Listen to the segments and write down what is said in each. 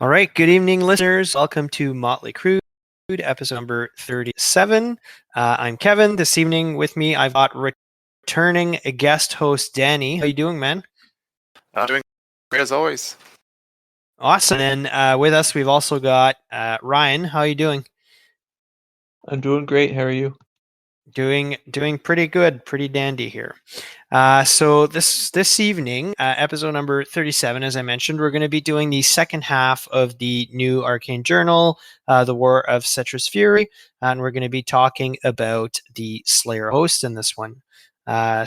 All right, good evening, listeners. Welcome to Motley Crude, episode number 37. I'm Kevin. This evening with me, I've got returning guest host Danny. How you doing, man? Doing great as always. Awesome. And with us, we've also got Ryan. How are you doing? I'm doing great. How are you? Doing pretty good, pretty dandy here. So this evening, episode number 37, as I mentioned, we're going to be doing the second half of the new Arcane Journal, The War of Settra's Fury, and we're going to be talking about the Slayer host in this one.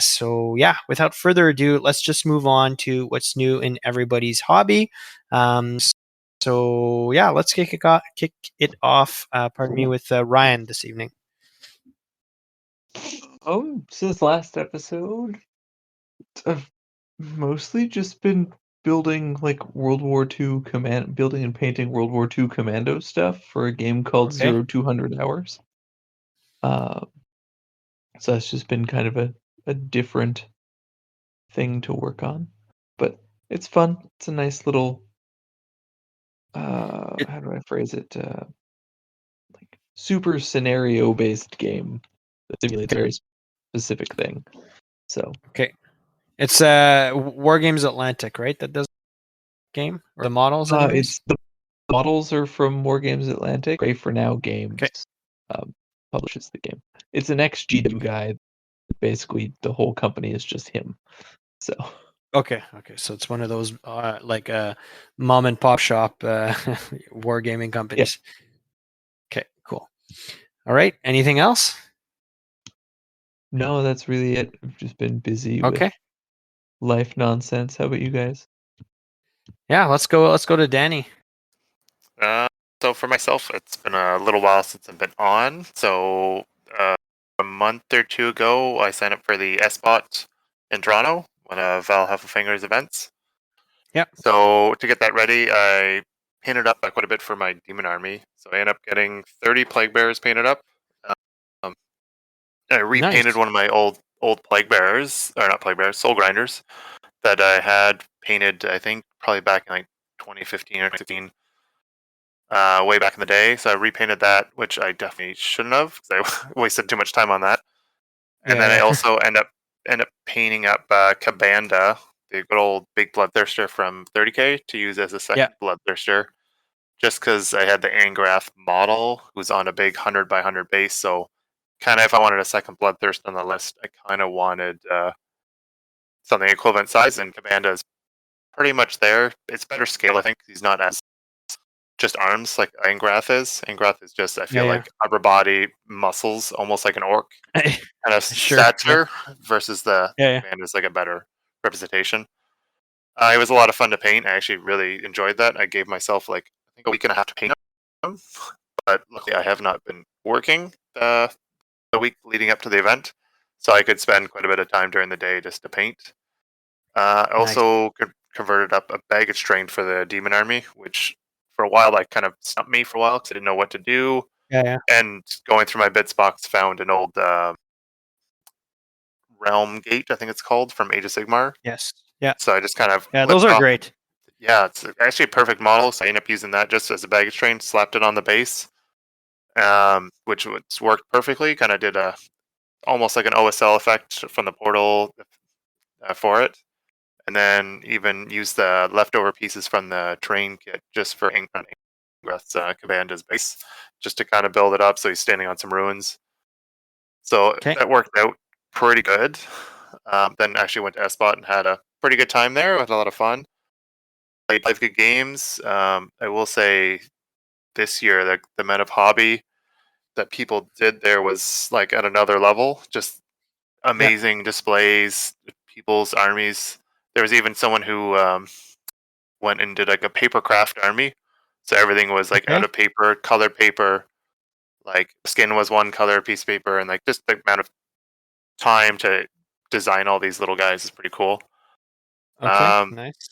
So yeah, without further ado, let's just move on to what's new in everybody's hobby. So yeah, let's kick it off. Pardon me, with Ryan this evening. Since last episode, I've mostly just been building like World War II building and painting World War II commando stuff for a game called Okay. 0200 Hours. So that's just been kind of a different thing to work on, but it's fun. It's a nice little how do I phrase it? Like super scenario based game that simulates a very specific thing. So Okay. It's War Games Atlantic, right? That does the game or the models, anyways. it's the models are from War Games Atlantic. Ray for Now Games Okay. publishes the game. It's an XGW guy. Basically, the whole company is just him. So Okay. So it's one of those like mom and pop shop wargaming companies. Okay. Cool. All right. Anything else? no, that's really it. I've just been busy with Okay. life nonsense. How about you guys? Yeah. Let's go to Danny. So for myself, it's been a little while since I've been on. So a month or two ago, I signed up for the S-Bot in Toronto, one of Val Heffelfinger's events. Yeah. So to get that ready, I painted up quite a bit for my demon army. So I ended up getting 30 plague bearers painted up. I repainted Nice. one of my old plague bearers, or not plague bearers, soul grinders, that I had painted, I think, probably back in like 2015 or 2016. Way back in the day. So I repainted that, which I definitely shouldn't have because I wasted too much time on that. And then I Yeah. also end up painting up Cabanda, the good old big bloodthirster from 30k, to use as a Yeah. second bloodthirster, just because I had the Angrath model who's on a big 100 by 100 base. So kind of if I wanted a second bloodthirst on the list, I kind of wanted something equivalent size, and Cabanda is pretty much there. It's better scale, I think. He's not as just arms like Angrath is. Angrath is just, I feel Yeah. like, upper body muscles, almost like an orc Yeah. kind of Sure. Yeah. stature, versus the Yeah. man is like a better representation. It was a lot of fun to paint. I actually really enjoyed that. I gave myself like I think a week and a half to paint them, but luckily I have not been working the week leading up to the event, so I could spend quite a bit of time during the day just to paint. I Nice. also converted up a baggage train for the demon army, which for a while like kind of stumped me for a while because I didn't know what to do. Yeah. And going through my bits box, found an old realm gate, I think it's called, from Age of Sigmar. Yes. Yeah. So I just kind of Yeah. Those clipped are off. great. Yeah, it's actually a perfect model. So I ended up using that just as a baggage train, slapped it on the base, which worked perfectly. Kind of did a almost like an OSL effect from the portal for it. And then even used the leftover pieces from the train kit just for Ingrath's Cabanda's base, just to kind of build it up so he's standing on some ruins. So Okay. that worked out pretty good. Then actually went to S-Bot and had a pretty good time there. Had a lot of fun. Played good games. I will say this year the amount of hobby that people did there was like at another level. Just Yeah. amazing displays, people's armies. There was even someone who went and did like a paper craft army. So everything was like Okay. out of paper, colored paper. Like skin was one color piece of paper, and like just the amount of time to design all these little guys is pretty cool. Okay. Nice.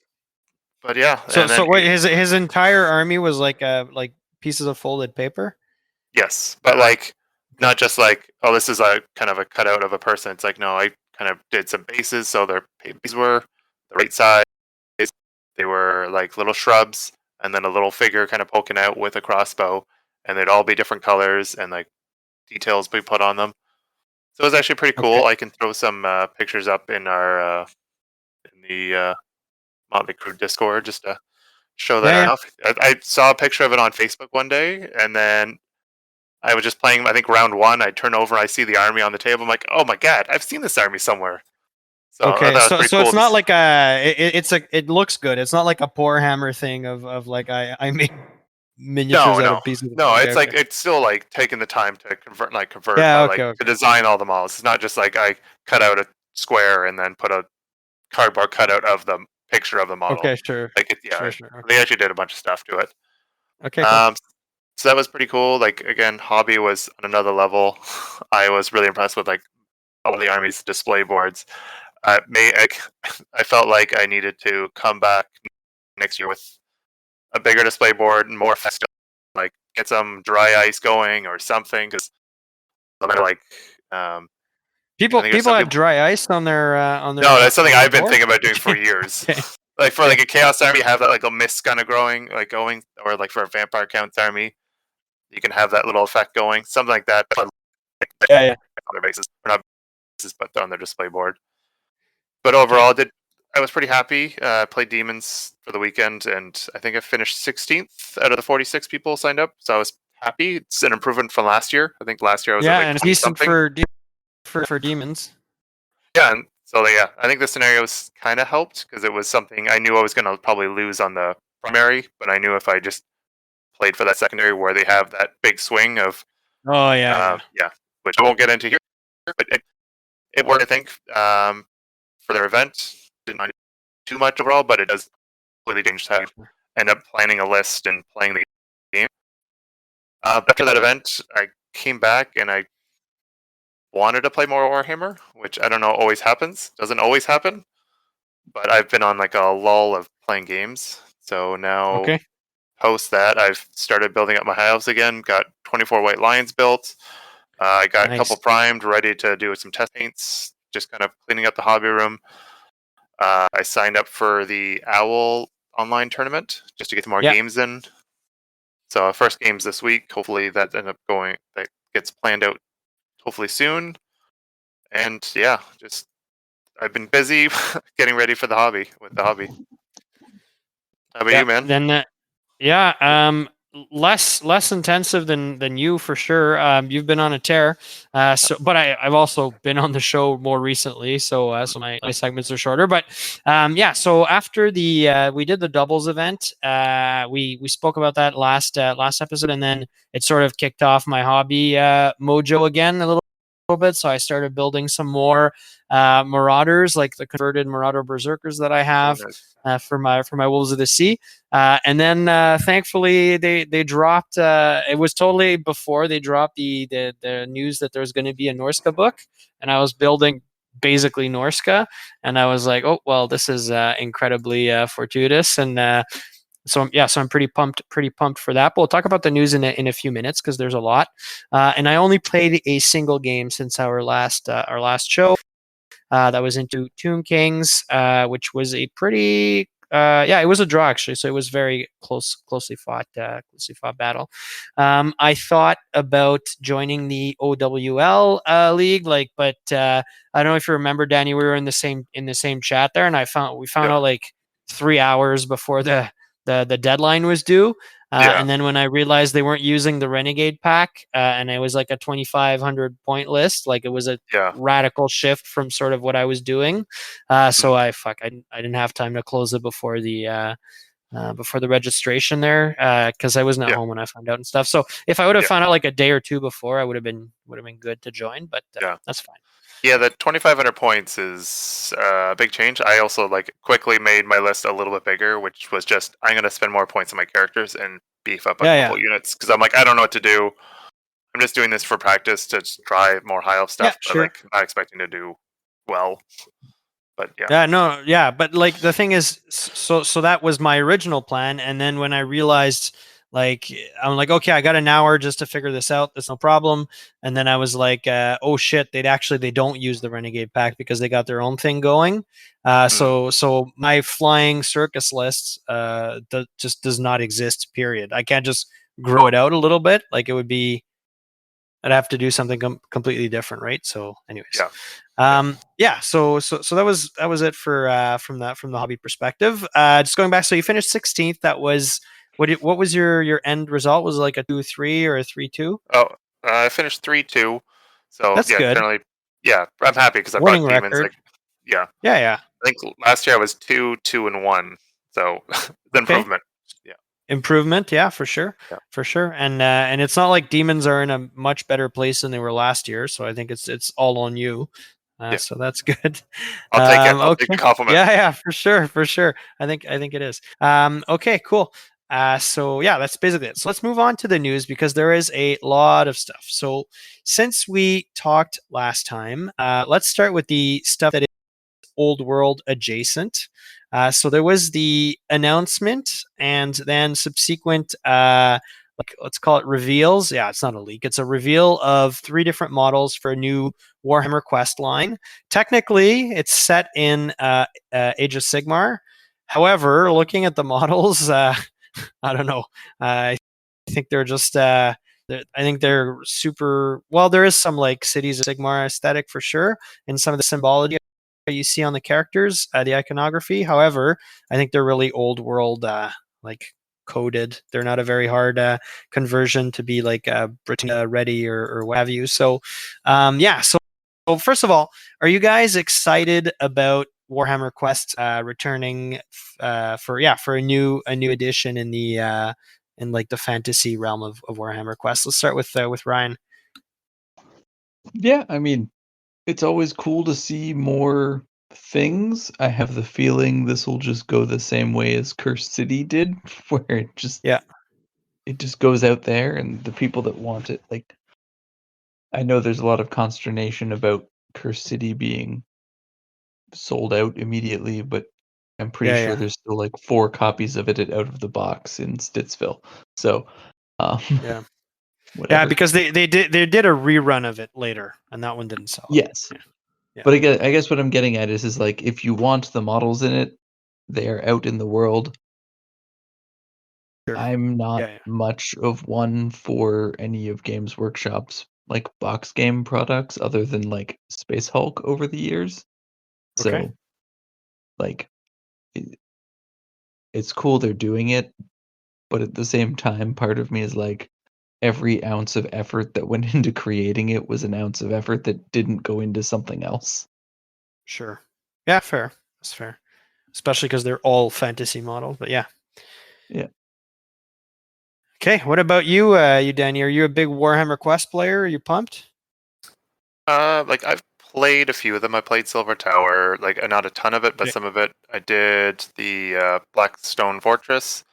But yeah, So and then what his entire army was like pieces of folded paper? yes, but like Okay. not just like, oh, this is a kind of a cutout of a person. It's like, no, I kind of did some bases, so their bases were the right size. They were like little shrubs. and then a little figure kind of poking out with a crossbow, and they'd all be different colors and like details be put on them. So it was actually pretty Okay. cool. I can throw some pictures up in our in the Motley Crew Discord just to show that Yeah. off. I saw a picture of it on Facebook one day, and then I was just playing. I think round one, I turn over, I see the army on the table. I'm like, oh my god, I've seen this army somewhere. So I thought Okay. it was So pretty so cool. it's not like it looks good. It's not like a poor hammer thing of like I make miniatures No, out no, of pieces. no. Okay. It's like Okay. it's still like taking the time to convert, Yeah. Okay. like to Okay. design all the models. It's not just like I cut out a square and then put a cardboard cutout of the picture of the model. Okay. Sure. Like yeah, Sure. Sure. they Okay. actually did a bunch of stuff to it. Okay. Cool. Um, so that was pretty cool. Like again, hobby was on another level. I was really impressed with like all the army's display boards. I felt like I needed to come back next year with a bigger display board and more festive, like get some dry ice going or something. Because like, I People think there's people some have people. dry ice No, that's something on their I've been board. thinking about doing for Okay. years. Okay. Like for Okay. like a chaos army, you have that like a mist kind of growing, like going, or like for a vampire counts army, you can have that little effect going, something like that. But like, Yeah. Yeah. on their bases, or not bases, but on their display board. But Okay. overall, I was pretty happy. Played demons for the weekend, and I think I finished 16th out of the 46 people signed up. So I was happy. It's an improvement from last year. I think last year I was at Yeah, like and it's 20 decent something. for demons. Yeah, and so yeah, I think the scenarios kind of helped because it was something I knew I was going to probably lose on the primary, but I knew if I just played for that secondary where they have that big swing of Oh yeah. Yeah. yeah, which I won't get into here, but it worked. I think for their event, did not do too much overall, but it does completely change how you end up planning a list and playing the game. After that event, I came back and I wanted to play more Warhammer, which I don't know always happens. Doesn't always happen, but I've been on like a lull of playing games. So now, Okay. post that, I've started building up my house again. Got 24 white lions built. I got a couple Nice. primed, ready to do some test paints. Just kind of cleaning up the hobby room. I signed up for the Owl online tournament just to get more Yeah. games in. So first games this week. Hopefully that that gets planned out hopefully soon. And yeah, just I've been busy getting ready for the hobby with the hobby. How about Yeah. you, man? Then yeah. Less intensive than you for sure. You've been on a tear. But I've also been on the show more recently. So my segments are shorter. But yeah. So after the we did the doubles event. We spoke about that last episode, and then it sort of kicked off my hobby mojo again a little bit. So I started building some more marauders, like the converted marauder berserkers that I Oh, have nice. for my wolves of the sea. And then thankfully they dropped. It was totally before they dropped the news that there's going to be a Norska book, and I was building basically Norska, and I was like, oh well, this is incredibly fortuitous, and so yeah, so I'm pretty pumped for that. But we'll talk about the news in a few minutes because there's a lot. And I only played a single game since our last show. That was into Tomb Kings, which was a pretty yeah, it was a draw actually, so it was very closely fought battle. I thought about joining the OWL league, but I don't know if you remember, Danny. We were in the same chat there, and we found Yeah, out like 3 hours before the deadline was due. yeah, And then when I realized they weren't using the Renegade pack, and it was like a 2,500 point list, like it was a yeah. radical shift from sort of what I was doing. Mm, So I didn't have time to close it before the registration there because I wasn't at yeah, home when I found out and stuff. So if I would have yeah, found out like a day or two before, I would have been good to join. But yeah. that's fine. Yeah, the 2,500 points is a big change. I also like quickly made my list a little bit bigger, which was just I'm gonna spend more points on my characters and beef up a Yeah, yeah, couple units because I'm like I don't know what to do. I'm just doing this for practice to just try more high elf yeah, stuff, but sure. like not expecting to do well. But yeah, Yeah, no, yeah, but like the thing is, so that was my original plan, and then when I realized Like I'm like, okay, I got an hour just to figure this out. That's no problem. And then I was like, oh shit, they don't use the Renegade pack because they got their own thing going. So my flying circus list just does not exist. Period. I can't just grow it out a little bit. Like it would be, I'd have to do something completely different, right? So, anyways, yeah. So that was it for from the hobby perspective. Just going back, so you finished 16th. That was what was your end result? Was it like a 2-3 or a 3-2? Oh, I finished 3-2. So That's yeah, good. generally, yeah, I'm happy because I Winning brought demons. record. Like, yeah, Yeah, yeah. I think last year I was 2-2-1. So the Okay. improvement. Yeah, Improvement, yeah, for sure, yeah, for sure. And it's not like demons are in a much better place than they were last year. So I think it's all on you. yeah. So that's good. I'll take it. I'll take the Okay. compliment. Yeah, yeah, for sure, for sure. I think it is. Okay, cool. So yeah, that's basically it. So let's move on to the news because there is a lot of stuff. So since we talked last time, let's start with the stuff that is old world adjacent. So there was the announcement and then subsequent like let's call it reveals. Yeah, it's not a leak. It's a reveal of 3 different models for a new Warhammer Quest line. Technically, it's set in Age of Sigmar. However, looking at the models, I don't know. I think they're just. I think they're super. Well, there is some like Cities of Sigmar aesthetic for sure, and some of the symbology you see on the characters, the iconography. However, I think they're really old world, like coded. They're not a very hard conversion to be like Britannia ready or what have you. So, yeah. So first of all, are you guys excited about Warhammer Quest returning for a new edition in the in like the fantasy realm of Warhammer Quest? Let's start with Ryan. Yeah, I mean, it's always cool to see more things. I have the feeling this will just go the same way as Cursed City did, where Yeah, it just goes out there and the people that want it, like I know there's a lot of consternation about Cursed City being sold out immediately, but I'm pretty yeah, sure yeah, there's still like 4 copies of it out of the box in Stittsville. So, um, yeah. Yeah, whatever. because they did a rerun of it later, and that one didn't sell out. Yes. Yeah, yeah, But I guess what I'm getting at is like if you want the models in it, they are out in the world. sure. I'm not Yeah, yeah. much of one for any of Games Workshop's like box game products other than like Space Hulk over the years. Okay, So like it, it's cool they're doing it, but at the same time part of me is like every ounce of effort that went into creating it was an ounce of effort that didn't go into something else. sure. Yeah, fair. That's fair. Especially because they're all fantasy models. But yeah. Yeah. Okay. What about you, Danny? Are you a big Warhammer Quest player? Are you pumped? Like I've played a few of them. I played Silver Tower, like not a ton of it, but Okay. some of it. I did the Blackstone Fortress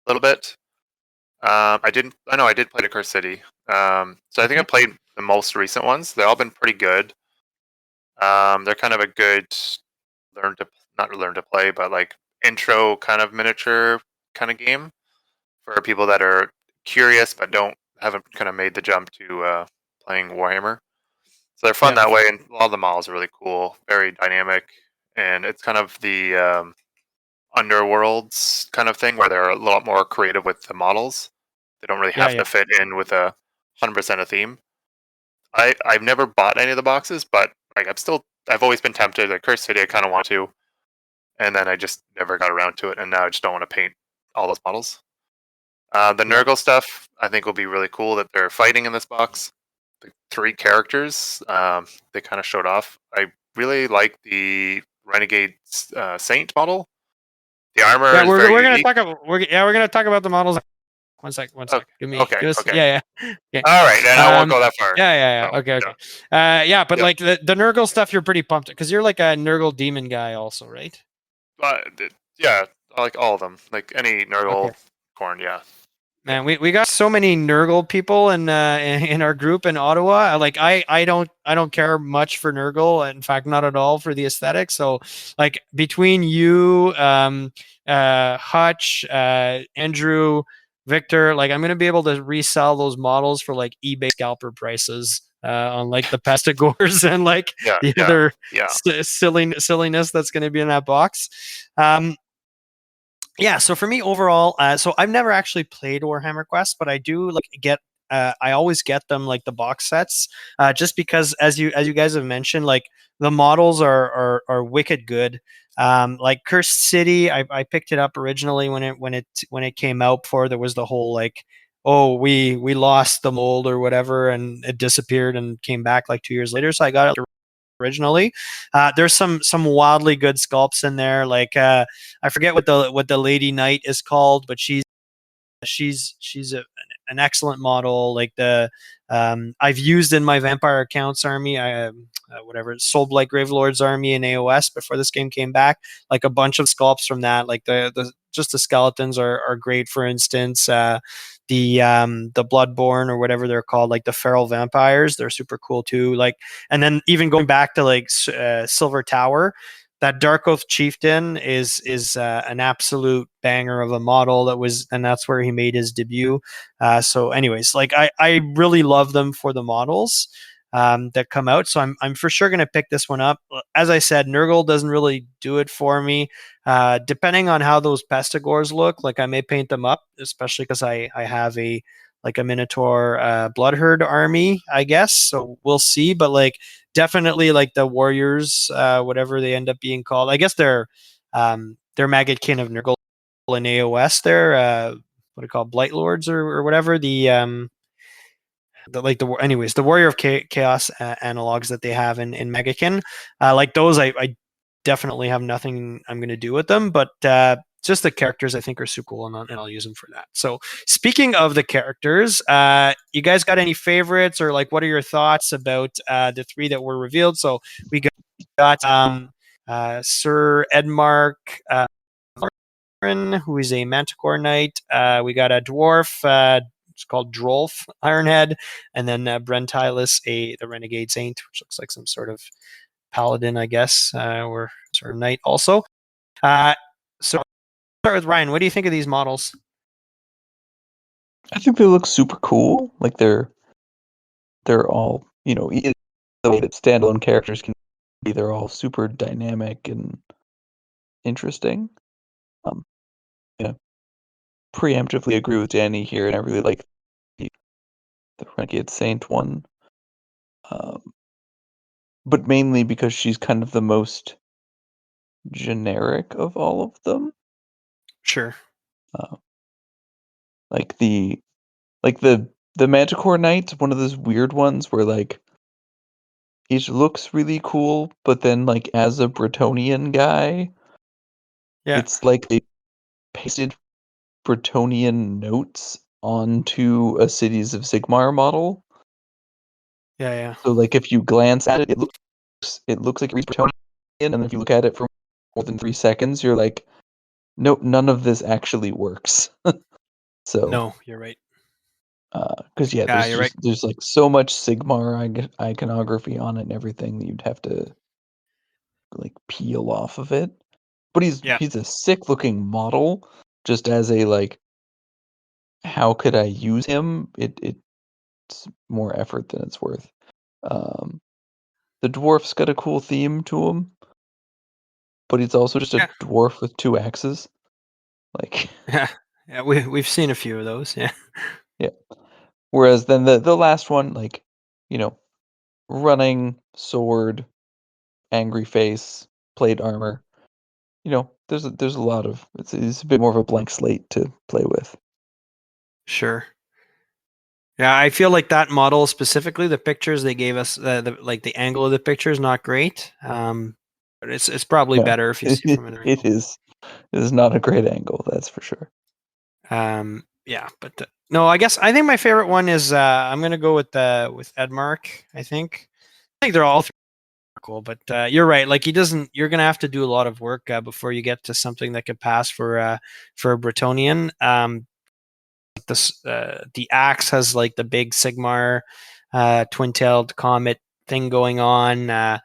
a little bit. I didn't. I know I did play the Curse City. So I think I Okay. played the most recent ones. They've all been pretty good. They're kind of a good learn to not learn to play, but like intro kind of miniature kind of game for people that are curious but haven't kind of made the jump to playing Warhammer. So they're fun Yeah. that way, and a lot of the models are really cool, very dynamic, and it's kind of the underworlds kind of thing where they're a lot more creative with the models. They don't really Yeah. have Yeah. to fit in with 100% a theme. I've never bought any of the boxes, but like I've always been tempted. Like Curse City, I kind of want to, and then I just never got around to it, and now I just don't want to paint all those models. The Yeah. Nurgle stuff I think will be really cool that they're fighting in this box. The 3 characters they kind of showed off. I really like the Renegade Saint model. The armor Yeah. is We're very we're gonna unique. talk about we're gonna talk about the models. One sec. One Oh, sec. okay, Give us. okay. Yeah. Yeah. Okay. All right, then I won't Um. go that far. Yeah. Yeah. So Yeah. Okay. yeah, Okay. Yeah. But yep. like the Nurgle stuff, you're pretty pumped because you're like a Nurgle demon guy, also, right? Yeah, I like all of them. Like any Okay. Nurgle corn, yeah, yeah. Man, we got so many Nurgle people in our group in Ottawa. Like I don't care much for Nurgle. In fact, not at all for the aesthetic. So like between you, Hutch, Andrew, Victor, like I'm gonna be able to resell those models for like eBay scalper prices on like the Pestigores and like Yeah, the yeah, other yeah. silliness that's gonna be in that box. Yeah, so for me overall, so I've never actually played Warhammer Quest, but I do like get. I always get them like the box sets, just because as you guys have mentioned, like the models are wicked good. Like Cursed City, I picked it up originally when it came out. Before there was the whole like, oh, we lost the mold or whatever, and it disappeared and came back like 2 years later. So I got it originally. There's some wildly good sculpts in there. Like I forget what the Lady Knight is called, but she's an excellent model. Like the I've used in my Vampire Accounts army, whatever Soulblight Gravelord's army in AOS before this game came back. Like a bunch of sculpts from that. Like the just the skeletons are great. For instance, the Bloodborne or whatever they're called, like the feral vampires, they're super cool too. Like, and then even going back to like Silver Tower, that Dark Oath Chieftain is an absolute banger of a model that was, and that's where he made his debut. So, anyways, like I really love them for the models that come out. So I'm for sure gonna pick this one up. As I said, Nurgle doesn't really do it for me. Depending on how those Pestigores look, like I may paint them up, especially because I have a like a Minotaur Bloodherd army, I guess. So we'll see. But like definitely like the warriors, whatever they end up being called. I guess they're Maggotkin of Nurgle in AOS. They're what do you call Blight Lords or whatever anyways the Warrior of Chaos analogs that they have in Megakin. Like those, I definitely have nothing I'm going to do with them, but just the characters I think are super cool, and I'll use them for that. So speaking of the characters, you guys got any favorites, or like what are your thoughts about the three that were revealed? So we got Sir Edmark who is a Manticore Knight. We got a dwarf. It's called Drolf Ironhead, and then Brentilis, the Renegade Saint, which looks like some sort of paladin, I guess, or sort of knight also. So I'll start with Ryan. What do you think of these models? I think they look super cool. Like they're all, either the way that standalone characters can be, they're all super dynamic and interesting. Um, yeah, preemptively agree with Danny here, and I really like the Renegade Saint one. But mainly because she's kind of the most generic of all of them. Sure. Uh, like the Manticore Knight's one of those weird ones where like it looks really cool, but then like as a Bretonian guy, Yeah. it's like they pasted Bretonian notes onto a Cities of Sigmar model. Yeah. Yeah. So like if you glance at it, it looks like it reads Bretonian, and then if you look at it for more than 3 seconds, you're like, nope, none of this actually works. So, No, you're right. because yeah, Yeah, you're right. there's like so much Sigmar iconography on it and everything that you'd have to like peel off of it. But Yeah. he's a sick looking model. Just as a like, how could I use him? It's more effort than it's worth. Um, the dwarf's got a cool theme to him, but he's also just a Yeah. dwarf with 2 axes. Like, Yeah. Yeah. We've seen a few of those. Yeah. yeah. Whereas then the last one, like, you know, running sword, angry face, plate armor. There's a lot of it's a bit more of a blank slate to play with. Sure. Yeah, I feel like that model specifically, the pictures they gave us, like the angle of the picture is not great. But it's probably No, better if you see from another it angle. is not a great angle, that's for sure. Yeah, but no, I think my favorite one is I'm gonna go with Edmark. I think they're all three cool, but you're right. Like he doesn't. You're gonna have to do a lot of work before you get to something that could pass for a Bretonian. The axe has like the big Sigmar twin-tailed comet thing going on. I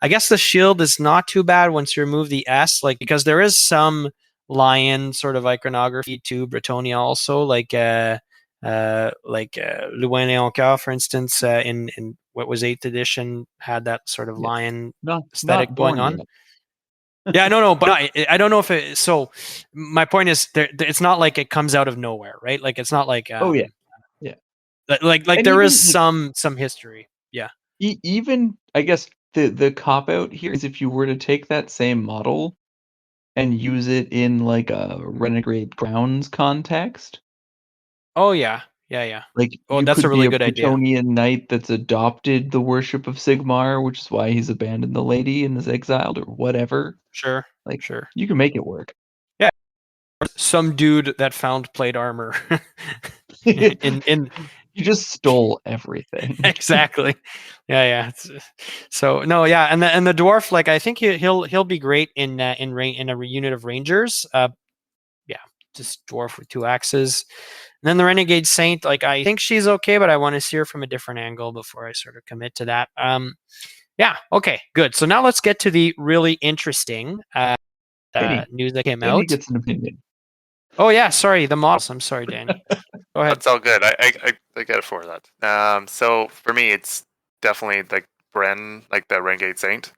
guess the shield is not too bad once you remove the S, like because there is some lion sort of iconography to Bretonia also, like Louvain Leoncoeur, for instance, in what was 8th edition, had that sort of Yeah. lion Not aesthetic going born on. yet. Yeah, no, but I don't know if it. So my point is, it's not like it comes out of nowhere, right? Like it's not like Oh yeah, yeah. like And there even is like, some history. Yeah. even I guess the cop out here is if you were to take that same model and use it in like a Renegade Grounds context, Oh yeah, yeah. like Oh, you that's a could be really a good idea. Bretonian knight that's adopted the worship of Sigmar, which is why he's abandoned the lady and is exiled or whatever. Sure, Like sure. you can make it work. Yeah, some dude that found plate armor in You just stole everything. exactly. Yeah. So no, yeah, and the dwarf, like I think he'll be great in in a unit of rangers. Yeah, just dwarf with 2 axes. And then the renegade saint, like I think she's okay, but I want to see her from a different angle before I sort of commit to that. Yeah, okay, good. So now let's get to the really interesting Danny, news that came Danny out. gets an opinion. Oh yeah, sorry, the models. I'm sorry, Danny. Go ahead. That's all good. I get it for that. So for me, it's definitely like Bren, like the Renegade Saint,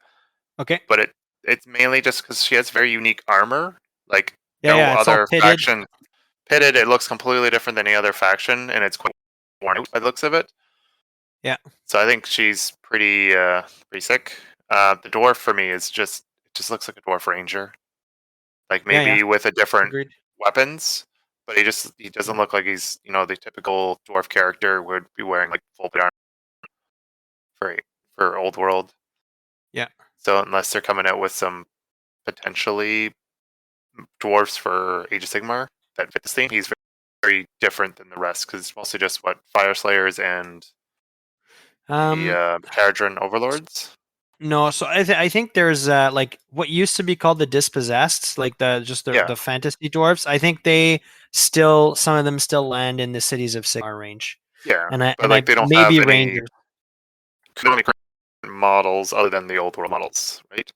Okay. but it's mainly just because she has very unique armor. Like no Yeah, it's all other pitted. faction pitted. It looks completely different than any other faction, and it's quite worn out by the looks of it. Yeah. So I think she's pretty sick. The dwarf for me is just it just looks like a dwarf ranger, like Yeah. maybe with a different Agreed. weapons, but he doesn't look like he's the typical dwarf character would be wearing like full plate armor for old world. Yeah. So unless they're coming out with some potentially dwarfs for Age of Sigmar that fit this theme, he's very different than the rest because it's mostly just what Fire Slayers and the Um, Caradron Overlords. no, so I think there's like what used to be called the dispossessed, like Yeah, the fantasy dwarves. I think they still, some of them still land in the cities of Sigmar range, yeah, and but I like they don't have maybe any rangers. models other than the old world models, right?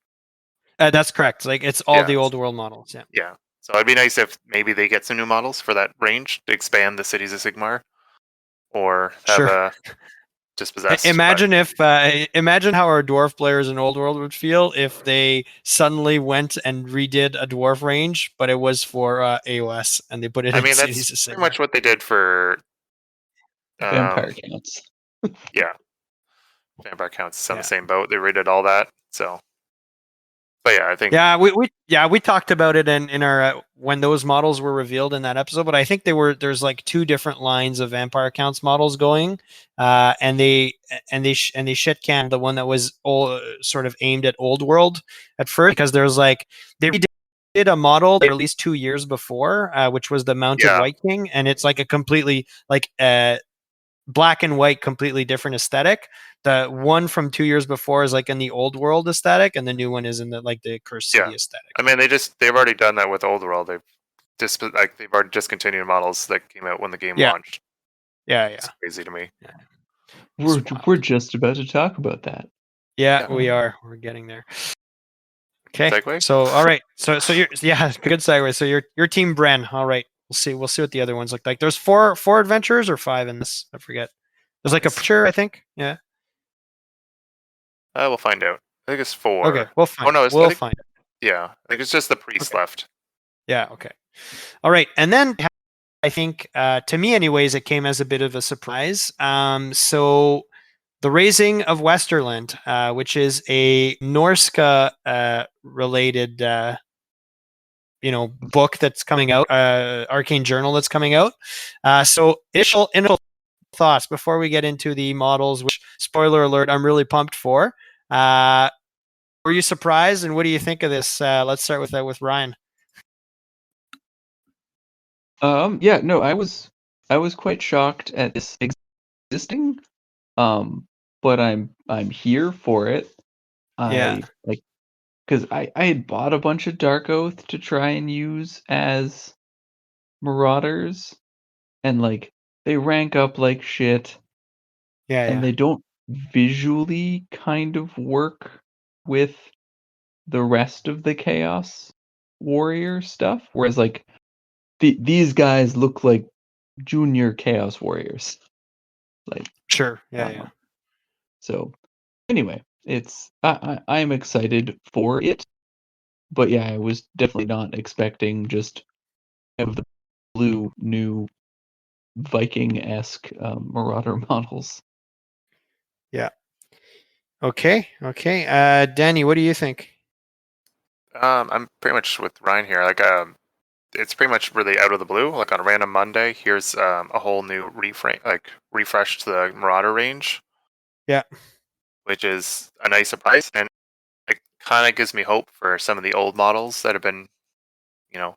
That's correct. Like it's all Yeah, the old world models. Yeah. yeah. So it'd be nice if maybe they get some new models for that range to expand the cities of Sigmar, or have Sure. a dispossessed. But Imagine if imagine how our dwarf players in Old World would feel if they suddenly went and redid a dwarf range, but it was for AOS and they put it I in mean, that's Cities of pretty Sigmar. much what they did for Vampire um counts. yeah, Vampire Counts is on the Yeah. same boat. They redid all that. So, but yeah, I think We talked about it in our when those models were revealed in that episode, but I think there's like 2 different lines of Vampire Counts models going, and they shit canned the one that was sort of aimed at Old World at first, because there's like they did a model they released 2 years before, which was the Mounted yeah, White King, and it's like a completely like black and white, completely different aesthetic. The one from 2 years before is like in the Old World aesthetic, and the new one is in the like the Cursed yeah. City aesthetic. I mean, they've already done that with Old World. They've already discontinued models that came out when the game Yeah, launched. yeah. It's crazy to me. Yeah. It's We're wild. just about to talk about that. Yeah, Yeah. we are. We're getting there. Okay. Segue. So all right. So you're good segue. So your team Bren. All right. We'll see what the other ones look like. There's four adventures or 5 in this. I forget. There's like a It's, preacher, I think. Yeah. we'll find out. I think it's Okay. 4. We'll Oh find. no, I We'll think find. yeah. I think it's just the priest Okay. left. Yeah. Okay. All right. And then I think to me, anyways, it came as a bit of a surprise. So the Raising of Westerland, which is a Norska related book that's coming out, arcane journal that's coming out. So initial thoughts before we get into the models, which, spoiler alert, I'm really pumped for. Were you surprised, and what do you think of this? Let's start with Ryan. Yeah, no, I was quite shocked at this existing. But I'm here for it. Yeah. I like because I had bought a bunch of Dark Oath to try and use as Marauders, and like they rank up like shit, and Yeah. they don't visually kind of work with the rest of the chaos warrior stuff, whereas like these guys look like junior chaos warriors. Like Sure. Yeah. so anyway, it's I'm excited for it, but yeah, I was definitely not expecting just of the blue new Viking-esque Marauder models. Yeah. Okay. Danny, what do you think? I'm pretty much with Ryan here. Like, it's pretty much really out of the blue. Like on a random Monday, here's a whole new refresh to the Marauder range. Yeah. Which is a nice surprise, and it kind of gives me hope for some of the old models that have been, you know,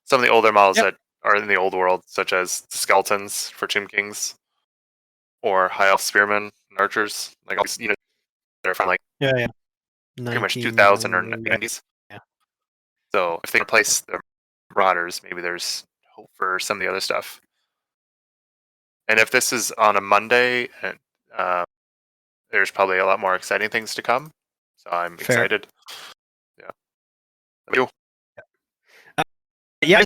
some of the older models Yep. that are in the old world, such as the skeletons for Tomb Kings or High Elf Spearmen and Archers. Like all these units that are from like Yeah. pretty much 19 2000 or millimeter. 90s. Yeah. So if they replace the Marauders, maybe there's hope for some of the other stuff. And if this is on a Monday, and there's probably a lot more exciting things to come. So I'm Fair. excited. Yeah. You? Yeah.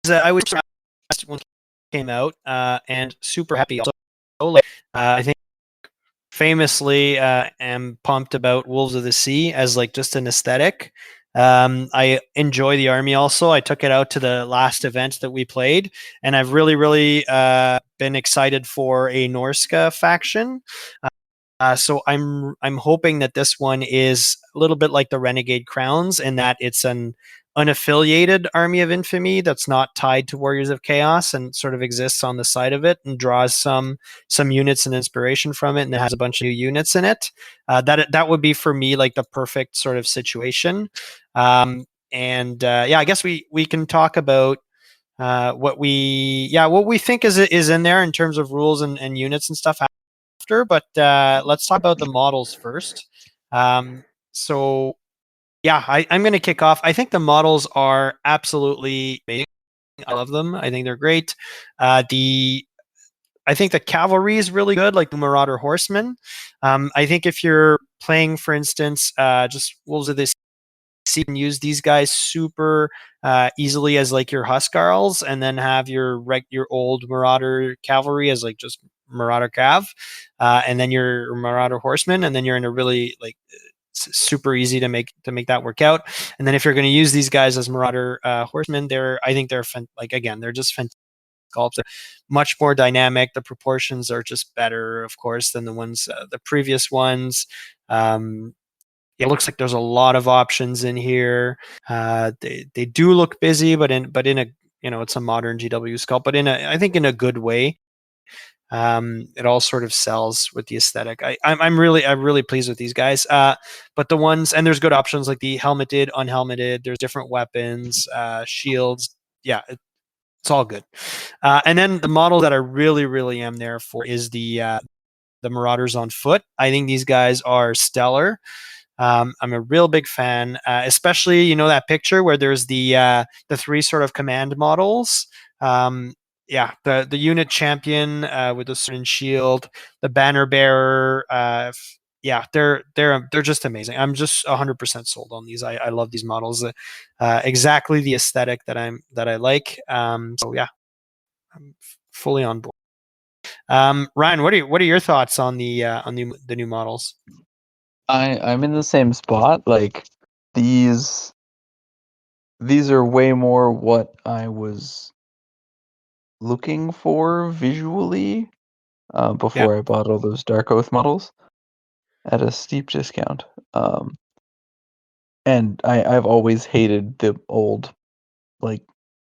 I was surprised when it came out and super happy. Also, like, I think famously am pumped about Wolves of the Sea as like just an aesthetic. I enjoy the army also. I took it out to the last event that we played, and I've really been excited for a Norska faction. So I'm hoping that this one is a little bit like the Renegade Crowns in that it's an unaffiliated army of infamy that's not tied to Warriors of Chaos and sort of exists on the side of it and draws some units and inspiration from it, and it has a bunch of new units in it. That would be for me like the perfect sort of situation. I guess we can talk about what we think is in there in terms of rules and units and stuff after, but let's talk about the models first. So yeah, I'm going to kick off. I think the models are absolutely amazing. I love them. I think they're great. I think the cavalry is really good, like the Marauder Horsemen. I think if you're playing, for instance, just Wolves of this, you can use these guys super easily as like your Huskarls, and then have your old Marauder cavalry as like just Marauder Cav, and then your Marauder Horsemen, and then you're in a really like super easy to make that work out. And then if you're going to use these guys as Marauder Horsemen, I think they're like again they're just fantastic sculpts. Much more dynamic. The proportions are just better, of course, than the previous ones. It looks like there's a lot of options in here. They do look busy, but in a it's a modern GW sculpt, but I think in a good way. It all sort of sells with the aesthetic. I'm really pleased with these guys. But the ones, and there's good options like the helmeted, unhelmeted. There's different weapons, shields. Yeah, it's all good. And then the model that I really am there for is the Marauders on foot. I think these guys are stellar. I'm a real big fan, especially that picture where there's the three sort of command models. Yeah, the unit champion with the sword and shield, the banner bearer. Yeah, they're just amazing. I'm just 100% sold on these. I love these models. Exactly the aesthetic that I like. So yeah, I'm fully on board. Ryan, what are your thoughts on the new models? I'm in the same spot. Like these are way more what I was looking for visually Yeah, before I bought all those Dark Oath models at a steep discount. And I've always hated the old like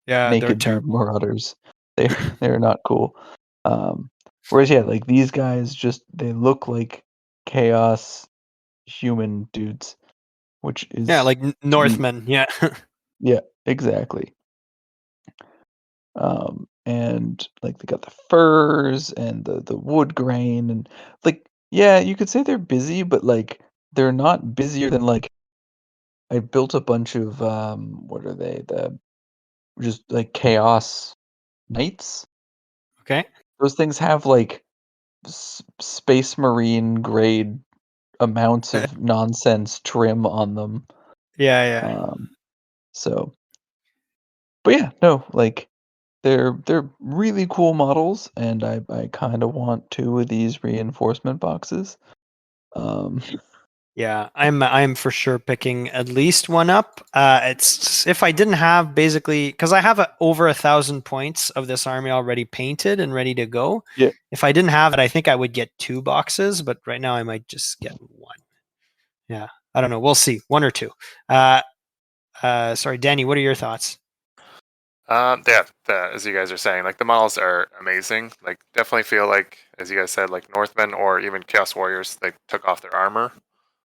yeah, they're naked dude terrible. marauders. They're not cool. Um, Whereas yeah, like these guys just they look like chaos human dudes, which Yeah, is like Northmen. Yeah. yeah, exactly. And like they got the furs and the wood grain and like yeah, you could say they're busy, but like they're not busier than like I built a bunch of what are they? The just like chaos knights. Okay. Those things have like space marine grade amounts of nonsense trim on them. Yeah, yeah. Um, so But yeah, no, like they're really cool models, and I kind of want two of these reinforcement boxes. Um, Yeah, I'm for sure picking at least one up. It's if I didn't have basically because I have over 1,000 points of this army already painted and ready to go. yeah, If I didn't have it, I think I would get two boxes, but right now I might just get one. Yeah, I don't know. We'll see, one or two. Uh, sorry, Danny, what are your thoughts? Yeah, as you guys are saying, like the models are amazing. Like, definitely feel like, as you guys said, like Northmen or even Chaos Warriors, like took off their armor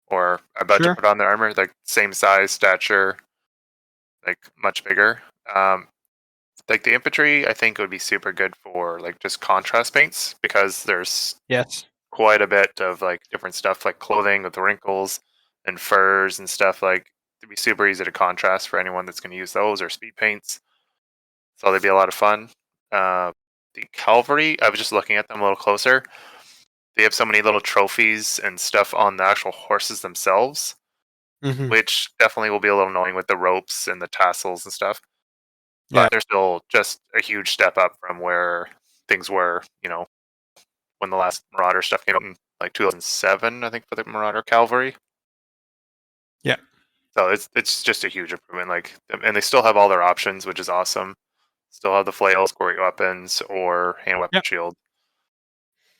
or are about to Sure. put on their armor, like same size, stature, like much bigger. Um, like the infantry, I think would be super good for like just contrast paints because there's Yes. quite a bit of like different stuff, like clothing with the wrinkles and furs and stuff. Like, it'd be super easy to contrast for anyone that's going to use those or speed paints. So they'd be a lot of fun. Uh, the cavalry, I was just looking at them a little closer. They have so many little trophies and stuff on the actual horses themselves, Hmm. which definitely will be a little annoying with the ropes and the tassels and stuff. Yeah. But they're still just a huge step up from where things were, when the last Marauder stuff came out in like 2007, I think, for the Marauder cavalry. Yeah. So it's just a huge improvement. Like, and they still have all their options, which is awesome. Still have the flails, quarry weapons, or hand weapon Yeah. shield.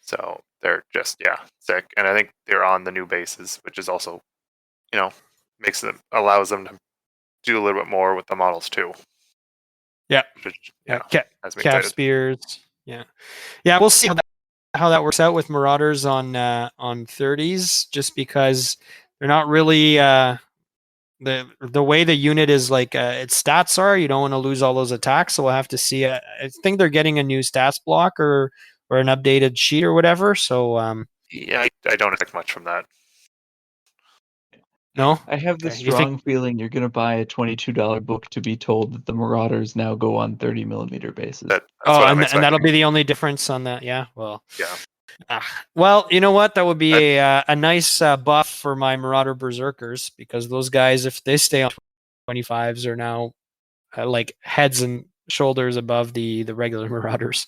So they're just, yeah, sick. And I think they're on the new bases, which is also, you know, allows them to do a little bit more with the models too. Yeah. Which, Yeah. yeah, has me Calf excited. spears. Yeah. Yeah. We'll see how that works out with Marauders on 30s, just because they're not really the way the unit is like its stats are. You don't want to lose all those attacks, so we'll have to see. I think they're getting a new stats block or an updated sheet or whatever. So Yeah, I don't expect much from that. no, I have the okay. You think? strong feeling you're gonna buy a $22 book to be told that the Marauders now go on 30 millimeter bases. That's Oh, what I'm and that'll expecting. be the only difference on that. Yeah. Well. Yeah. Well, you know what? That would I, be a nice buff for my Marauder Berserkers because those guys, if they stay on 25s, are now like heads and shoulders above the regular Marauders.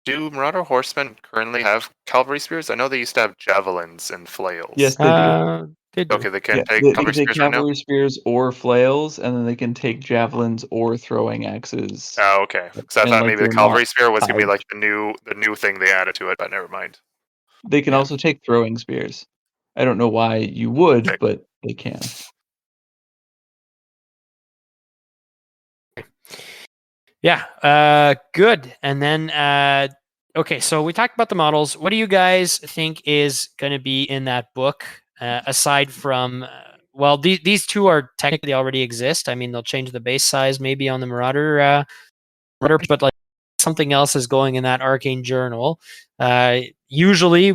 do Marauder horsemen currently have cavalry spears? I know they used to have javelins and Yes, flails. they do. They do. Okay, they Yeah, can take they can cavalry take spears right now. cavalry spears or flails, and then they can take javelins or throwing axes, Oh, okay. Because I and thought like maybe the they're not cavalry spear was gonna be tied. like the new thing they added to it, but never mind. They can Yeah. also take throwing spears. I don't know why you would, Okay. but they can. Yeah. Good. And then okay, so we talked about the models. What do you guys think is going to be in that book aside from well, these two are technically already exist. I mean, they'll change the base size maybe on the Marauder, but like something else is going in that arcane journal. Usually,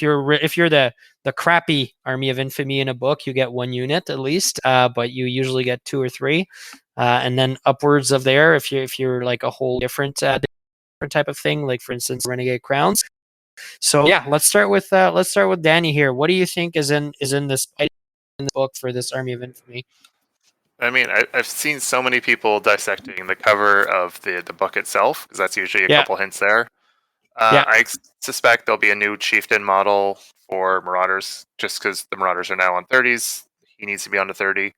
if you're the crappy army of infamy in a book, you get one unit at least, but you usually get two or three, and then upwards of there if you're like a whole different type of thing, like for instance, renegade crowns. So yeah, let's start with Danny here. What do you think is in this in the book for this army of infamy? I mean, I've seen so many people dissecting the cover of the book itself because that's usually a Yeah, couple hints there. yeah, Suspect there'll be a new chieftain model for Marauders, just because the Marauders are now on 30s. He needs to be on the 30,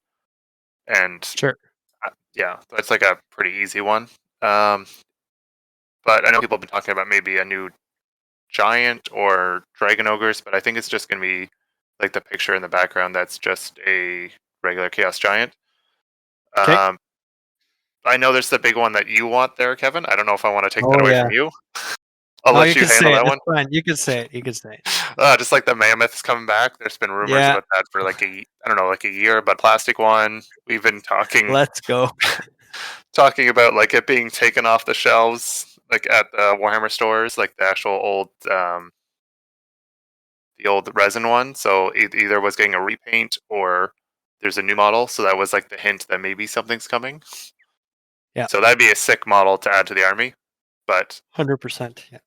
and sure. yeah, that's like a pretty easy one. Um, but I know people have been talking about maybe a new giant or dragon ogres, but I think it's just going to be like the picture in the background. That's just a regular chaos giant. Okay. Um, I know there's the big one that you want there, Kevin. I don't know if I want to take that Oh away yeah. from you. I'll Oh, let you you can handle say it. that It's one. fine. You can say it. You can say it. Just like the mammoths coming back. There's been rumors Yeah, about that for like I don't know, like a year. But plastic one, we've been let's go. talking about like it being taken off the shelves, like at the Warhammer stores, like the actual the old resin one. So it either was getting a repaint or there's a new model. So that was like the hint that maybe something's coming. Yeah, So that'd be a sick model to add to the army. But 100%. Yeah.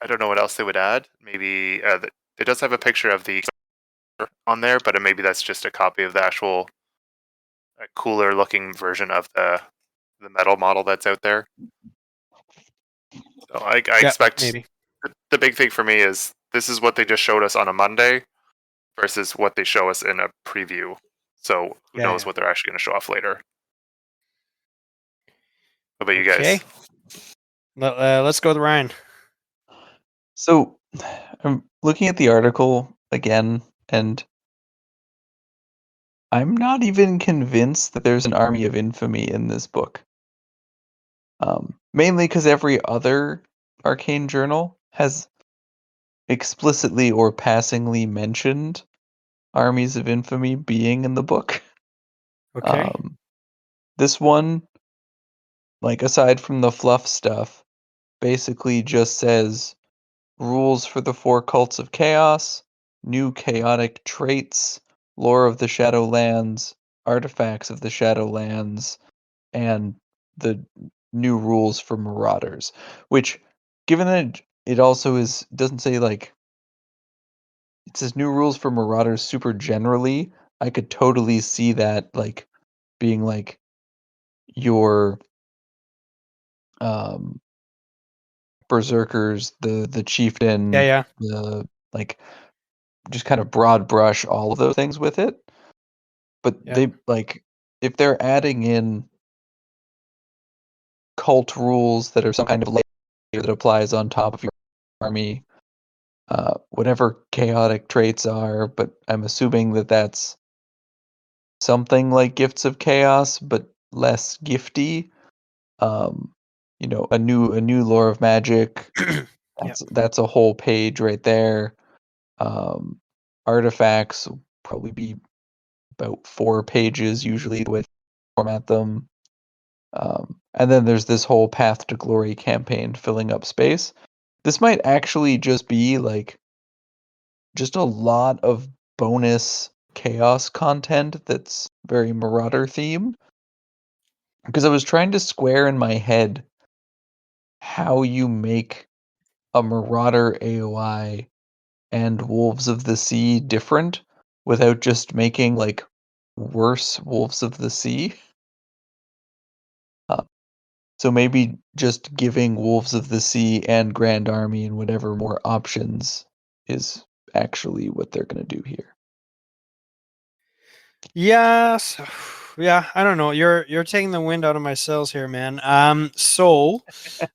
I don't know what else they would add. Maybe it does have a picture of the on there, but maybe that's just a copy of the actual cooler looking version of the the metal model that's out there. So I Yeah, expect maybe. the big thing for me is this is what they just showed us on a Monday versus what they show us in a preview. So who Yeah, knows yeah. what they're actually going to show off later. What about you Okay. guys? Let's go with Ryan. So I'm looking at the article again, and I'm not even convinced that there's an army of infamy in this book. Mainly because every other arcane journal has explicitly or passingly mentioned armies of infamy being in the book. Okay. This one, like aside from the fluff stuff, basically just says rules for the four cults of chaos, new chaotic traits, lore of the Shadowlands, artifacts of the Shadowlands, and the new rules for marauders. Which, given that it also doesn't say like it says new rules for marauders super generally, I could totally see that like being like your um berserkers, the Yeah, chieftain, yeah. the like just kind of broad brush all of those things with it. But Yeah. they like if they're adding in cult rules that are some kind of layer that applies on top of your army, whatever chaotic traits are, but I'm assuming that that's something like gifts of chaos, but less gifty. Um, a new lore of magic. Yeah. That's a whole page right there. Um, artifacts will probably be about 4 pages usually the way they format them. And then there's this whole Path to Glory campaign filling up space. This might actually just be like just a lot of bonus chaos content that's very Marauder themed. Because I was trying to square in my head how you make a Marauder AOI and Wolves of the Sea different without just making like worse Wolves of the Sea. Uh, so maybe just giving Wolves of the Sea and Grand Army and whatever more options is actually what they're going to do here. Yeah. Yeah. I don't know. You're taking the wind out of my sails here, man. So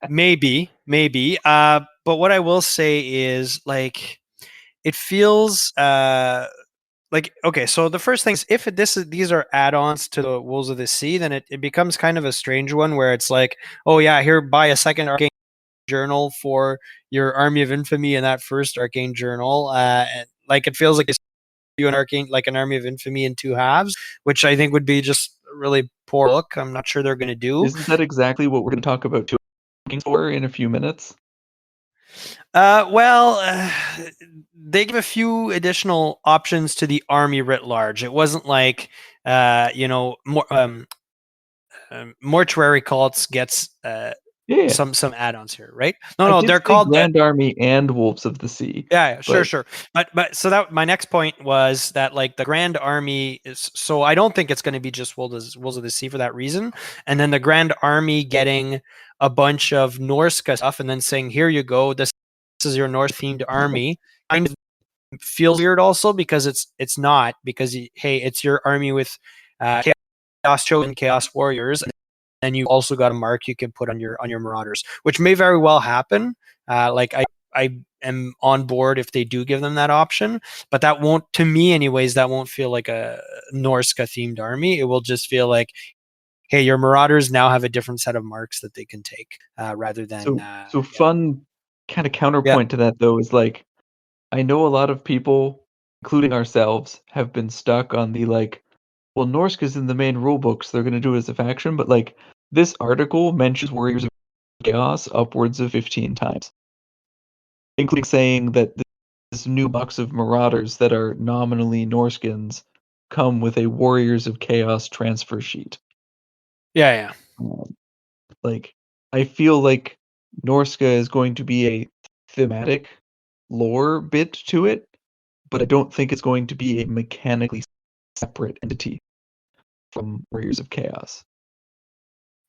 maybe. But what I will say is like it feels like okay. So the first thing is if these are add-ons to the Wolves of the Sea, then it becomes kind of a strange one where it's like, oh yeah, here buy a second arcane journal for your Army of Infamy in that first arcane journal. And, like it feels like it's you an arcane like an Army of Infamy in two halves, which I think would be just a really poor look. I'm not sure they're going to do. Isn't that exactly what we're going to talk about two for in a few minutes? They give a few additional options to the army writ large. It wasn't like, more mortuary cults gets Yeah, some add-ons here, right? No, I no, did they're say called that. Grand Army and Wolves of the Sea, Yeah, sure, but sure. But so that my next point was that like the Grand Army is so I don't think it's going to be just Wolves of the Sea for that reason. And then the Grand Army getting a bunch of Norse stuff and then saying, "Here you go, this is your Norse themed army." Kind of feels weird also because it's not because hey, it's your army with Chaos Chosen, Chaos Warriors, and then you also got a mark you can put on your Marauders, which may very well happen. Like I am on board if they do give them that option, but that won't, to me anyways, that won't feel like a Norska themed army. It will just feel like, hey, your Marauders now have a different set of marks that they can take, rather than so yeah, fun kind of yeah, counterpoint to that though is like I know a lot of people, including ourselves, have been stuck on the like, well, Norska's in the main rule books, they're going to do it as a faction, but like this article mentions Warriors of Chaos upwards of 15 times, including saying that this new box of Marauders that are nominally Norskins come with a Warriors of Chaos transfer sheet. yeah, yeah. Um, like, I feel like Norska is going to be a thematic lore bit to it, but I don't think it's going to be a mechanically separate entity from Warriors of Chaos.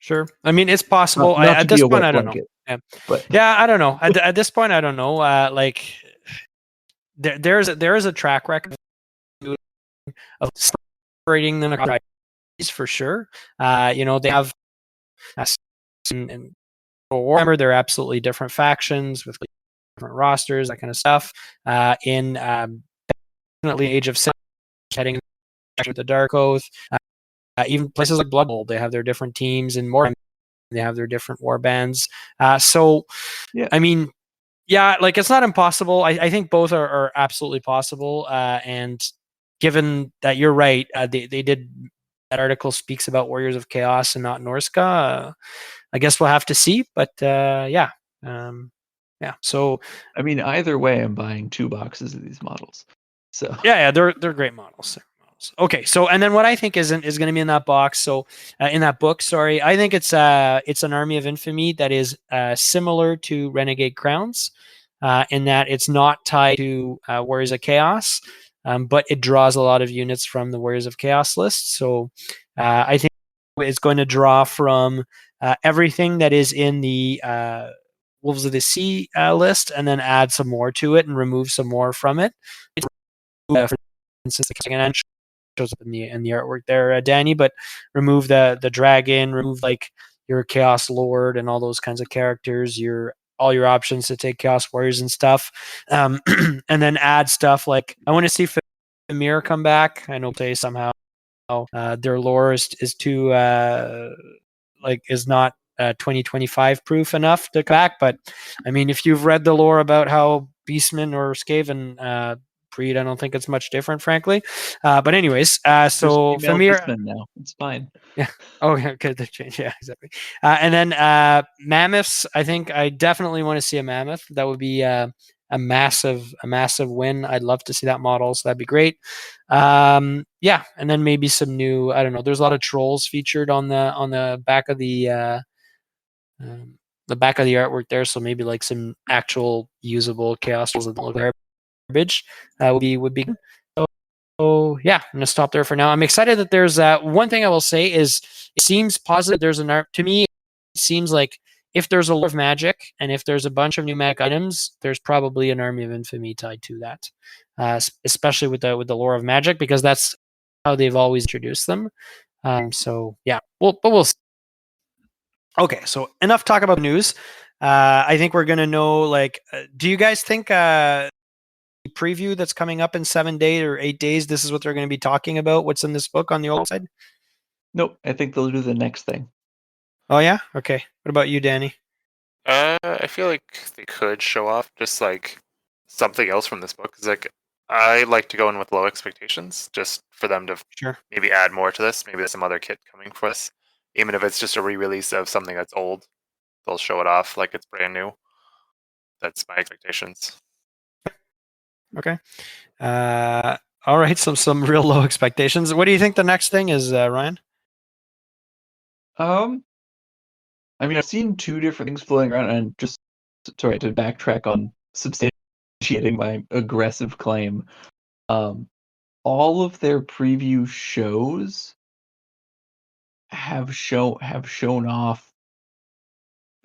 Sure. I mean, it's possible. Not to At be this a point, wet I don't know. blanket, Yeah, but yeah, I don't know. At this point, I don't know. Like there is a track record of separating them for sure. They have and Warhammer. They're absolutely different factions with different rosters, that kind of stuff. In definitely Age of Sin, heading with the Dark Oath. Even places like Blood Bowl, they have their different teams, and more they have their different war bands. So, yeah, I mean, yeah, like it's not impossible. I think both are absolutely possible. And given that you're right, they did that article speaks about Warriors of Chaos and not Norska. I guess we'll have to see, but yeah, yeah. So I mean, either way, I'm buying 2 boxes of these models. So yeah, they're great models. Okay, so and then what I think is going to be in that box. So in that book, sorry, I think it's an Army of Infamy that is similar to Renegade Crowns, in that it's not tied to Warriors of Chaos, but it draws a lot of units from the Warriors of Chaos list. So I think it's going to draw from everything that is in the Wolves of the Sea list, and then add some more to it and remove some more from it. For instance, the second shows up in the artwork there, Danny. But remove the dragon, remove like your Chaos Lord and all those kinds of characters, all your options to take Chaos Warriors and stuff, and then add stuff like I want to see Famir come back. I know they somehow their lore is too is not 2025 proof enough to come back. But I mean, if you've read the lore about how Beastman or Skaven breed, I don't think it's much different, frankly. But anyways, there's so female Famir, Beastmen now. It's fine. yeah. Oh, yeah. Good. They change. Yeah, exactly. And then mammoths. I think I definitely want to see a mammoth. That would be a massive win. I'd love to see that model. So that'd be great. Yeah, and then maybe some new. I don't know. There's a lot of trolls featured on the back of um, the back of the artwork there. So maybe like some actual usable chaos trolls that don't look garbage would be good. So yeah, I'm gonna stop there for now. I'm excited that there's one thing I will say is it seems positive. There's an art to me. It seems like if there's a lot of magic and if there's a bunch of new magic items, there's probably an Army of Infamy tied to that, especially with the lore of magic, because that's how they've always introduced them. So yeah, we'll see. Okay, so enough talk about news. I think we're gonna know. Like, do you guys think preview that's coming up in 7 days or 8 days? This is what they're going to be talking about. What's in this book on the old side? Nope, I think they'll do the next thing. Oh yeah. Okay. What about you, Danny? I feel like they could show off just like something else from this book. 'Cause, like, I like to go in with low expectations, just for them to Sure. maybe add more to this. Maybe there's some other kit coming for us, even if it's just a re-release of something that's old. They'll show it off like it's brand new. That's my expectations. Okay. Uh, all right. Some real low expectations. What do you think the next thing is, Ryan? I mean, I've seen 2 different things floating around, and just sorry to backtrack on substantiating my aggressive claim. All of their preview shows have shown off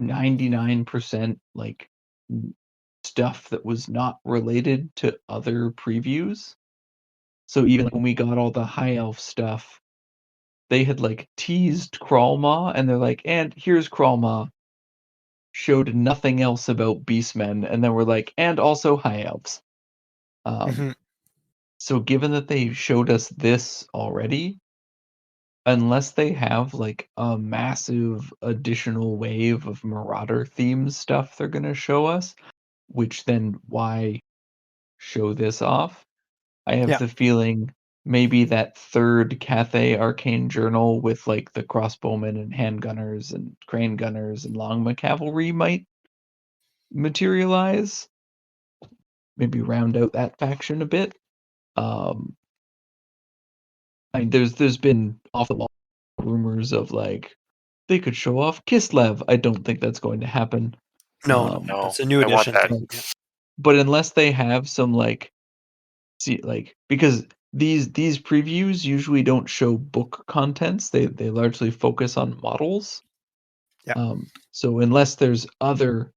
99% like stuff that was not related to other previews. So even when we got all the high elf stuff, they had like teased Kralmaw, and they're like, and here's Kralmaw. Showed nothing else about beastmen, and then we're like, and also high elves. Mm-hmm. So given that they showed us this already, unless they have like a massive additional wave of Marauder themes stuff they're gonna show us, which then why show this off? I have Yeah. the feeling maybe that third Cathay Arcane Journal with like the crossbowmen and handgunners and crane gunners and longma cavalry might materialize. Maybe round out that faction a bit. Um, I mean, there's been off the wall rumors of like they could show off Kislev. I don't think that's going to happen. No, no, No, that's a new I want addition. that. Yeah. But unless they have some like see like because these previews usually don't show book contents. They largely focus on models. Yeah. So unless there's other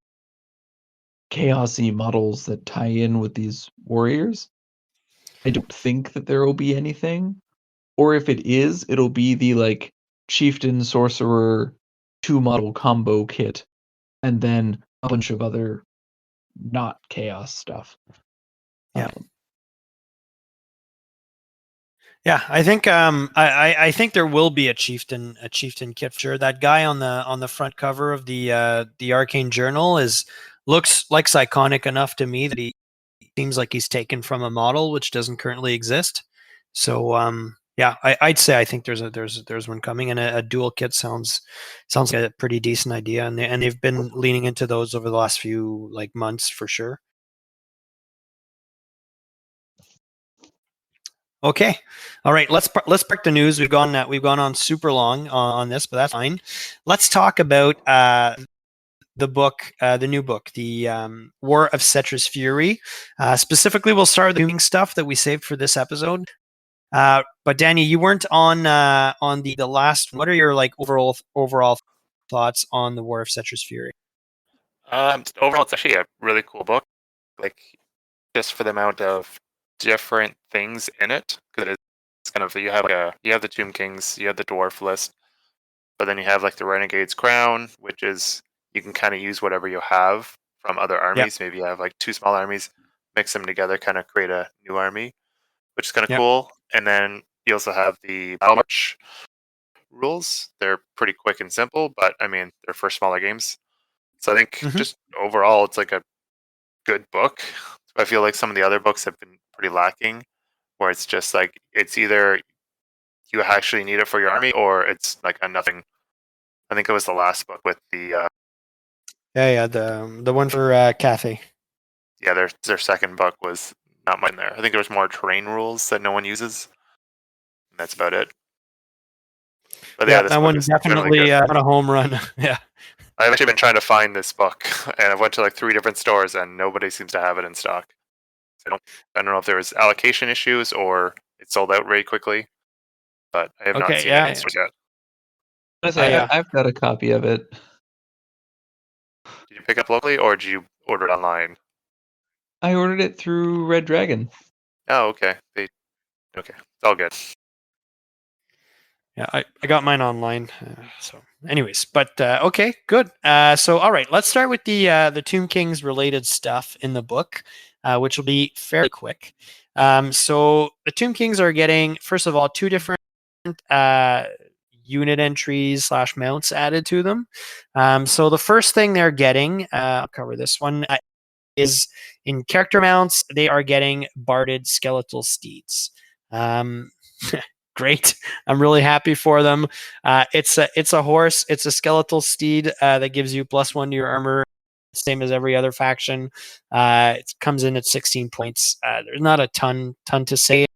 chaosy models that tie in with these warriors, I don't think that there will be anything. Or if it is, it'll be the like chieftain sorcerer 2 model combo kit, and then a bunch of other not chaos stuff. Yeah. Yeah, I think I think there will be a chieftain kit for sure. That guy on the front cover of the Arcane Journal looks iconic enough to me that he seems like he's taken from a model which doesn't currently exist. So yeah, I'd say I think there's one coming, and a dual kit sounds like a pretty decent idea, and they've been leaning into those over the last few like months for sure. Okay, all right. Let's park the news. We've gone on super long on this, but that's fine. Let's talk about the book, the new book, the War of Settra's Fury. Specifically, we'll start with the doing stuff that we saved for this episode. But Danny, you weren't on the last. What are your like overall thoughts on the War of Settra's Fury? Overall, it's actually a really cool book. Like, just for the amount of different things in it, because it's kind of you have you have the Tomb Kings, you have the Dwarf list, but then you have like the Renegade's Crown, which is you can kind of use whatever you have from other Yep. armies. Maybe you have like 2 small armies, mix them together, kind of create a new army, which is kind of Yep. cool. And then you also have the Battle March rules. They're pretty quick and simple, but I mean they're for smaller games. So I think Mm-hmm. just overall, it's like a good book. I feel like some of the other books have been pretty lacking, where it's just like it's either you actually need it for your army or it's like a nothing. I think it was the last book with the Yeah. The one for Cathay. yeah their second book was not mine there. I think there was more terrain rules that no one uses, and that's about it. But yeah, Yeah, this that book one has been really definitely good. not a home run. Yeah. I've actually been trying to find this book, and I went to like 3 different stores, and nobody seems to have it in stock. So I don't know if there was allocation issues or it sold out very quickly, but I have not Okay. seen it Yeah. in stores yet. I've got a copy of it. Did you pick up locally or did you order it online? I ordered it through Red Dragon. Oh, okay. Okay, it's all good. Yeah, I got mine online. So, anyways, but okay, good. So, all right, let's start with the Tomb Kings related stuff in the book, which will be fairly quick. So, the Tomb Kings are getting, first of all, 2 different unit entries / mounts added to them. So, the first thing they're getting, I'll cover this one, is in character mounts. They are getting barded skeletal steeds. Great. I'm really happy for them. It's a horse. It's a skeletal steed that gives you +1 to your armor, same as every other faction. It comes in at 16 points. There's not a ton to say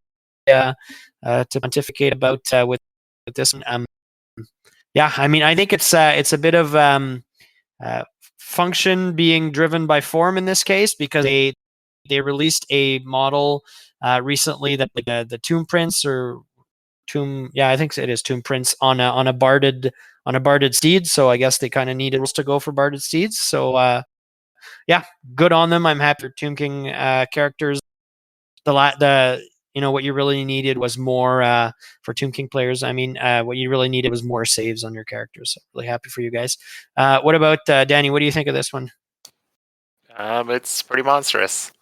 to pontificate about with this one. Yeah, I mean, I think it's a bit of uh, function being driven by form in this case, because they released a model recently that like the Tomb Prince or Tomb, yeah, I think it is Tomb Prince on a barded steed. So I guess they kind of needed to go for barded steeds. So yeah, good on them. I'm happy for Tomb King characters. The what you really needed was more for Tomb King players. I mean, what you really needed was more saves on your characters. So really happy for you guys. What about Danny? What do you think of this one? It's pretty monstrous.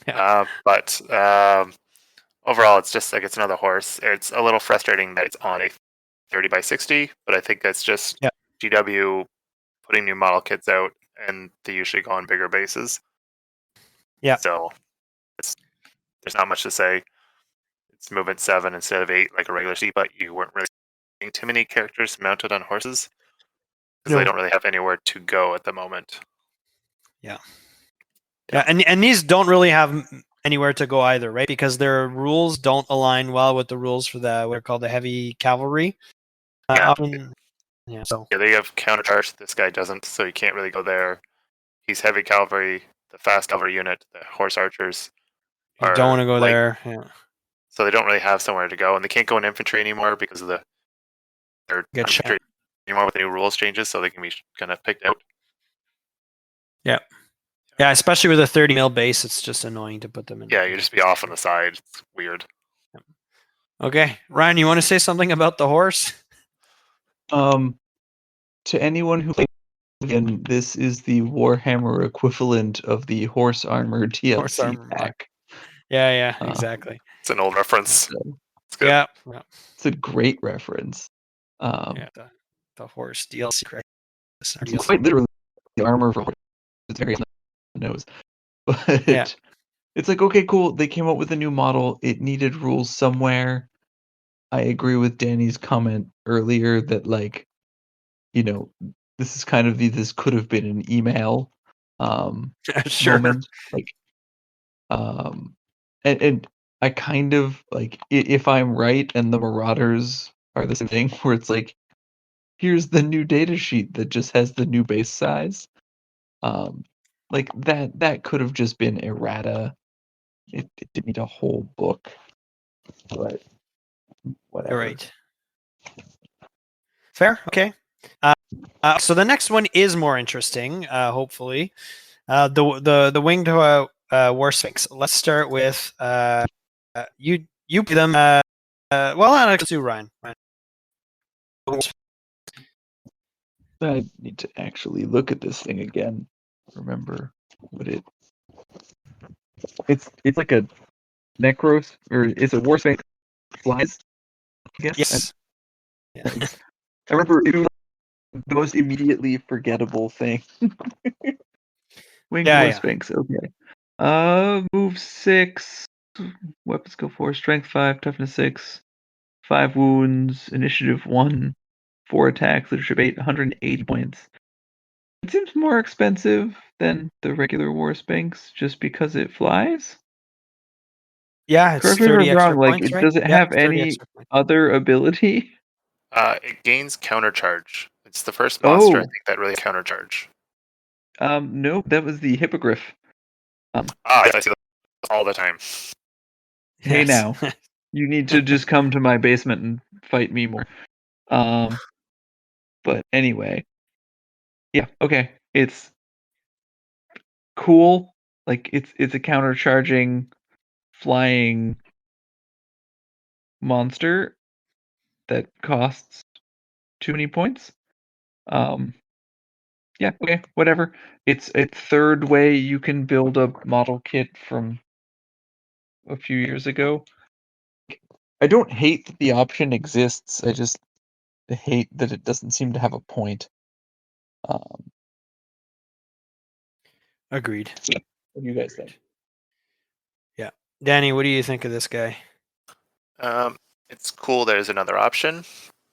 Yeah. But overall, it's just like it's another horse. It's a little frustrating that it's on a 30 by 60, but I think that's just Yeah. GW putting new model kits out, and they usually go on bigger bases. Yeah. So there's not much to say. It's movement 7 instead of 8, like a regular seat, but you weren't really seeing too many characters mounted on horses because they No. don't really have anywhere to go at the moment. Yeah. Yeah, and these don't really have anywhere to go either, right? Because their rules don't align well with the rules for the what are called the heavy cavalry. Yeah, Often, yeah. So yeah, they have countercharge. This guy doesn't, so you can't really go there. He's heavy cavalry. The fast cavalry unit, the horse archers, you don't want are to go light, there. Yeah. so they don't really have somewhere to go, and they can't go in infantry anymore because of their Get shot. infantry more with the new rules changes, so they can be kind of picked out. Yeah, especially with a 30 mil base, it's just annoying to put them in. Yeah, you just be off on the side. It's weird. Okay, Ryan, you want to say something about the horse? To anyone who plays again, this is the Warhammer equivalent of the Horse Armor DLC Horse armor mod. pack. Yeah, Uh, exactly. It's an old reference. So It's good. Yeah, it's a great reference. yeah. The horse DLC. It's quite literally the armor for horse. It's very on the nose. But Yeah. it's like, okay, cool. They came up with a new model. It needed rules somewhere. I agree with Danny's comment earlier that, like, you know, this is kind of this could have been an email Sure. moment. Like, and I kind of like if I'm right and the Marauders are the same thing, where it's like, here's the new data sheet that just has the new base size. Like that could have just been errata. It didn't need a whole book, but whatever. You're right. Fair. Okay. So the next one is more interesting. Hopefully, the winged war sphinx. Let's start with you. You play them. Well, let's do Ryan. I need to actually look at this thing again. Remember what it's like a Necros, or it's a war sphinx flies, I guess. Yes. I remember it was the most immediately forgettable thing. Winged Yeah, War yeah. Sphinx, okay. Move 6, weapons go 4, strength 5, toughness 6, 5 wounds, initiative 1, 4 attacks, leadership 8, 180 points. It seems more expensive than the regular War Sphinx just because it flies. Yeah, it's Correct me if 30 I'm extra wrong, like, points, right? does it Yep, have 30 any extra points. other ability? It gains countercharge. It's the first monster I think that really countercharge. No, that was the Hippogriff. I see those all the time. Hey Yes. now, you need to just come to my basement and fight me more. But anyway, yeah, okay, it's cool. Like it's a countercharging flying monster that costs too many points. Yeah, okay, whatever. It's a third way you can build a model kit from a few years ago. I don't hate that the option exists. I just hate that it doesn't seem to have a point. Agreed. What do you guys think? Yeah. Danny, what do you think of this guy? It's cool there's another option,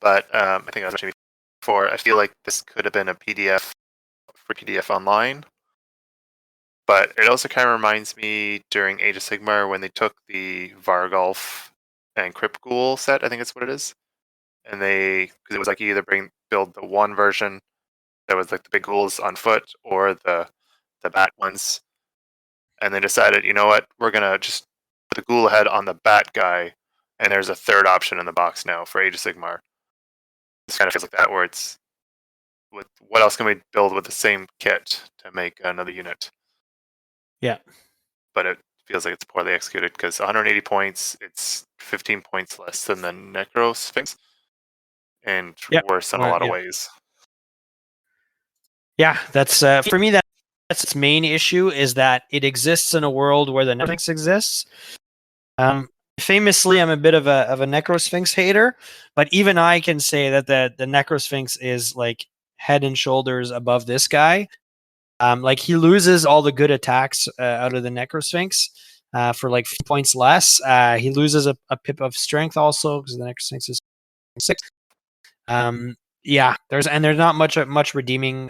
but I think I was mentioning before, I feel like this could have been a PDF for PDF Online. But it also kind of reminds me during Age of Sigmar when they took the Vargolf and Crypt Ghoul set, I think that's what it is. And because it was like you either build the one version that was like the big ghouls on foot or the bat ones. And they decided, you know what, we're going to just put the ghoul head on the bat guy. And there's a third option in the box now for Age of Sigmar. This kind of feels like that, where it's what else can we build with the same kit to make another unit? Yeah. But it feels like it's poorly executed because 180 points, it's 15 points less than the Necro Sphinx, and worse in a lot of ways. Yeah, that's for me. That's its main issue, is that it exists in a world where the Necrosphinx exists. Famously, I'm a bit of a Necrosphinx hater, but even I can say that the Necrosphinx is like head and shoulders above this guy. Like, he loses all the good attacks out of the Necrosphinx for like points less. He loses a pip of strength also because the Necrosphinx is 6. Yeah, there's not much redeeming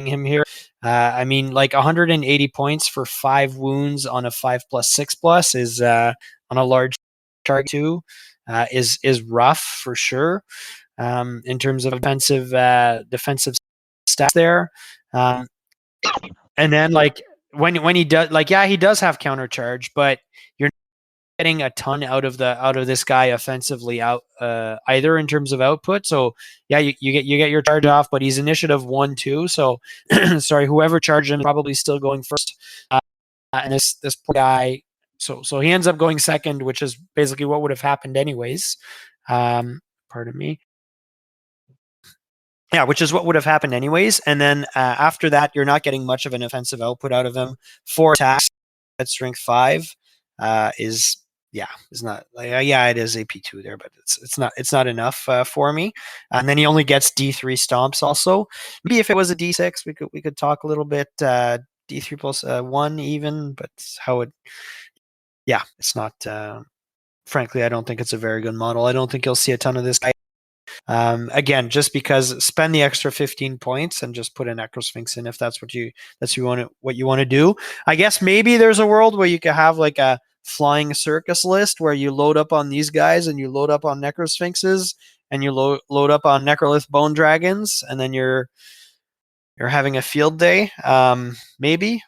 him here. I mean, like 180 points for 5 wounds on a 5+6+ is on a large target too, is rough for sure. In terms of defensive stats there. And then like when he does, like, yeah, he does have counter charge, but you're getting a ton out of this guy offensively either in terms of output. So yeah, you get your charge off, but he's initiative 1-2. So sorry, whoever charged him is probably still going first. And this poor guy, so he ends up going second, which is basically what would have happened anyways. Pardon me. Yeah, which is what would have happened anyways. And then after that, you're not getting much of an offensive output out of him. 4 attacks at strength 5 is not it is AP2 there, but it's not enough for me. And then he only gets D3 stomps also. Maybe if it was a D6, we could talk a little bit D3 plus 1 even, but how it it's not frankly, I don't think it's a very good model. I don't think you'll see a ton of this guy. Again, just because spend the extra 15 points and just put an Necrosphinx in if that's what you want to do. I guess maybe there's a world where you could have like a flying circus list where you load up on these guys and you load up on Necrosphinxes and you load up on Necrolith Bone Dragons, and then you're having a field day. Maybe,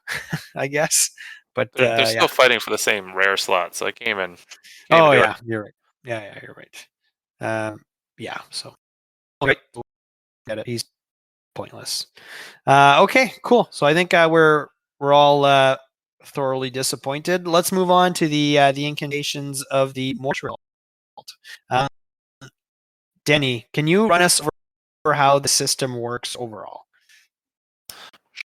I guess. But They're still fighting for the same rare slot, so I came in. Oh yeah, you're right. Yeah, you're right. Yeah, so okay, get it. He's pointless. Okay, cool. So I think we're all thoroughly disappointed. Let's move on to the incantations of the Mortual. Denny, can you run us over how the system works overall?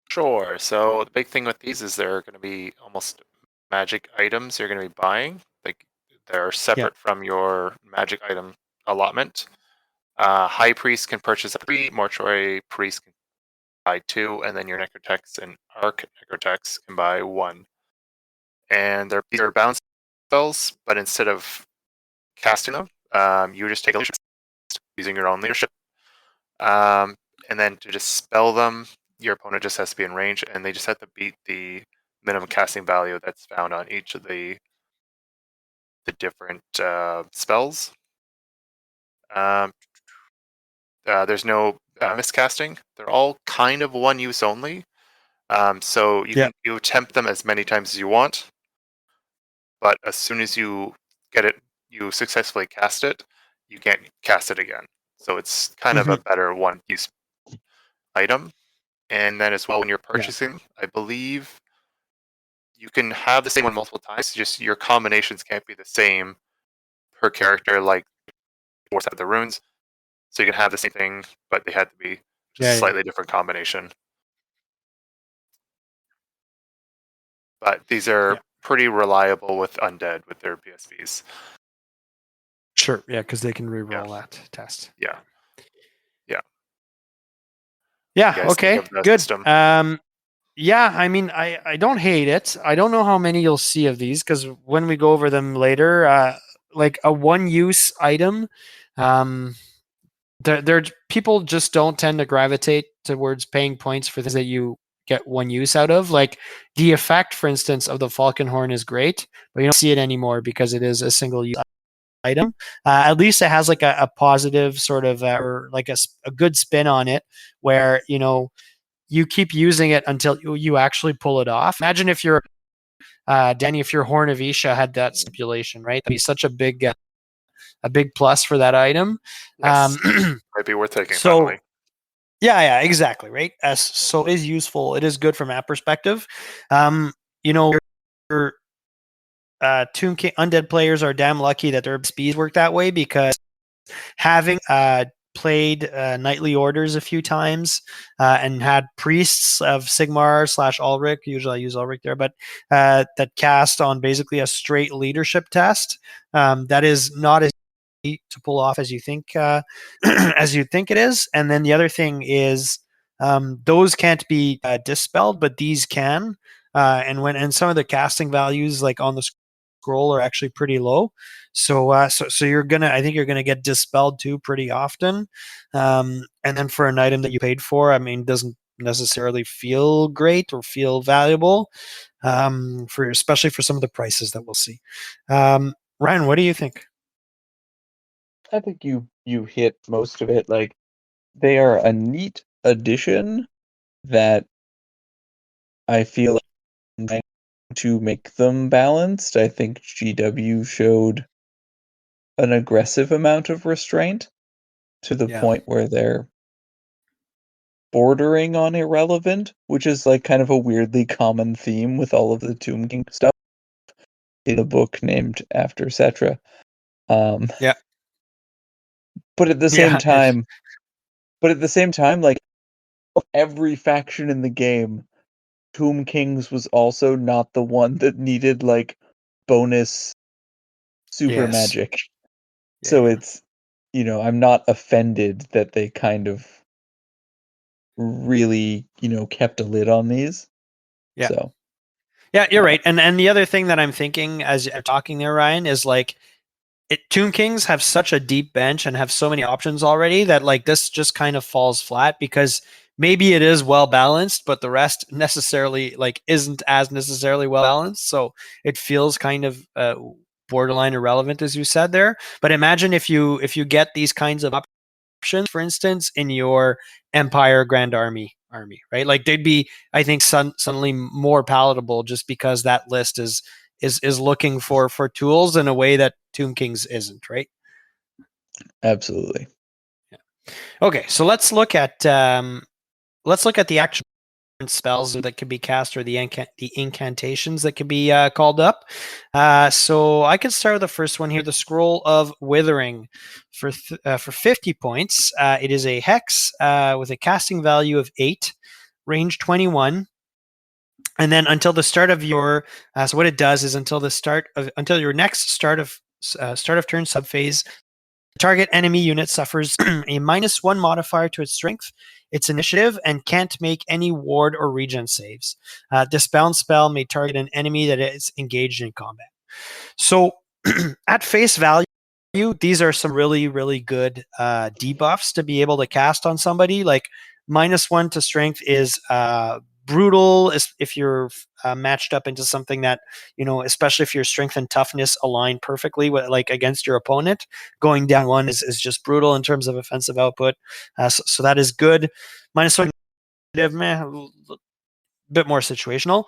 Sure. So the big thing with these is they're going to be almost magic items you're going to be buying. Like they're separate from your magic item allotment. High Priest can purchase 3, Mortuary Priest can buy 2, and then your Necrotex and Arc Necrotex can buy 1. And they're bounce spells, but instead of casting them, you just take a leadership using your own leadership. And then to just spell them, your opponent just has to be in range, and they just have to beat the minimum casting value that's found on each of the different spells. There's no miscasting. They're all kind of one use only. So you attempt them as many times as you want, but as soon as you get it, you successfully cast it, you can't cast it again. So it's kind of a better one use item. And then as well, when you're purchasing, I believe you can have the same one multiple times. Just your combinations can't be the same per character, like Force have the runes. So you can have the same thing, but they had to be just a slightly different combination. But these are pretty reliable with Undead with their PSVs. Sure, yeah, because they can re-roll that test. Yeah. Okay, good. Yeah, I mean, I don't hate it. I don't know how many you'll see of these because when we go over them later, like a one-use item, there people just don't tend to gravitate towards paying points for things that you get one use out of. Like the effect, for instance, of the Falcon Horn is great, but you don't see it anymore because it is a single use item. At least it has like a positive sort of or like a good spin on it where you keep using it until you actually pull it off. Imagine if you're Danny, if your Horn of Isha had that stipulation, right? That'd be such a big plus for that item. Yes. Might be worth taking. Finally. Yeah, exactly, right. So it is useful. It is good from that perspective. Your Tomb King Undead players are damn lucky that their speeds work that way because having played Nightly Orders a few times and had priests of Sigmar / Ulrich, usually I use Ulrich there, but that cast on basically a straight leadership test that is not as easy to pull off as you think as you think it is. And then the other thing is those can't be dispelled, but these can. And some of the casting values like on the scroll are actually pretty low. So I think you're gonna get dispelled too pretty often. And then for an item that you paid for, I mean, doesn't necessarily feel great or feel valuable. Especially for some of the prices that we'll see. Ryan, what do you think? I think you hit most of it. Like they are a neat addition that I feel like to make them balanced. I think GW showed an aggressive amount of restraint to the Yeah. point where they're bordering on irrelevant, which is like kind of a weirdly common theme with all of the Tomb King stuff in a book named after Settra. Yeah. But at the same Yeah. time, like every faction in the game, Tomb Kings was also not the one that needed like bonus super Yes. magic. So Yeah. it's, I'm not offended that they kind of really, kept a lid on these. Yeah. So, Yeah, you're uh, right. And the other thing that I'm thinking as I'm talking there, Ryan, is like Tomb Kings have such a deep bench and have so many options already that like this just kind of falls flat because maybe it is well balanced, but the rest necessarily like isn't as necessarily well balanced. So it feels kind of borderline irrelevant, as you said there. But imagine if you get these kinds of options, for instance, in your Empire Grand Army, right? Like they'd be, I think, suddenly more palatable just because that list is looking for tools in a way that Tomb Kings isn't, right? absolutely. Okay, so let's look at the actual spells that can be cast or the incantations that can be called up. So I can start with the first one here, the Scroll of Withering, for 50 points. It is a hex with a casting value of 8, range 21, and then until the start of your so what it does is until your next start of turn subphase, target enemy unit suffers a -1 modifier to its strength, its initiative, and can't make any ward or regen saves. This bound spell may target an enemy that is engaged in combat. So, at face value, these are some really, really good debuffs to be able to cast on somebody. Like -1 to strength is brutal if you're matched up into something that, especially if your strength and toughness align perfectly with like against your opponent. Going down 1 is just brutal in terms of offensive output. So that is good. -1 bit more situational.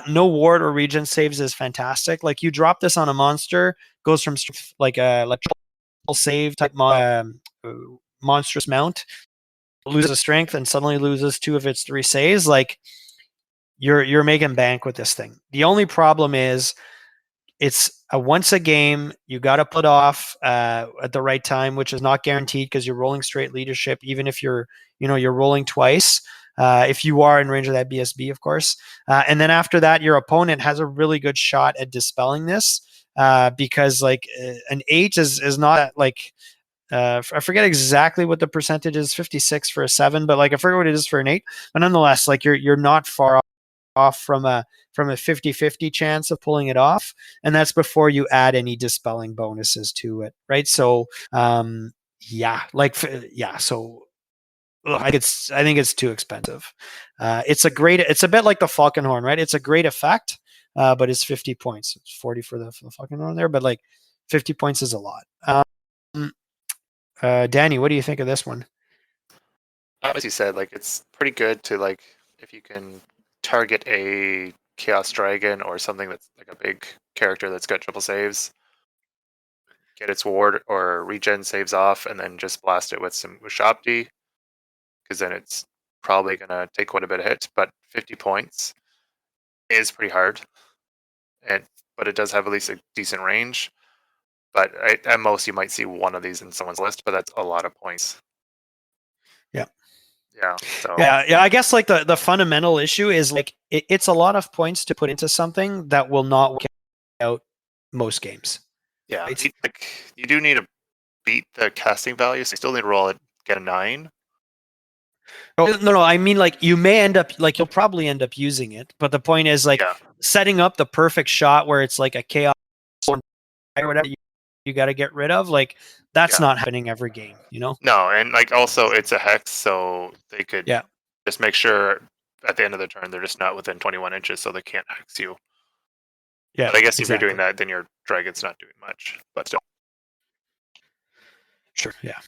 No ward or regen saves is fantastic. Like you drop this on a monster, goes from like a save type monstrous mount, loses strength and suddenly loses 2 of its 3 saves. Like you're making bank with this thing. The only problem is it's a once a game. You got to put off at the right time, which is not guaranteed because you're rolling straight leadership, even if you're rolling twice. If you are in range of that BSB, of course. And then after that, your opponent has a really good shot at dispelling this because like an 8 is not like I forget exactly what the percentage is, 56 for a 7, but like I forget what it is for an 8. But nonetheless, like you're not far off from a 50-50 chance of pulling it off, and that's before you add any dispelling bonuses to it, right? So so I think it's too expensive. It's a bit like the Falcon Horn, right? It's a great effect, but it's 50 points. It's 40 for the Falcon Horn there, but like 50 points is a lot. Danny, what do you think of this one? As you said, like it's pretty good to like if you can target a Chaos Dragon or something that's like a big character that's got triple saves, get its ward or regen saves off, and then just blast it with some Shopti, because then it's probably gonna take quite a bit of hit. But 50 points is pretty hard, and but it does have at least a decent range. But at most, you might see one of these in someone's list, but that's a lot of points. Yeah. Yeah. So Yeah. I guess like the fundamental issue is like it's a lot of points to put into something that will not work out most games. yeah, Right? like you do need to beat the casting value, so you still need to roll it, get a 9. No. I mean, like you may end up like you'll probably end up using it, but the point is like Yeah. setting up the perfect shot where it's like a chaos or whatever you got to get rid of. Like that's Yeah. not happening every game. No, and like also it's a hex, so they could Yeah. just make sure at the end of the turn they're just not within 21 inches, so they can't hex you. Yeah. But I guess if you're Exactly. doing that, then your dragon's not doing much. But still, Sure. Yeah.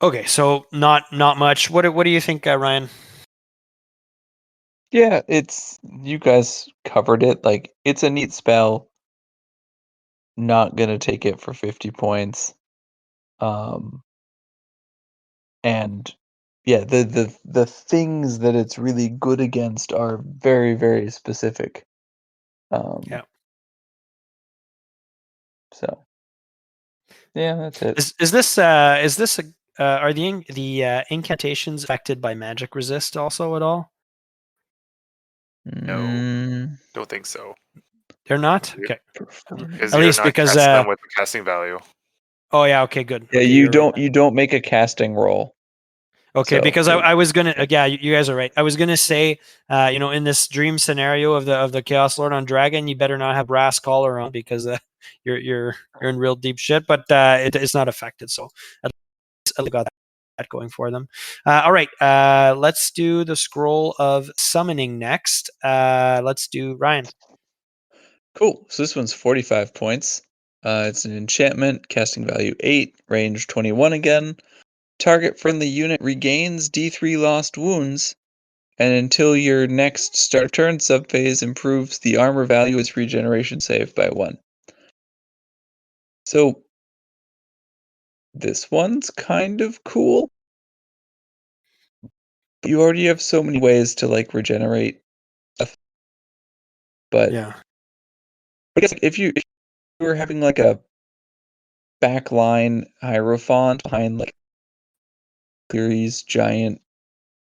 Okay. So not much. What do you think, Ryan? Yeah, you guys covered it. Like, it's a neat spell. Not gonna take it for 50 points. And yeah, the things that it's really good against are very, very specific. Yeah. So yeah, that's it. Is this are the incantations affected by magic resist also at all? No. Mm, Don't think so. They're not. Yeah. Okay. Because At you're least not because casting them with the casting value. oh yeah, okay, good. yeah, Okay, you you're right. don't make a casting roll. Okay, So because I was gonna yeah, you guys are right. I was gonna say, in this dream scenario of the Chaos Lord on Dragon, you better not have brass collar on because you're in real deep shit. But it's not affected, so at least I got that going for them. All right, let's do the scroll of summoning next. Let's do Ryan. cool. So this one's 45 points. It's an enchantment, casting value 8, range 21 again. Target friendly unit regains D3 lost wounds, and until your next start turn subphase improves the armor value of its regeneration save by 1. So this one's kind of cool. You already have so many ways to like regenerate stuff, but Yeah, I guess if you were having like a backline hierophant behind like Cleary's giant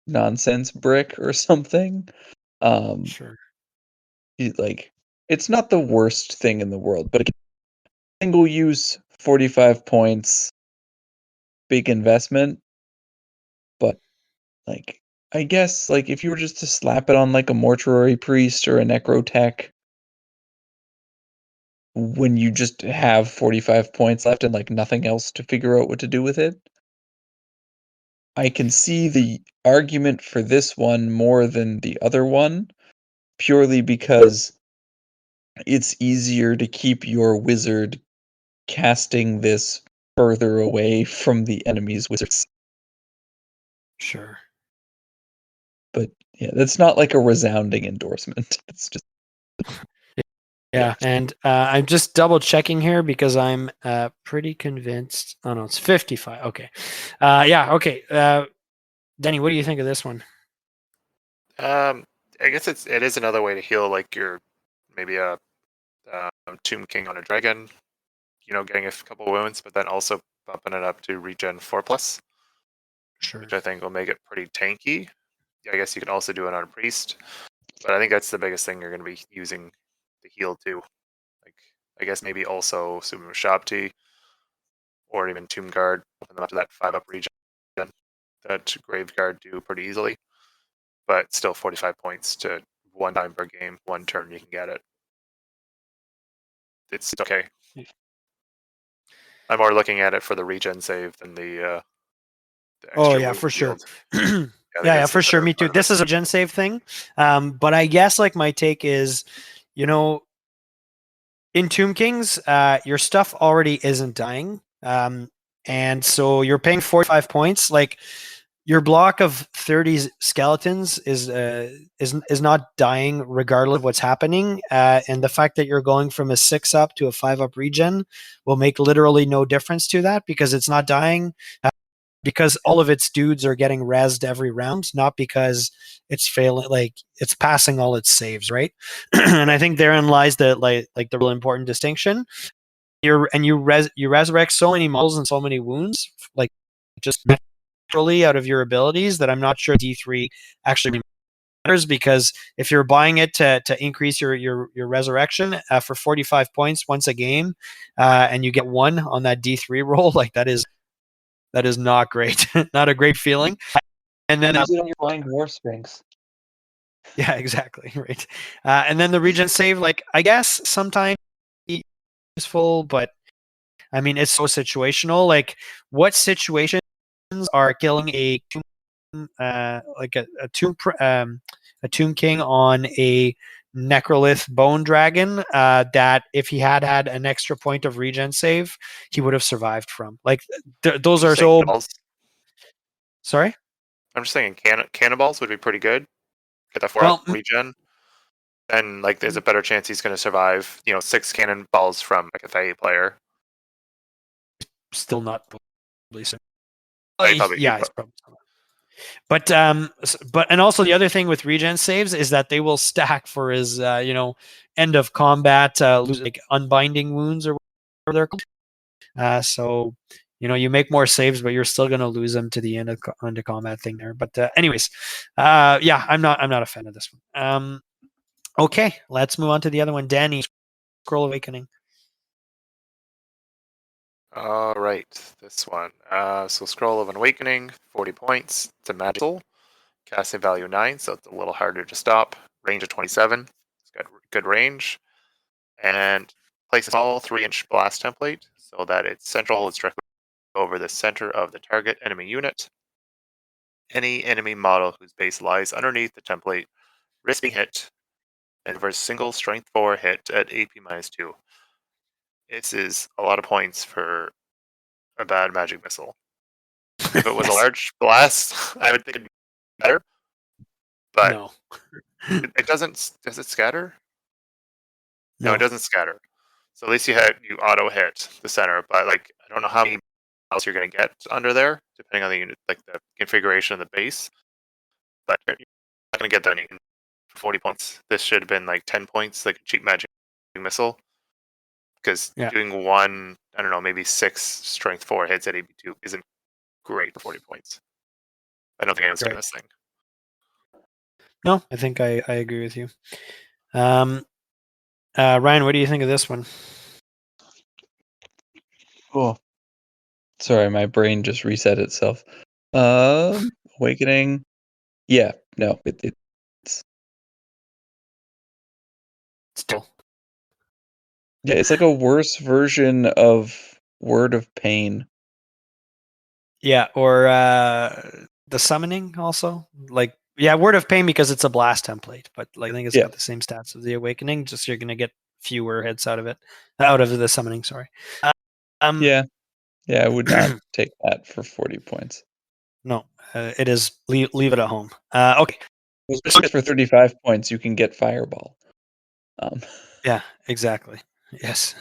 nonsense brick or something, sure. like it's not the worst thing in the world, but again, single use 45 points, big investment, but like I guess like if you were just to slap it on like a mortuary priest or a necrotech when you just have 45 points left and like nothing else to figure out what to do with it, I can see the argument for this one more than the other one, purely because it's easier to keep your wizard casting this further away from the enemy's wizards. Sure. But yeah, that's not like a resounding endorsement. It's just Yeah, and I'm just double checking here because I'm pretty convinced. Oh no, it's 55. Okay. Yeah. Okay. Denny, what do you think of this one? I guess it is another way to heal, like your maybe a Tomb King on a dragon. Getting a couple wounds, but then also bumping it up to regen 4+, Sure. which I think will make it pretty tanky. I guess you can also do it on a priest, but I think that's the biggest thing you're going to be using the heal too. Like I guess maybe also Sumo Shabti or even Tomb Guard, bumping them up to that 5+ regen that Graveguard do pretty easily, but still 45 points to 1 time per game, 1 turn you can get it. It's okay. I'm more looking at it for the regen save than the Oh extra yeah, wound for sure. healed. I think Yeah, that's the for sure. better Me too. part of it. This is a gen save thing, but I guess like my take is, in Tomb Kings, your stuff already isn't dying, and so you're paying 45 points. Like your block of 30 skeletons is not dying regardless of what's happening, and the fact that you're going from a 6+ to a 5+ regen will make literally no difference to that because it's not dying, because all of its dudes are getting rezzed every round, not because it's failing, like it's passing all its saves, right? And I think therein lies the the real important distinction. You resurrect so many models and so many wounds, like just naturally out of your abilities, that I'm not sure D3 actually matters, because if you're buying it to increase your resurrection for 45 points once a game, and you get 1 on that D3 roll, like that is not great. Not a great feeling. And then use it on your blind war sphinx. yeah, exactly, right. And then the regen save, like I guess sometimes useful, but I mean it's so situational. Like what situations are killing like a tomb king on a necrolith bone dragon, that if he had had an extra point of regen save, he would have survived from. Like those I'm are just saying so. cannonballs. Sorry. I'm just saying cannonballs would be pretty good. get the 4 Well, regen, then like there's a better chance he's going to survive. 6 cannonballs from like a Thae player. still not probably. So. Oh, he probably, Yeah, it's probably. But and also the other thing with regen saves is that they will stack for his end of combat like unbinding wounds or whatever they're called. So you make more saves, but you're still going to lose them to the end of combat thing there. But anyways, yeah, I'm not a fan of this one. Okay, let's move on to the other one. Danny, Scroll Awakening. All right, this one. So Scroll of Awakening, 40 points. It's a magical. Casting value 9, so it's a little harder to stop. Range of 27. It's got good range. And places all 3-inch blast template so that its central is directly over the center of the target enemy unit. Any enemy model whose base lies underneath the template risks being hit and for a single strength 4 hit at AP -2. This is a lot of points for a bad magic missile. If it was a large blast, I would think it'd be better. But No. it doesn't. Does it scatter? No, No. it doesn't scatter. So at least you auto hit the center. But like I don't know how many else you're going to get under there, depending on the unit, like the configuration of the base. But you're not going to get that any 40 points. This should have been like 10 points, like a cheap magic missile. Because doing one, I don't know, maybe 6 strength 4 hits at AB2 isn't great for 40 points. I don't think anyone's doing this thing. No, I think I agree with you. Ryan, what do you think of this one? Oh, sorry, my brain just reset itself. Awakening. Yeah, no, it's still. Yeah, it's like a worse version of Word of Pain. Yeah, or the summoning also. Like, yeah, Word of Pain because it's a blast template, but like I think it's got the same stats as the Awakening. Just you're gonna get fewer hits out of the summoning. Sorry. Yeah, I would not take that for 40 points. No, it is leave it at home. Okay. For 35 points, you can get Fireball. Yeah, exactly. Yes,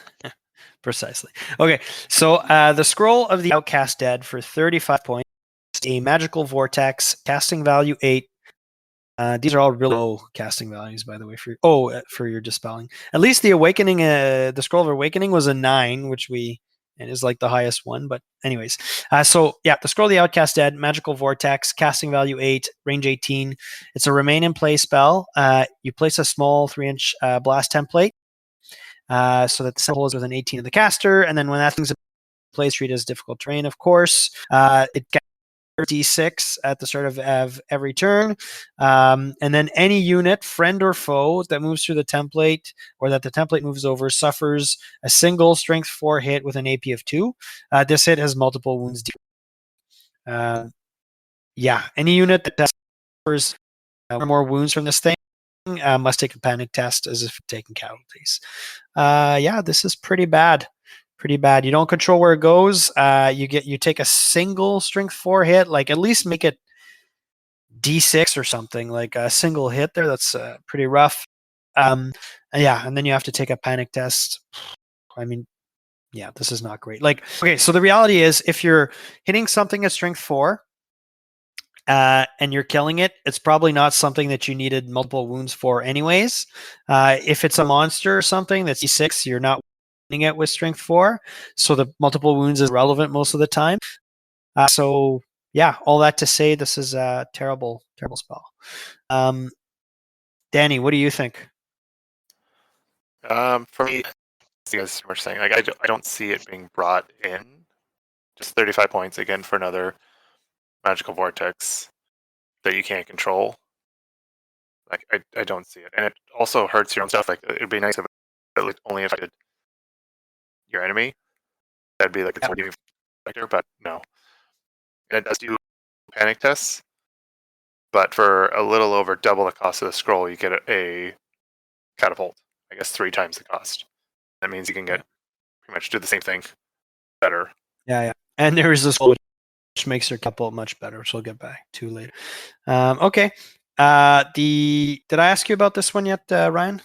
precisely. Okay, so the Scroll of the Outcast Dead for 35 points, a magical vortex, casting value 8. These are all really low casting values, by the way, for your dispelling. At least the Awakening, the Scroll of Awakening was a 9, which it is like the highest one. But anyways, so yeah, the Scroll of the Outcast Dead, magical vortex, casting value 8, range 18. It's a remain in play spell. You place a small 3-inch blast template. So that the symbol is within 18 of the caster, and then when that thing's in place, treat as difficult terrain, of course. It gets D6 at the start of every turn, and then any unit, friend or foe, that moves through the template or that the template moves over suffers a single strength 4 hit with an AP of 2. This hit has multiple wounds. Yeah, any unit that suffers more wounds from this thing must take a panic test as if taking casualties. Yeah, this is pretty bad. Pretty bad. You don't control where it goes. You take a single strength 4 hit. Like at least make it D6 or something. Like a single hit there. That's pretty rough. Yeah, and then you have to take a panic test. I mean, yeah, this is not great. Like, okay, so the reality is, if you're hitting something at strength 4, and you're killing it, it's probably not something that you needed multiple wounds for anyways. If it's a monster or something that's D6, you're not winning it with strength 4, so the multiple wounds is relevant most of the time. So yeah, all that to say, this is a terrible spell. Danny, what do you think? For me, as you guys were saying, like I don't see it being brought in. Just 35 points again for another magical vortex that you can't control. Like I don't see it, and it also hurts your own stuff. Like it'd be nice if it only affected your enemy. That'd be like a targeting factor, but no. And it does do panic tests, but for a little over double the cost of the scroll, you get a catapult. I guess 3 times the cost. That means you can get pretty much do the same thing better. Yeah. And there is this which makes your catapult much better, which we'll get back to later. Okay. Did I ask you about this one yet, Ryan?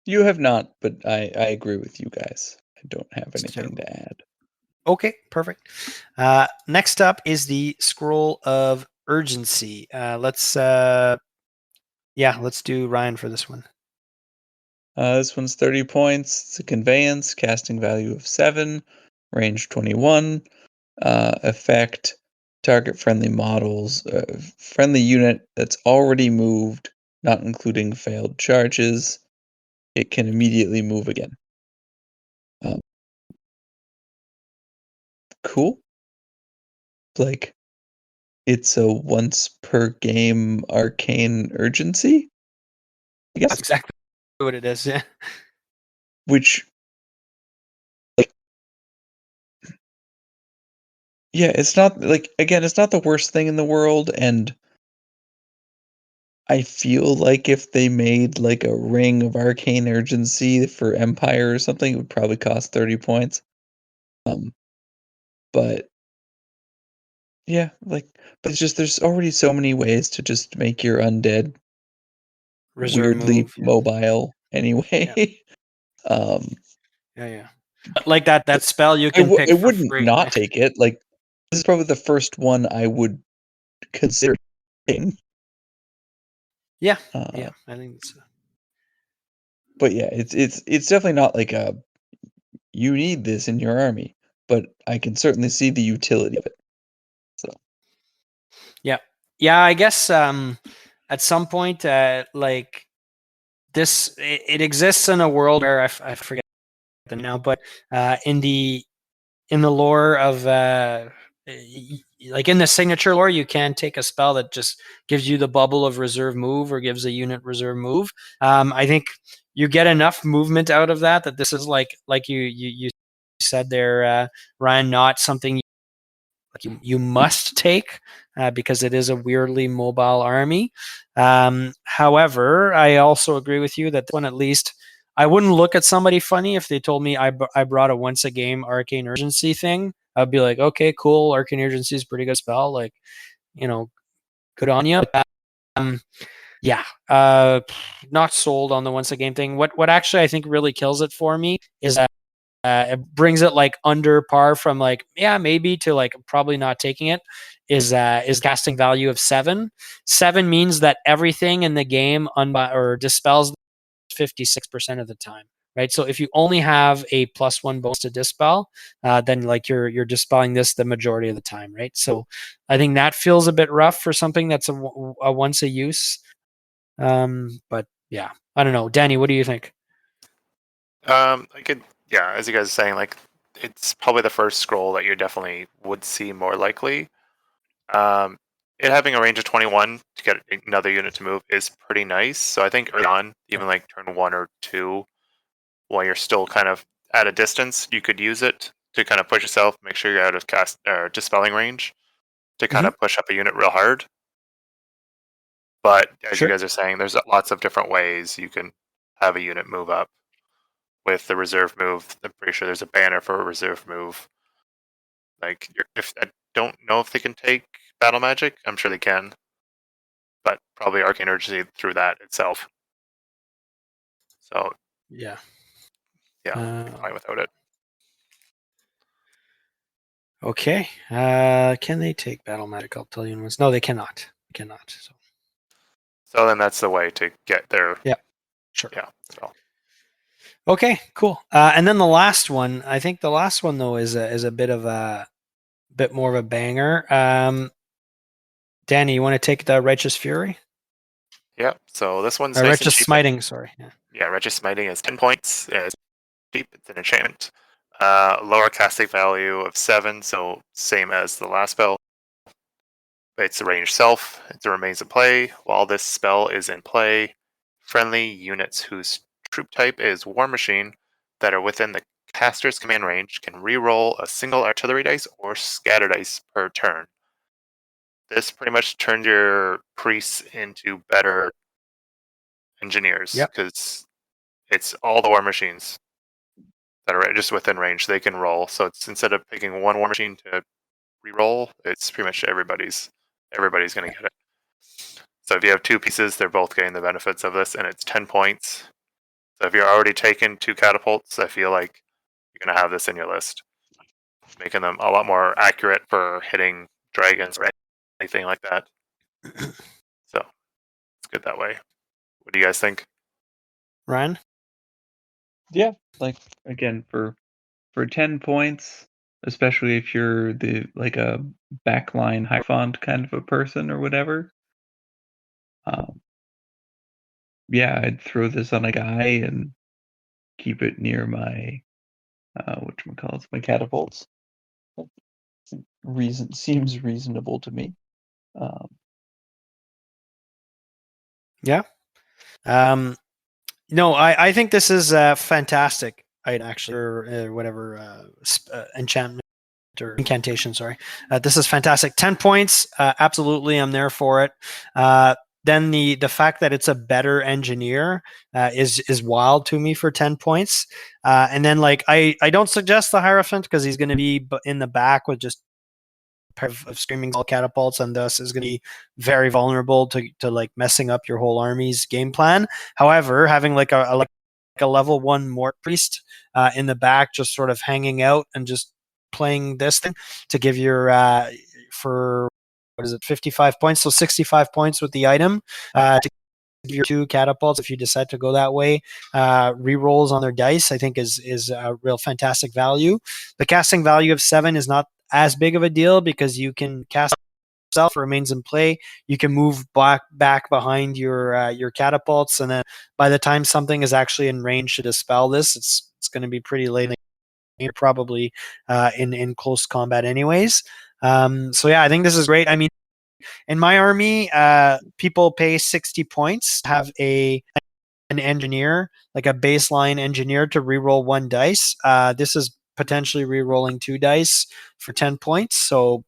You have not, but I agree with you guys. I don't have anything So- to add. Okay, perfect. Next up is the Scroll of Urgency. Let's do Ryan for this one. This one's 30 points. It's a conveyance, casting value of 7, range 21. Effect, target friendly models, friendly unit that's already moved, not including failed charges. It can immediately move again. Cool. Like, it's a once per game arcane urgency, I guess. That's exactly what it is. Yeah. Which, like, yeah, it's not like, again, it's not the worst thing in the world, and I feel like if they made like a ring of arcane urgency for Empire or something, it would probably cost 30 points. But yeah, like, but it's just there's already so many ways to just make your undead Reserve weirdly move. Yeah. mobile Yeah. anyway. um, Yeah. But like that spell you I can pick I for wouldn't free, not right? take it. Like, this is probably the first one I would consider taking. Yeah. Uh, Yeah. I think it's. but yeah, it's definitely not like a you need this in your army, but I can certainly see the utility of it. So Yeah. Yeah. I guess at some point, like this, it exists in a world where I forget the now, but in the lore of like in the signature lore, you can take a spell that just gives you the bubble of reserve move or gives a unit reserve move. I think you get enough movement out of that this is like you said there, Ryan, not something you must take because it is a weirdly mobile army. However, I also agree with you that this one, at least, I wouldn't look at somebody funny if they told me I brought a once a game arcane urgency thing. I'd be like, okay, cool, arcane urgency is a pretty good spell. Like, good on you. Um, yeah, not sold on the once a game thing. What actually I think really kills it for me is that it brings it like under par from like maybe to like probably not taking it is casting value of 7. 7 means that everything in the game or dispels 56% of the time, right? So if you only have a +1 bonus to dispel, then like you're dispelling this the majority of the time, right? So I think that feels a bit rough for something that's a once a use. But yeah, I don't know, Danny, what do you think? I could, yeah, as you guys are saying, like it's probably the first scroll that you definitely would see more likely. Um, it having a range of 21 to get another unit to move is pretty nice. So I think early on, Yeah. even like turn 1 or 2, while you're still kind of at a distance, you could use it to kind of push yourself, make sure you're out of cast or dispelling range to kind Mm-hmm. of push up a unit real hard. But as you Sure. guys are saying, there's lots of different ways you can have a unit move up with the reserve move. I'm pretty sure there's a banner for a reserve move. Like, if I don't know if they can take battle magic, I'm sure they can, but probably arcane urgency through that itself. So Yeah. yeah, I'd be Uh, fine without it. Okay. Can they take battle magic? I'll tell you in once. No, they cannot. They cannot. So So then that's the way to get there. yeah, sure. Yeah. So Okay, cool. And then the last one, I think the last one though is a bit of a bit more of a banger. Danny, you want to take the Righteous Fury? yeah. So this one's nice and Righteous cheap. Smiting, sorry. Yeah. Yeah, Regis Smiting is 10 points. It's cheap. It's an enchantment. Lower casting value of 7, so same as the last spell. It's a range self. It remains in play. While this spell is in play, friendly units whose troop type is War Machine that are within the caster's command range can re-roll a single artillery dice or scatter dice per turn. This pretty much turned your priests into better engineers Yep. because it's all the War Machines that are just within range. They can roll. So it's instead of picking one War Machine to re-roll, it's pretty much everybody's going to get it. So if you have 2 pieces, they're both getting the benefits of this, and it's 10 points. So if you're already taking 2 catapults, I feel like you're going to have this in your list, making them a lot more accurate for hitting dragons or anything like that. So it's good that way. What do you guys think? Ryan? Yeah, like again for 10 points, especially if you're the like a backline Hierophant kind of a person or whatever. Yeah, I'd throw this on a guy and keep it near my whatchamacallits, my catapults. Seems reasonable to me. Yeah. No, I think this is fantastic. I'd actually, or whatever, enchantment or incantation, sorry. This is fantastic. 10 points. Absolutely, I'm there for it. Then the fact that it's a better engineer is wild to me for 10 points. And then like I don't suggest the Hierophant because he's going to be in the back with just of screaming all catapults, and thus is going to be very vulnerable to like messing up your whole army's game plan. However, having like a level 1 Mort Priest in the back, just sort of hanging out and just playing this thing to give your for what is it, 55 points, so 65 points with the item to give your 2 catapults if you decide to go that way. Rerolls on their dice, I think, is a real fantastic value. The casting value of 7 is not as big of a deal because you can cast itself, remains in play. You can move back behind your catapults, and then by the time something is actually in range to dispel this, it's going to be pretty late. You're probably in close combat anyways. So yeah, I think this is great. I mean, in my army, people pay 60 points to have an engineer, like a baseline engineer, to reroll 1 dice. This is potentially rerolling 2 dice for 10 points. So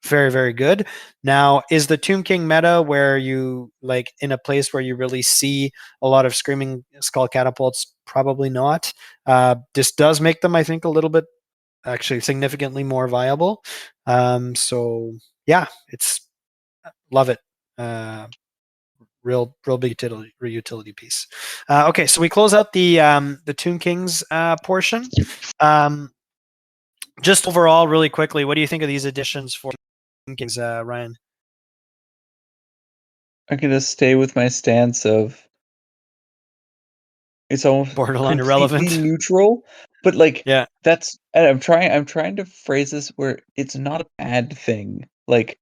very, very good. Now, is the Tomb King meta where you like in a place where you really see a lot of Screaming Skull catapults? Probably not. This does make them, I think, a little bit actually significantly more viable. So yeah, it's love it. Real big utility piece. Okay, so we close out the Tomb Kings portion. Just overall, really quickly, what do you think of these additions for Tomb Kings, Ryan? I'm gonna stay with my stance of it's almost Borderline completely irrelevant. neutral, but like Yeah. that's and I'm trying to phrase this where it's not a bad thing. Like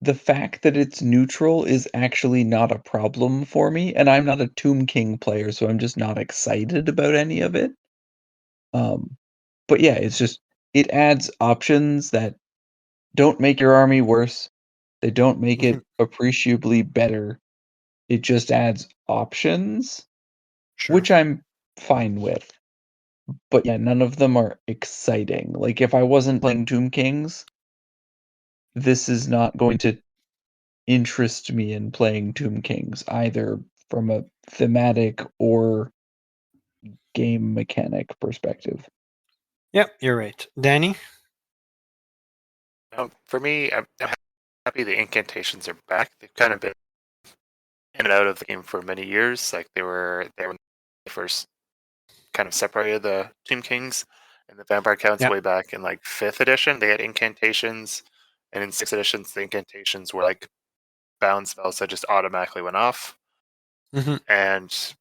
the fact that it's neutral is actually not a problem for me, and I'm not a Tomb King player, so I'm just not excited about any of it. Um, but yeah, it's just it adds options that don't make your army worse. They don't make it appreciably better. It just adds options, Sure. which I'm fine with. But yeah, none of them are exciting. Like if I wasn't playing Tomb Kings, this is not going to interest me in playing Tomb Kings, either from a thematic or game mechanic perspective. Yep, you're right. Danny? For me, I'm happy the incantations are back. They've kind of been in and out of the game for many years. Like they were there when they first kind of separated the Tomb Kings and the Vampire Counts Yep. way back in like 5th edition. They had incantations, and in 6th editions, the incantations were like bound spells that just automatically went off. Mm-hmm. And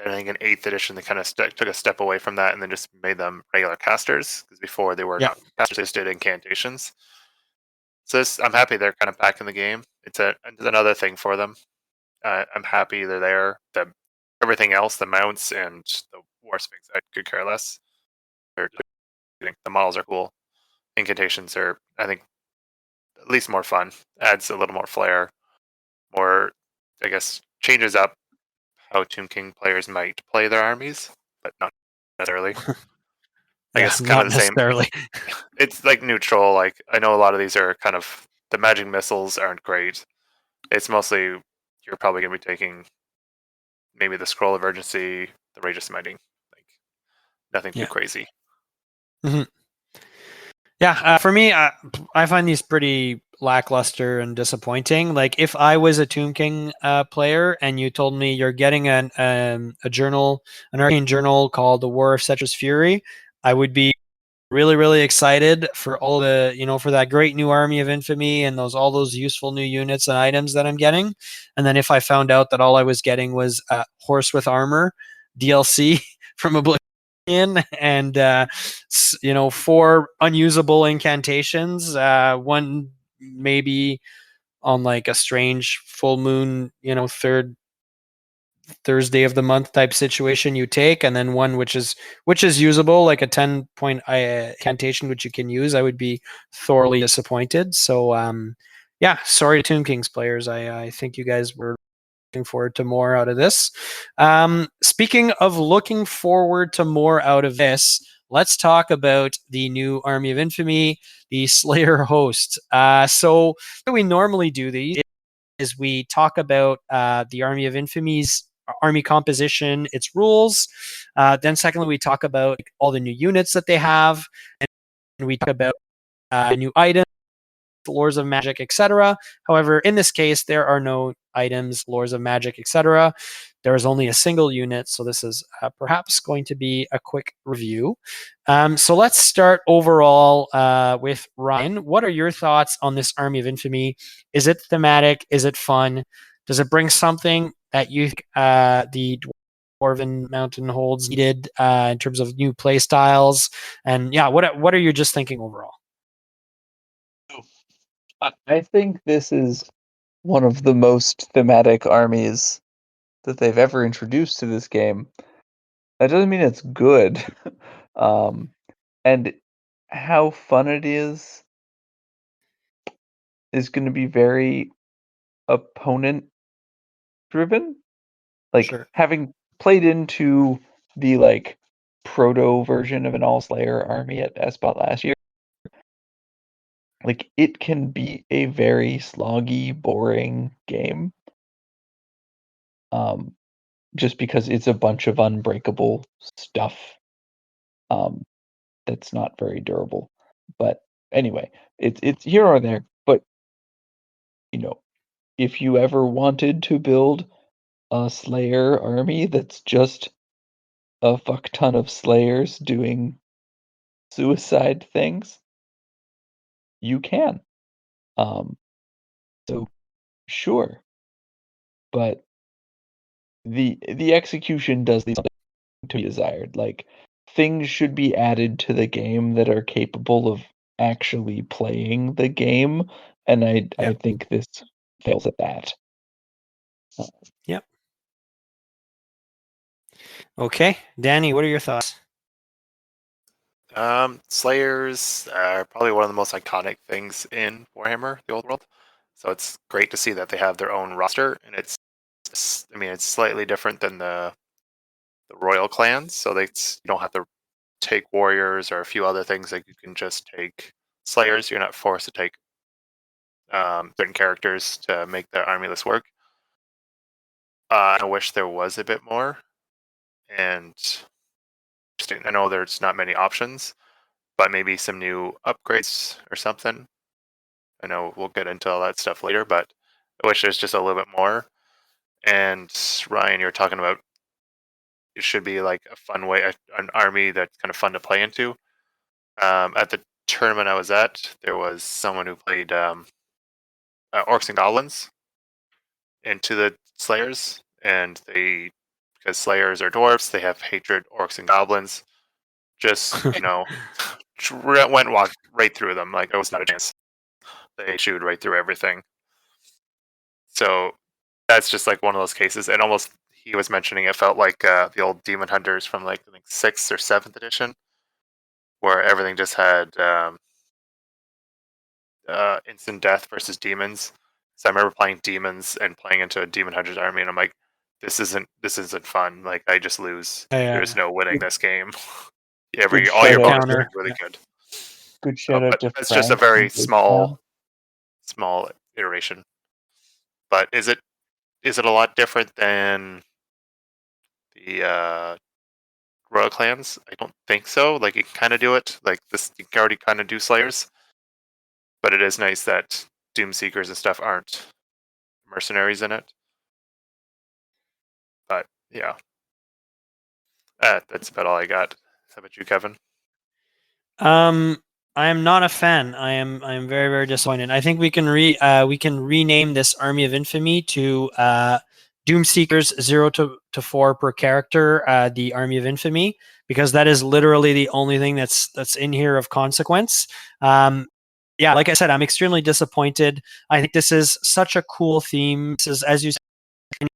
I think in 8th edition, they kind of took a step away from that and then just made them regular casters because before they were Yeah. not casters, they just did incantations. So I'm happy they're kind of back in the game. It's another thing for them. I'm happy they're there. Everything else, the mounts and the war sphinx, I could care less. The models are cool. Incantations are, I think, at least more fun. Adds a little more flair. More, I guess, changes up how Tomb King players might play their armies, but not necessarily. I Yeah, guess kind not of the same. necessarily. It's like neutral. Like I know a lot of these are kind of the magic missiles aren't great. It's mostly you're probably going to be taking maybe the Scroll of Urgency, the Rage of Smiting, like nothing too Yeah. crazy. Mm-hmm. Yeah, for me, I find these pretty lackluster and disappointing. Like if I was a Tomb King player and you told me you're getting a journal, an arcane journal called The War of Settra's Fury, I would be really really excited for all the for that great new army of infamy and all those useful new units and items that I'm getting. And then if I found out that all I was getting was horse with armor DLC from Oblivion and 4 unusable incantations, one maybe on like a strange full moon, third Thursday of the month type situation you take, and then one which is usable, like a 10-point incantation which you can use, I would be thoroughly disappointed. So yeah, sorry to Tomb Kings players. I think you guys were looking forward to more out of this. Speaking of looking forward to more out of this, let's talk about the new Army of Infamy, the Slayer host. So we normally do these is we talk about the Army of Infamy's army composition, its rules. Then secondly, we talk about all the new units that they have, and we talk about new items, lores of magic, etc. However, in this case, there are no items, lores of magic, etc. There is only a single unit, so this is perhaps going to be a quick review. So let's start overall with Ryan. What are your thoughts on this Army of Infamy? Is it thematic? Is it fun? Does it bring something that you think the Dwarven Mountain holds needed in terms of new play styles? And yeah, what are you just thinking overall? I think this is one of the most thematic armies that they've ever introduced to this game. That doesn't mean it's good. And how fun it is going to be very opponent driven. Like Sure. having played into the like proto version of an all Slayer army at Espot last year, like it can be a very sloggy, boring game. Just because it's a bunch of unbreakable stuff. That's not very durable. But anyway, it's here or there. But if you ever wanted to build a Slayer army that's just a fuck ton of Slayers doing suicide things, you can. So sure, but the execution does leave something to be desired. Like things should be added to the game that are capable of actually playing the game, and I think this fails at that. Yep. Okay, Danny, what are your thoughts? Slayers are probably one of the most iconic things in Warhammer, the old world. So it's great to see that they have their own roster, and it's slightly different than the royal clans. So you don't have to take warriors or a few other things. Like you can just take Slayers. You're not forced to take certain characters to make the army list work. I wish there was a bit more, and I know there's not many options, but maybe some new upgrades or something. I know we'll get into all that stuff later, but I wish there's just a little bit more. And Ryan, you're talking about it should be like a fun way, an army that's kind of fun to play into. At the tournament I was at, there was someone who played Orcs and Goblins into the Slayers, and because Slayers are dwarves, they have hatred Orcs and Goblins. Just walked right through them. Like it was not a chance. They chewed right through everything. So that's just like one of those cases. And almost he was mentioning it felt like the old Demon Hunters from like I think 6th or 7th edition, where everything just had instant death versus demons. So I remember playing demons and playing into a Demon Hunters army, and I'm like, this isn't fun. Like I just lose. There's no winning this game. All your bonus are really good. Good shout out But to it's just a Frank very from Bridgetown. small iteration. But is it a lot different than the Royal Clans? I don't think so. Like you can kind of do it. Like this, you can already kind of do Slayers. But it is nice that Doom Seekers and stuff aren't mercenaries in it. But yeah, that's about all I got. How about you, Kevin? I am not a fan. I am very very disappointed. I think we can rename this Army of Infamy to Doom Seekers 0 to 4 per character. The Army of Infamy, because that is literally the only thing that's in here of consequence. Yeah, like I said, I'm extremely disappointed. I think this is such a cool theme. This is, as you said,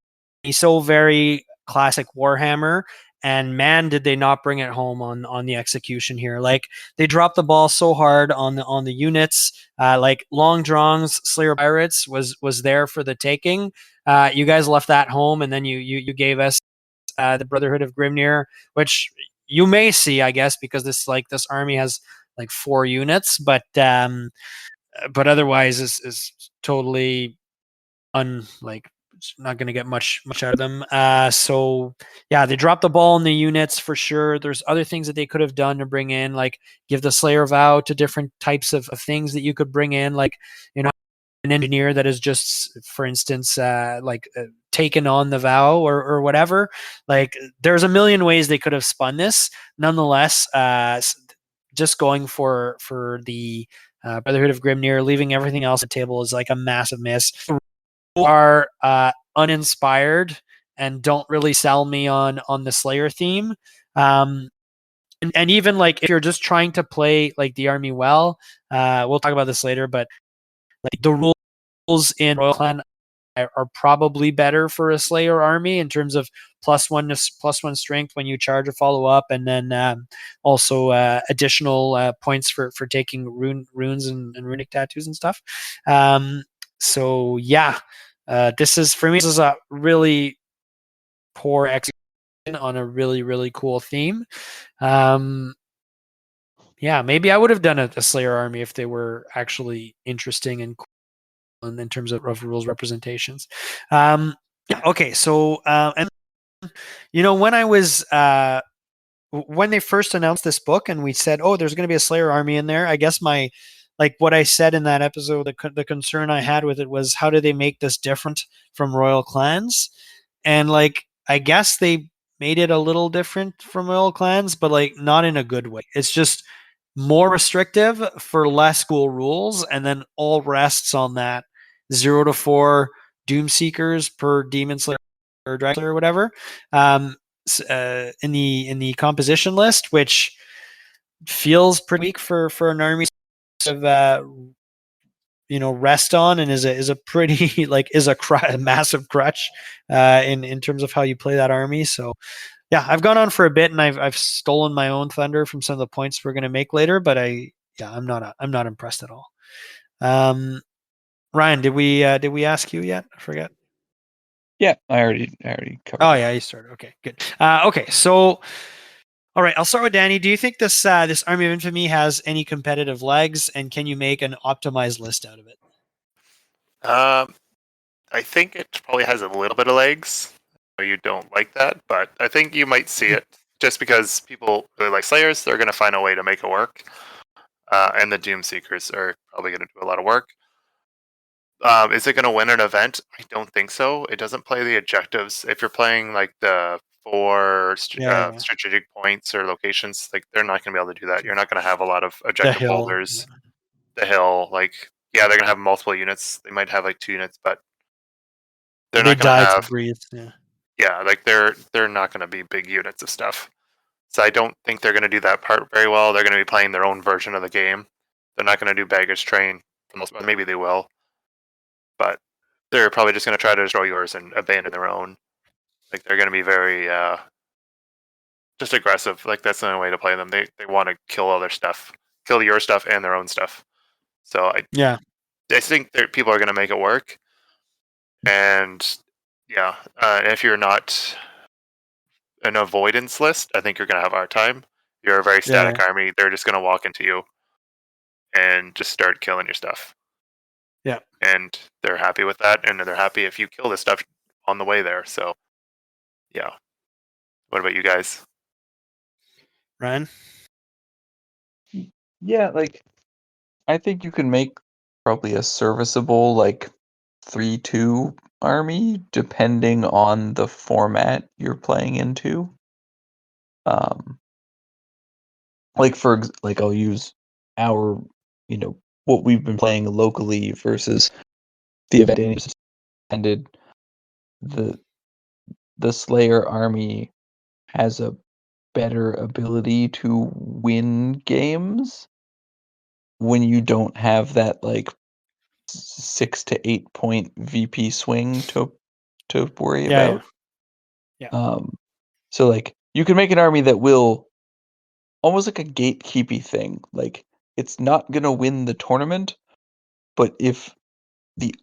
so very classic Warhammer. And man, did they not bring it home on the execution here. Like, they dropped the ball so hard on the units. Like, Long Drongs Slayer Pirates was there for the taking. You guys left that home, and then you gave us the Brotherhood of Grimnir, which you may see, I guess, because this army has like 4 units, but otherwise is totally like, it's not going to get much out of them. So yeah, they dropped the ball in the units for sure. There's other things that they could have done to bring in, like give the Slayer vow to different types of things that you could bring in, like, an engineer that is just, for instance, taken on the vow or whatever. Like, there's a million ways they could have spun this. Nonetheless, just going for the Brotherhood of Grimnir, leaving everything else at the table is like a massive miss. Are uninspired and don't really sell me on the Slayer theme. And even like, if you're just trying to play like the army well, we'll talk about this later, but like, the rules in Royal Clan are probably better for a Slayer army in terms of +1 strength when you charge or follow up, and then also additional points for taking runes and runic tattoos and stuff. So yeah, this is, for me, this is a really poor execution on a really really cool theme. Yeah, maybe I would have done a Slayer army if they were actually interesting and cool in terms of rules representations. Yeah, okay, so and when I was when they first announced this book and we said, oh, there's going to be a Slayer army in there, I guess like what I said in that episode, the concern I had with it was, how do they make this different from Royal Clans? And like, I guess they made it a little different from Royal Clans, but like, not in a good way. It's just more restrictive for less cool rules, and then all rests on that 0 to 4 Doom Seekers per Demon Slayer or Dragon Slayer or whatever. In the composition list, which feels pretty weak for an army of rest on, and is a pretty like, a massive crutch in terms of how you play that army. So yeah, I've gone on for a bit, and I've stolen my own thunder from some of the points we're going to make later, but I'm not impressed at all. Ryan, did we ask you yet? I forget. Yeah, I already covered. Oh yeah, you started. Okay, good. Okay, so all right, I'll start with Danny. Do you think this Army of Infamy has any competitive legs, and can you make an optimized list out of it? I think it probably has a little bit of legs. You don't like that, but I think you might see it just because people really like Slayers. They're going to find a way to make it work, and the Doom Seekers are probably going to do a lot of work. Is it going to win an event? I don't think so. It doesn't play the objectives. If you're playing like the 4 Yeah, strategic points or locations, like, they're not going to be able to do that. You're not going to have a lot of the objective hill. holders. The hill, like, yeah, they're going to have multiple units. They might have like 2 units, but they're They not going to die to have. breathe. Yeah. Yeah, like, they're not going to be big units of stuff. So I don't think they're going to do that part very well. They're going to be playing their own version of the game. They're not going to do baggage train. Maybe they will, but they're probably just going to try to destroy yours and abandon their own. Like, they're going to be very just aggressive. Like, that's the only way to play them. They want to kill all their stuff, kill your stuff and their own stuff. So Yeah. I think people are going to make it work. And yeah, if you're not an avoidance list, I think you're going to have a hard time. You're a very Yeah. static army. They're just going to walk into you and just start killing your stuff. Yeah. And they're happy with that. And they're happy if you kill this stuff on the way there. So yeah. What about you guys? Ryan? Yeah, like, I think you can make probably a serviceable, like, 3-2 army, depending on the format you're playing into. Like I'll use our, what we've been playing locally versus the event Danny just attended. The Slayer army has a better ability to win games when you don't have that like 6 to 8 point VP swing to worry Yeah, yeah, about. yeah. So like you can make an army that will almost like a gatekeepy thing. Like it's not gonna win the tournament, but the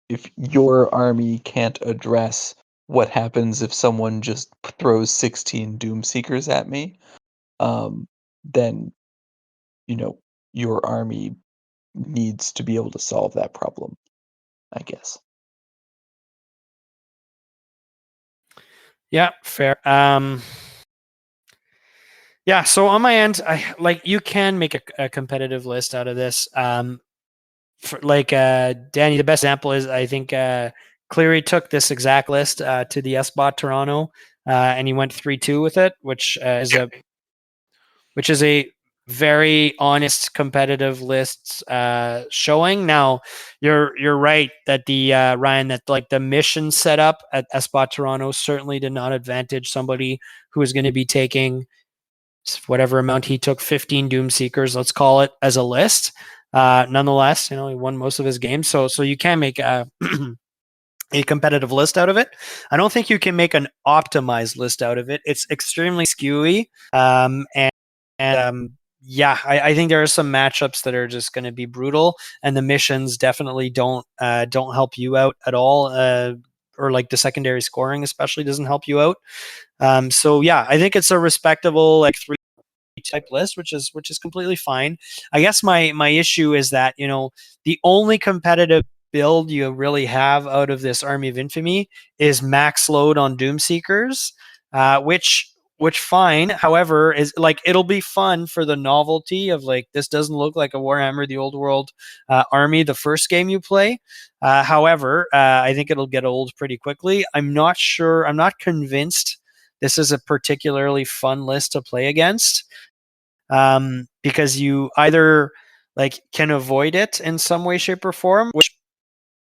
if your army can't address what happens if someone just throws 16 Doom Seekers at me, then your army needs to be able to solve that problem, I guess. Yeah, fair. Yeah, so on my end, you can make a competitive list out of this. Danny, the best example is I think Cleary took this exact list to the SBOT Toronto, and he went 3-2 with it, which is a very honest competitive list showing. Now, you're right that the Ryan, that like the mission setup at SBOT Toronto certainly did not advantage somebody who is going to be taking whatever amount he took, 15 Doom Seekers, let's call it, as a list. Nonetheless, he won most of his games, so you can make a competitive list out of it. I don't think you can make an optimized list out of it. It's extremely skewy, and yeah, I think there are some matchups that are just going to be brutal, and the missions definitely don't help you out at all. Or like the secondary scoring especially doesn't help you out. So yeah, I think it's a respectable like 3 type list, which is completely fine. I guess my issue is that the only competitive build you really have out of this Army of Infamy is max load on Doom Seekers, which fine. However, is like it'll be fun for the novelty of like this doesn't look like a Warhammer the Old World army the first game you play. However, I think it'll get old pretty quickly. I'm not sure. I'm not convinced this is a particularly fun list to play against, because you either like can avoid it in some way, shape, or form, which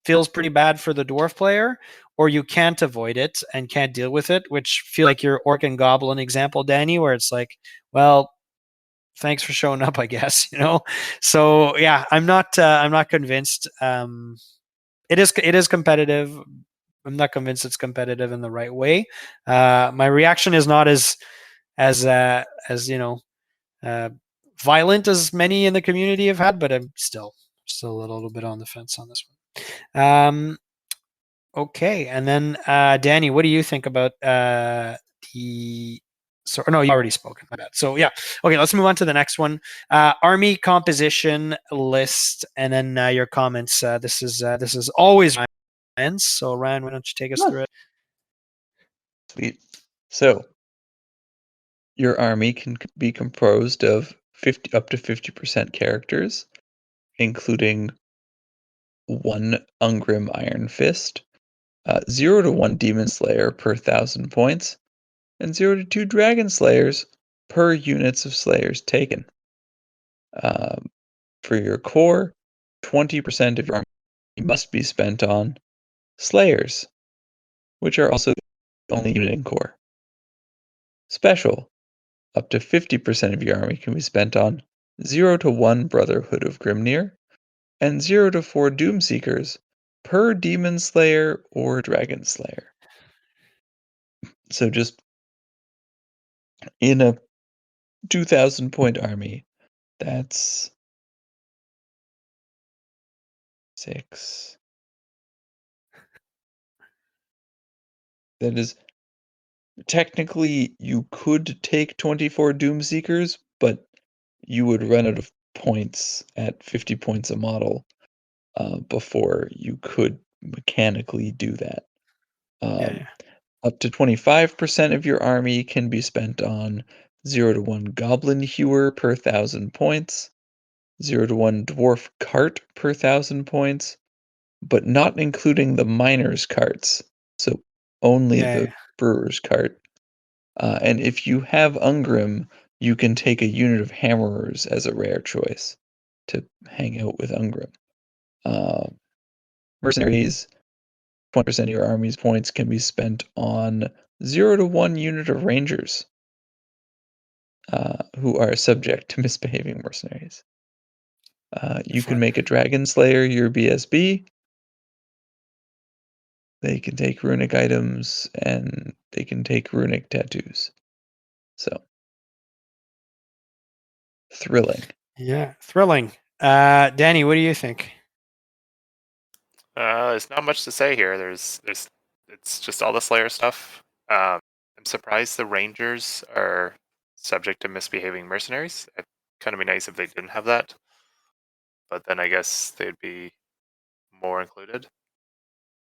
feels pretty bad for the dwarf player, or you can't avoid it and can't deal with it, which feel like your orc and goblin example, Danny, where it's like, well, thanks for showing up, I guess. So yeah, I'm not convinced. It is competitive. I'm not convinced it's competitive in the right way. My reaction is not as uh, violent as many in the community have had, but I'm still a little bit on the fence on this one. Okay, and then Danny, what do you think about the? So, no, you already spoken about that. So yeah, okay, let's move on to the next one. Army composition list, and then your comments. This is always Ryan's. So Ryan, why don't you take us through it? Sweet. So your army can be composed of up to 50% characters, including 1 Ungrim Iron Fist, 0 to 1 Demon Slayer per 1,000 points, and 0 to 2 Dragon Slayers per units of Slayers taken. For your core, 20% of your army must be spent on Slayers, which are also the only unit in core. Special, up to 50% of your army can be spent on 0 to 1 Brotherhood of Grimnir, and 0 to 4 Doom Seekers per Demon Slayer or Dragon Slayer. So just in a 2,000 point army, that's 6. That is technically you could take 24 Doom Seekers, but you would run out of points at 50 points a model before you could mechanically do that. Yeah. Up to 25% of your army can be spent on 0 to 1 Goblin Hewer per 1,000 points, 0-1 dwarf cart per 1,000 points, but not including the miner's carts. So only Yeah. the brewer's cart. And if you have Ungrim, you can take a unit of hammerers as a rare choice to hang out with Ungrim. Mercenaries, 20% of your army's points can be spent on 0-1 unit of rangers, who are subject to misbehaving mercenaries. You can Fun. make a Dragon Slayer your BSB. They can take runic items, and they can take runic tattoos. So, thrilling. Yeah, thrilling. Danny, what do you think? There's not much to say here. It's just all the Slayer stuff. I'm surprised the Rangers are subject to misbehaving mercenaries. It'd kind of be nice if they didn't have that, but then I guess they'd be more included.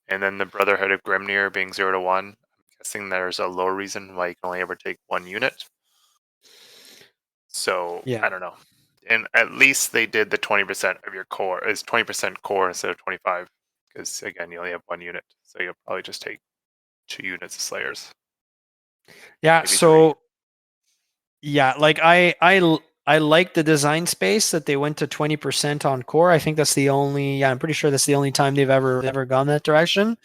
And then the Brotherhood of Grimnir being 0-1. I'm guessing there's a low reason why you can only ever take one unit. So Yeah. I don't know. And at least they did the 20% of your core is 20% core instead of 25. Because again, you only have one unit, so you'll probably just take 2 units of Slayers. Yeah, Maybe so yeah, like I like the design space that they went to 20% on core. I think that's the only, yeah, I'm pretty sure that's the only time they've ever gone that direction.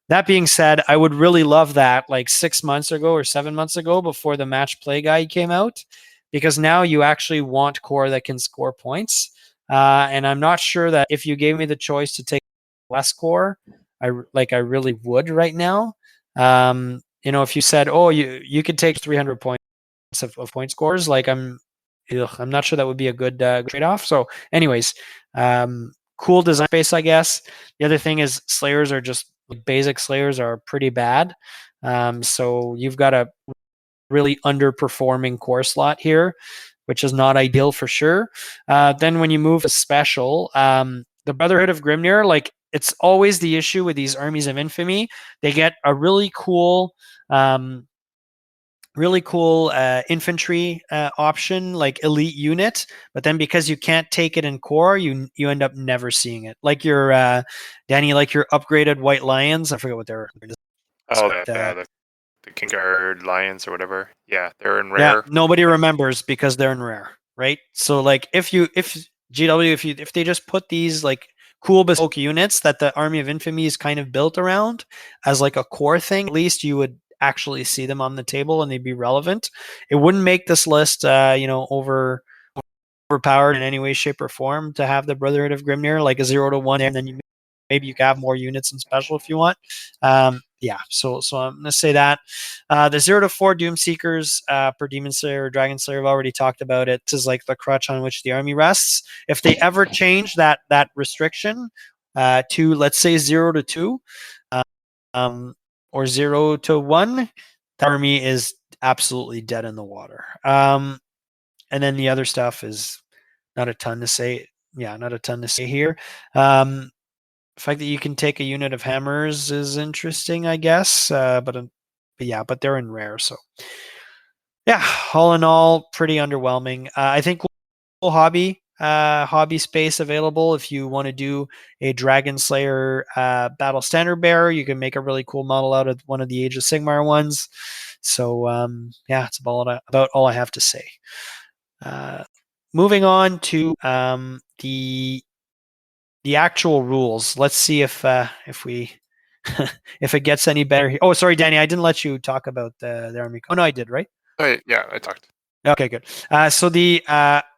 That being said, I would really love that like 6 months ago or 7 months ago before the match play guide came out, because now you actually want core that can score points. And I'm not sure that if you gave me the choice to take less core, I really would right now. If you said, oh, you could take 300 points of point scores, like I'm not sure that would be a good trade-off. So, anyways, cool design space, I guess. The other thing is Slayers are just basic Slayers are pretty bad. So you've got a really underperforming core slot here, which is not ideal for sure. Then when you move a special, the Brotherhood of Grimnir, like it's always the issue with these armies of infamy. They get a really cool infantry option, like elite unit, but then because you can't take it in core, you end up never seeing it. Like your Danny, like your upgraded white lions. I forget what they're. Oh, But, the King Guard Lions or whatever. Yeah, they're in yeah, rare. nobody remembers because they're in rare, right? So like if GW if they just put these like cool bespoke units that the Army of Infamy is kind of built around as like a core thing, at least you would actually see them on the table and they'd be relevant. It wouldn't make this list overpowered in any way, shape, or form to have the Brotherhood of Grimnir like a 0-1, and then maybe you can have more units in special if you want. Yeah, so I'm gonna say that the 0-4 Doom Seekers per Demon Slayer or Dragon Slayer, I've already talked about it. This is like the crutch on which the army rests. If they ever change that restriction to, let's say, 0-2 or 0-1, the army is absolutely dead in the water. And then the other stuff is not a ton to say. Yeah, not a ton to say here. The fact that you can take a unit of hammers is interesting, I guess. But they're in rare, so yeah. All in all, pretty underwhelming. I think cool hobby space available if you want to do a Dragon Slayer Battle Standard Bearer. You can make a really cool model out of one of the Age of Sigmar ones. So yeah, it's about all I have to say. Moving on to the actual rules. Let's see if we if it gets any better here. Oh, sorry, Danny, I didn't let you talk about the army. Oh no, I did, right? Oh, yeah, I talked. Okay, good. So the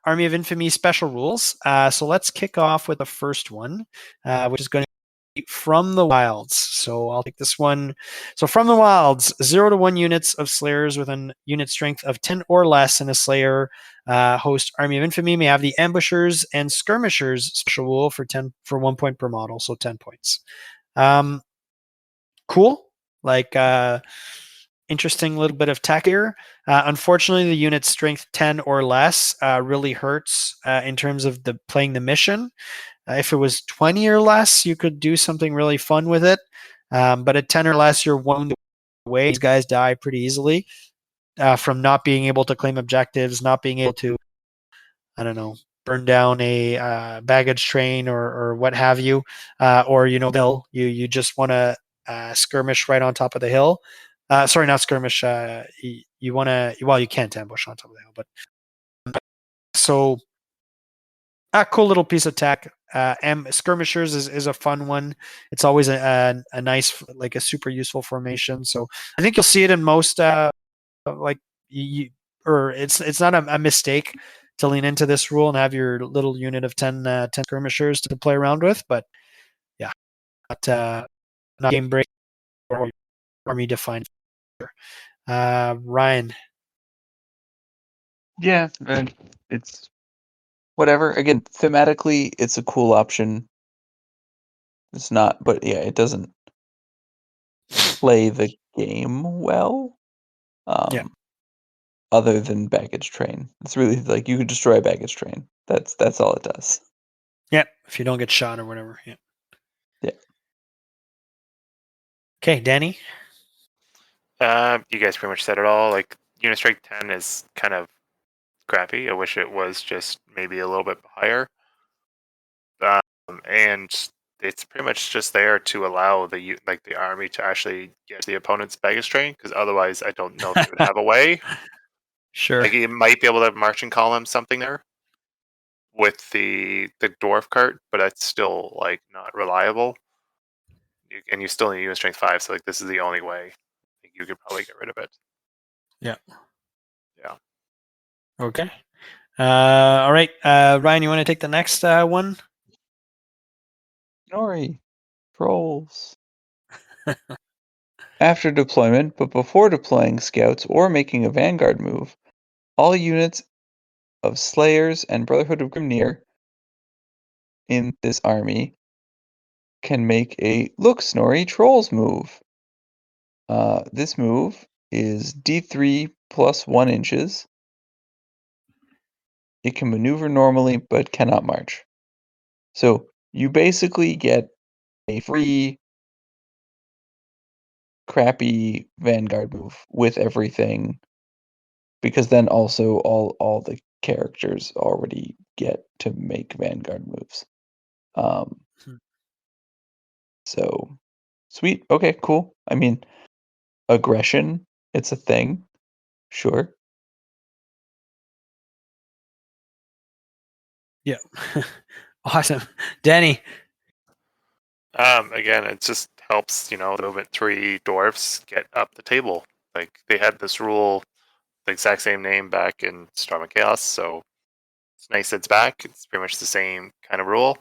Army of Infamy special rules. So let's kick off with the first one, which is going to be From the Wilds. So I'll take this one. So From the Wilds, 0-1 units of Slayers with a unit strength of 10 or less in a Slayer host Army of Infamy may have the Ambushers and Skirmishers special rule for 1 point per model, so 10 points. Cool. Like interesting little bit of tech here. Unfortunately, the unit strength 10 or less really hurts in terms of playing the mission. If it was 20 or less, you could do something really fun with it. But at 10 or less, you're wounded away. These guys die pretty easily from not being able to claim objectives, not being able to, I don't know, burn down a baggage train or what have you, or you just want to skirmish right on top of the hill. Sorry, not skirmish. You want to, well, you can't ambush on top of the hill, but so a cool little piece of tech. Skirmishers is a fun one. It's always a nice, like a super useful formation. So I think you'll see it in most like or it's not a mistake to lean into this rule and have your little unit of 10 skirmishers to play around with. But yeah, not game break or army defined. Ryan. Yeah, and it's whatever. Again, thematically, it's a cool option. It's not, but yeah, it doesn't play the game well. Yeah. Other than baggage train, it's really like you could destroy a baggage train. That's all it does. Yeah, if you don't get shot or whatever. Yeah. Yeah. Okay, Danny. You guys pretty much said it all. Like unit strength 10 is kind of crappy. I wish it was just maybe a little bit higher. And it's pretty much just there to allow the army to actually get the opponent's baggage train, because otherwise I don't know if you would have a way. Sure. Like you might be able to have marching column something there with the dwarf cart, but that's still like not reliable. And you still need unit strength 5, so like this is the only way you could probably get rid of it. Yeah. Yeah. Okay. All right. Ryan, you want to take the next one? Nori, trolls. After deployment, but before deploying scouts or making a vanguard move, all units of Slayers and Brotherhood of Grimnir in this army can make a Look Snorri Trolls move. This move is D3 plus 1 inches. It can maneuver normally but cannot march. So you basically get a free crappy vanguard move with everything, because then also all the characters already get to make vanguard moves. Hmm. So sweet. Okay, cool. I mean, aggression, it's a thing. Sure. Yeah. Awesome. Danny. Again, it just helps, the movement 3 dwarfs get up the table. Like they had this rule, the exact same name back in Storm and Chaos, so it's nice it's back. It's pretty much the same kind of rule.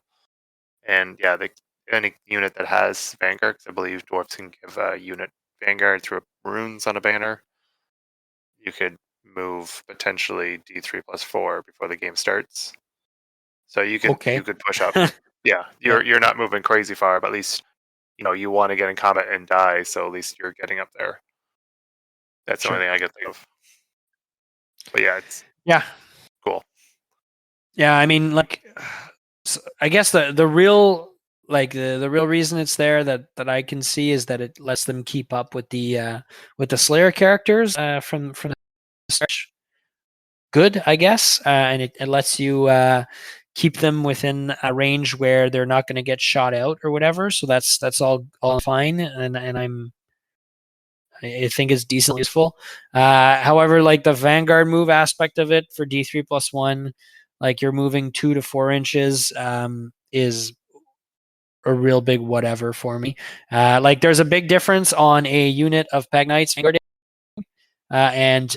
And yeah, any unit that has Vanguard, 'cause I believe dwarfs can give a unit Vanguard through runes on a banner. You could move potentially D3 plus 4 before the game starts. So you Okay. could push up. Yeah, Yeah. you're not moving crazy far, but at least you want to get in combat and die, so at least you're getting up there. That's the Sure. only thing I can think of. But yeah, it's Yeah. cool. Yeah. I mean, like, I guess the real the real reason it's there that I can see is that it lets them keep up with the Slayer characters from the start. Good, I guess, and it lets you keep them within a range where they're not going to get shot out or whatever. So that's all fine, and I think it's decently useful. However, like the Vanguard move aspect of it for D3 plus 1, like you're moving 2 to 4 inches, is a real big whatever for me. Like there's a big difference on a unit of Peg Knights Vanguard and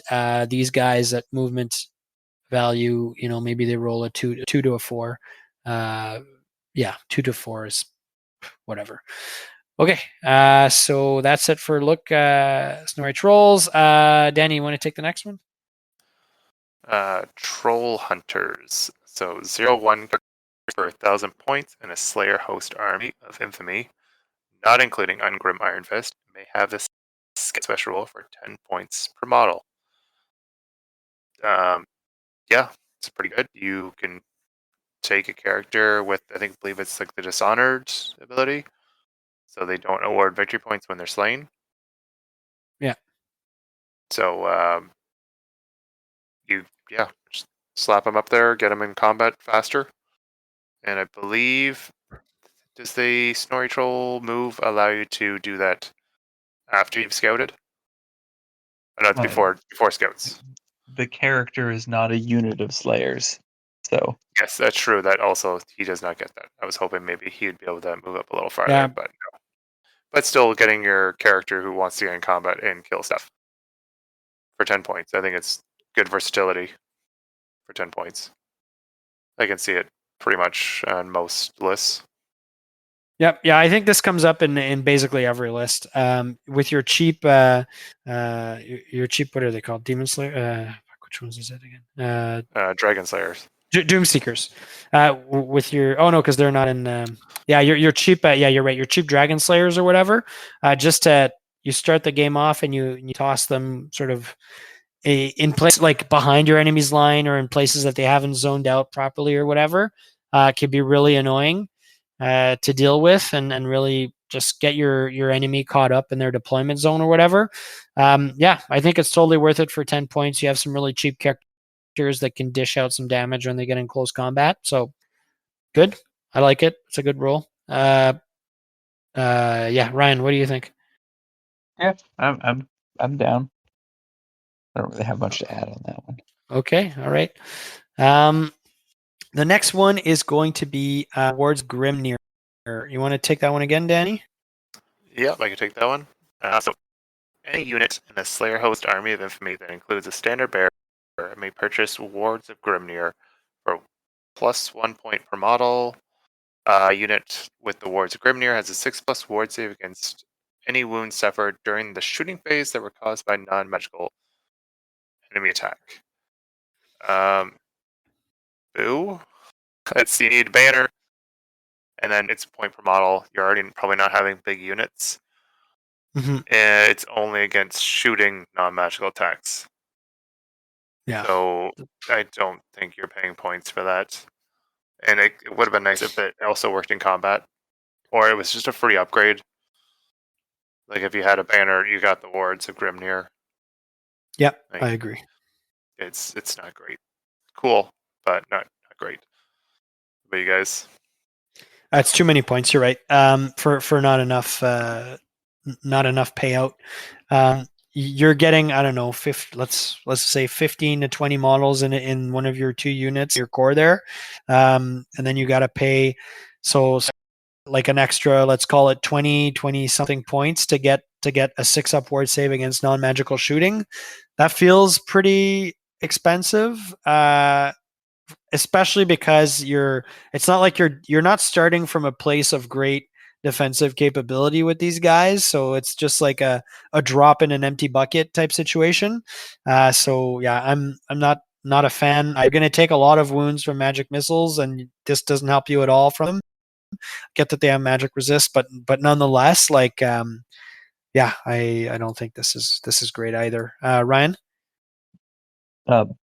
these guys at movement value. Maybe they roll a two to a 4. Yeah, 2 to 4 is whatever. Okay, so that's it for look Snorri Trolls. Danny, you want to take the next one? Troll Hunters. So 0-1 for 1,000 points in a Slayer host army of infamy, not including Ungrim Iron Fist, may have this special roll for 10 points per model. Yeah, it's pretty good. You can take a character with, believe it's like the Dishonored ability, so they don't award victory points when they're slain. Yeah. So you, yeah, just slap them up there, get them in combat faster. And I believe, does the Snorri Troll move allow you to do that after you've scouted? Oh, no, it's before scouts. The character is not a unit of slayers, so Yes, that's true. That also, he does not get that. I was hoping maybe he'd be able to move up a little farther, Yeah. but no. But still, getting your character who wants to get in combat and kill stuff for 10 points. I think it's good versatility for 10 points. I can see it pretty much on most lists. Yep. Yeah, I think this comes up in basically every list. With your cheap, your cheap, what are they called? Demon Slayer. Which ones is it again? Dragon Slayers. Doom Seekers. With your, oh no, because they're not in. Yeah, your cheap. Yeah, you're right. Your cheap Dragon Slayers or whatever. Just to you start the game off and you toss them sort of in place like behind your enemy's line or in places that they haven't zoned out properly or whatever. Can be really annoying to deal with and really just get your enemy caught up in their deployment zone or whatever. Yeah, I think it's totally worth it for 10 points. You have some really cheap characters that can dish out some damage when they get in close combat. So good. I like it. It's a good roll. Yeah, Ryan, what do you think? yeah, I'm down. I don't really have much to add on that one. Okay, all right. The next one is going to be Ward's Grimnir. You want to take that one again, Danny? Yep, I can take that one. So, any unit in a Slayer host army of infamy that includes a standard bearer may purchase Wards of Grimnir for +1 point per model. Unit with the Wards of Grimnir has a 6+ ward save against any wounds suffered during the shooting phase that were caused by non-magical enemy attack. Boo. You need banner, and then it's point per model. You're already probably not having big units. Mm-hmm. And it's only against shooting non-magical attacks. Yeah. So I don't think you're paying points for that. And it would have been nice if it also worked in combat, or it was just a free upgrade. Like if you had a banner, you got the wards of Grimnir. Yep, Like, I agree. it's not great. Cool, but not great. But you guys, That's too many points. You're right. For not enough payout. You're getting, I don't know, let's say 15 to 20 models in one of your two units, your core there, and then you got to pay so like an extra, let's call it 20 something points to get a 6 upward save against non-magical shooting. That feels pretty expensive. Especially because it's not like you're not starting from a place of great defensive capability with these guys, so it's just like a drop in an empty bucket type situation. So yeah, I'm not a fan. I'm going to take a lot of wounds from magic missiles, and this doesn't help you at all from them. Get that they have magic resist, but nonetheless, like yeah, I don't think this is great either. Ryan?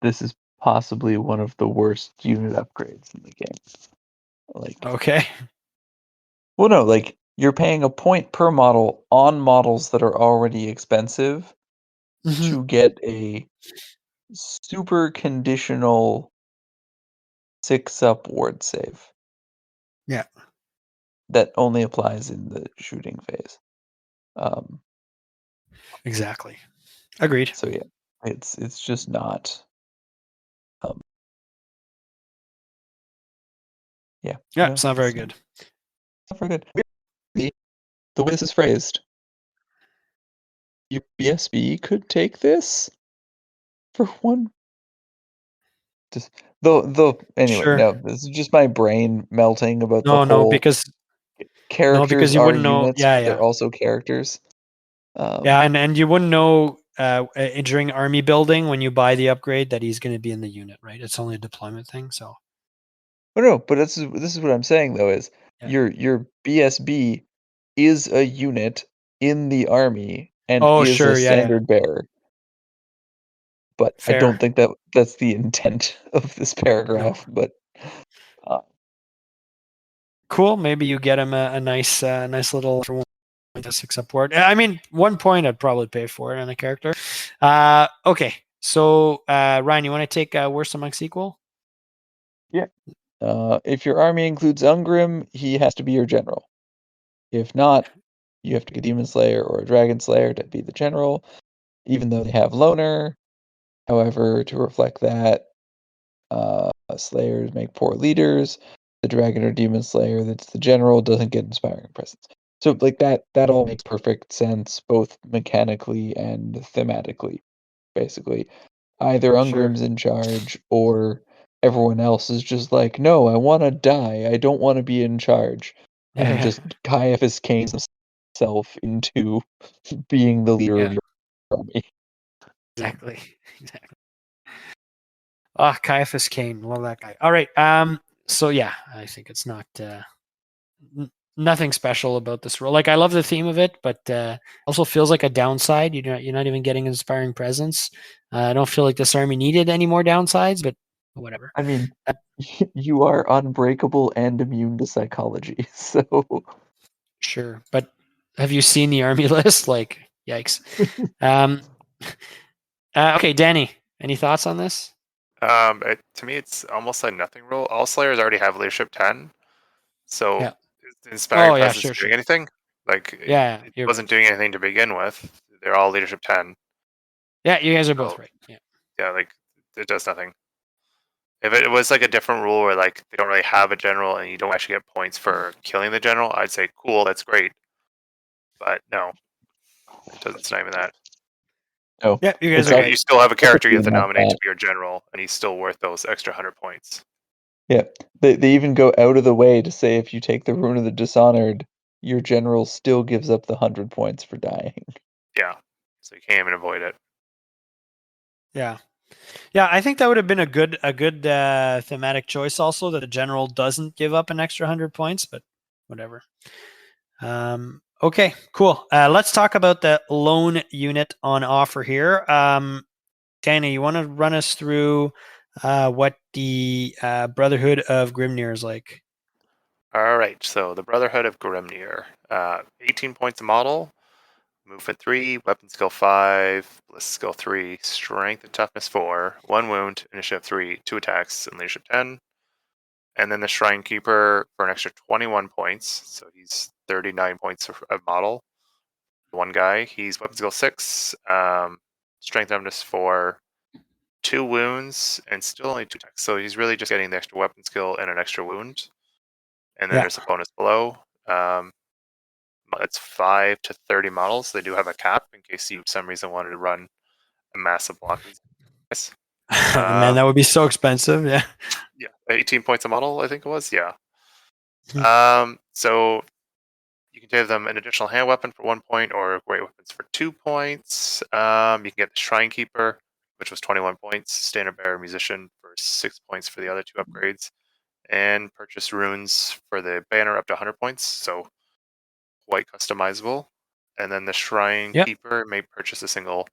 This is possibly one of the worst unit upgrades in the game. Like, Okay. well, no, like you're paying a point per model on models that are already expensive Mhm. to get a super conditional 6-up ward save. Yeah. That only applies in the shooting phase. Exactly. Agreed. So yeah, it's just not. Yeah. Yeah, no, it's not very good. Not very good. The way this is phrased, your BSB could take this for one. Just though. Anyway, Sure. no. This is just my brain melting about the No, whole because characters you are wouldn't know. units, Yeah, but they're yeah, also characters. yeah, and you wouldn't know during army building when you buy the upgrade that he's going to be in the unit, right? It's only a deployment thing, so But no, but this is what I'm saying though is yeah. your BSB is a unit in the army and Oh, is a sure, yeah, yeah, standard bearer. But I fair. don't think that's the intent of this No, paragraph. But cool. Maybe you get him a nice little for 1.6 upward. I mean, 1 point I'd probably pay for it on a character. Okay, So, Ryan, you want to take worst amongst equal? If your army includes Ungrim, he has to be your general. If not, you have to get a Demon Slayer or a Dragon Slayer to be the general, even though they have Loner. However, to reflect that, Slayers make poor leaders. The Dragon or Demon Slayer that's the general doesn't get Inspiring Presence. So like that all makes perfect sense, both mechanically and thematically, basically. Either Sure. Ungrim's in charge or everyone else is just like, no, I want to die. I don't want to be in charge. And Yeah. just Caiaphas Cain's himself into being the leader of Yeah. your army. Exactly. Exactly. Ah, Caiaphas Cain. Love that guy. All right. So yeah, I think it's not nothing special about this role. Like I love the theme of it, but also feels like a downside. You're not even getting inspiring presence. I don't feel like this army needed any more downsides, but whatever. I mean, you are unbreakable and immune to psychology, so Sure, but have you seen the army list? Like, yikes. Um, okay, Danny, any thoughts on this? To me, it's almost a nothing rule. All Slayers already have leadership 10, so Yeah. is Inspiring Oh yeah, Presence sure, doing sure. anything? Like Yeah, it you're wasn't right. doing anything to begin with. They're all leadership 10, Yeah, you guys are both so right. Yeah. yeah, like it does nothing. If it was like a different rule where like they don't really have a general and you don't actually get points for killing the general, I'd say cool, that's great. But no, it doesn't. It's not even that. no, Yeah, you guys it's are Like good. you still have a character you have to not nominate to that. be your general, and he's still worth those extra 100 points. Yeah, they even go out of the way to say if you take the Rune of the Dishonored, your general still gives up the 100 points for dying. Yeah, so you can't even avoid it. Yeah. Yeah, I think that would have been a good thematic choice also that the general doesn't give up an extra 100 points, but whatever. Okay, cool. Let's talk about the loan unit on offer here. Danny, you want to run us through what the Brotherhood of Grimnir is like? All right, so the Brotherhood of Grimnir, 18 points a model, movement 3, weapon skill 5, ballistic skill 3, strength and toughness 4, 1 wound, initiative 3, 2 attacks, and leadership 10. And then the Shrine Keeper for an extra 21 points, so he's 39 points of model. One guy, he's weapon skill 6, strength and toughness 4, 2 wounds, and still only 2 attacks. So he's really just getting the extra weapon skill and an extra wound. And then Yeah. there's a bonus below. It's 5 to 30 models. They do have a cap in case you, for some reason, wanted to run a massive block of these guys. Man, that would be so expensive. Yeah. Yeah, 18 points a model, I think it was. Yeah. Hmm. So you can give them an additional hand weapon for 1 point or great weapons for 2 points. You can get the Shrine Keeper, which was 21 points, Standard Bearer Musician for 6 points for the other 2 upgrades, and purchase runes for the banner up to 100 points. So quite customizable. And then the Shrine Yep. Keeper may purchase a single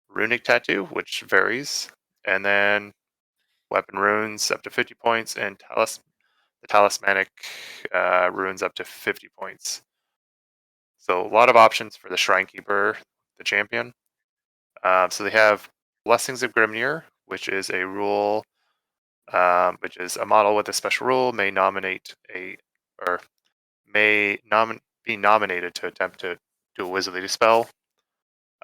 runic tattoo, which varies. And then weapon runes up to 50 points, and the talismanic runes up to 50 points. So a lot of options for the Shrine Keeper, the champion. So they have Blessings of Grimnir, which is a rule, which is a model with a special rule may nominate a or be nominated to attempt to do a wizardly spell.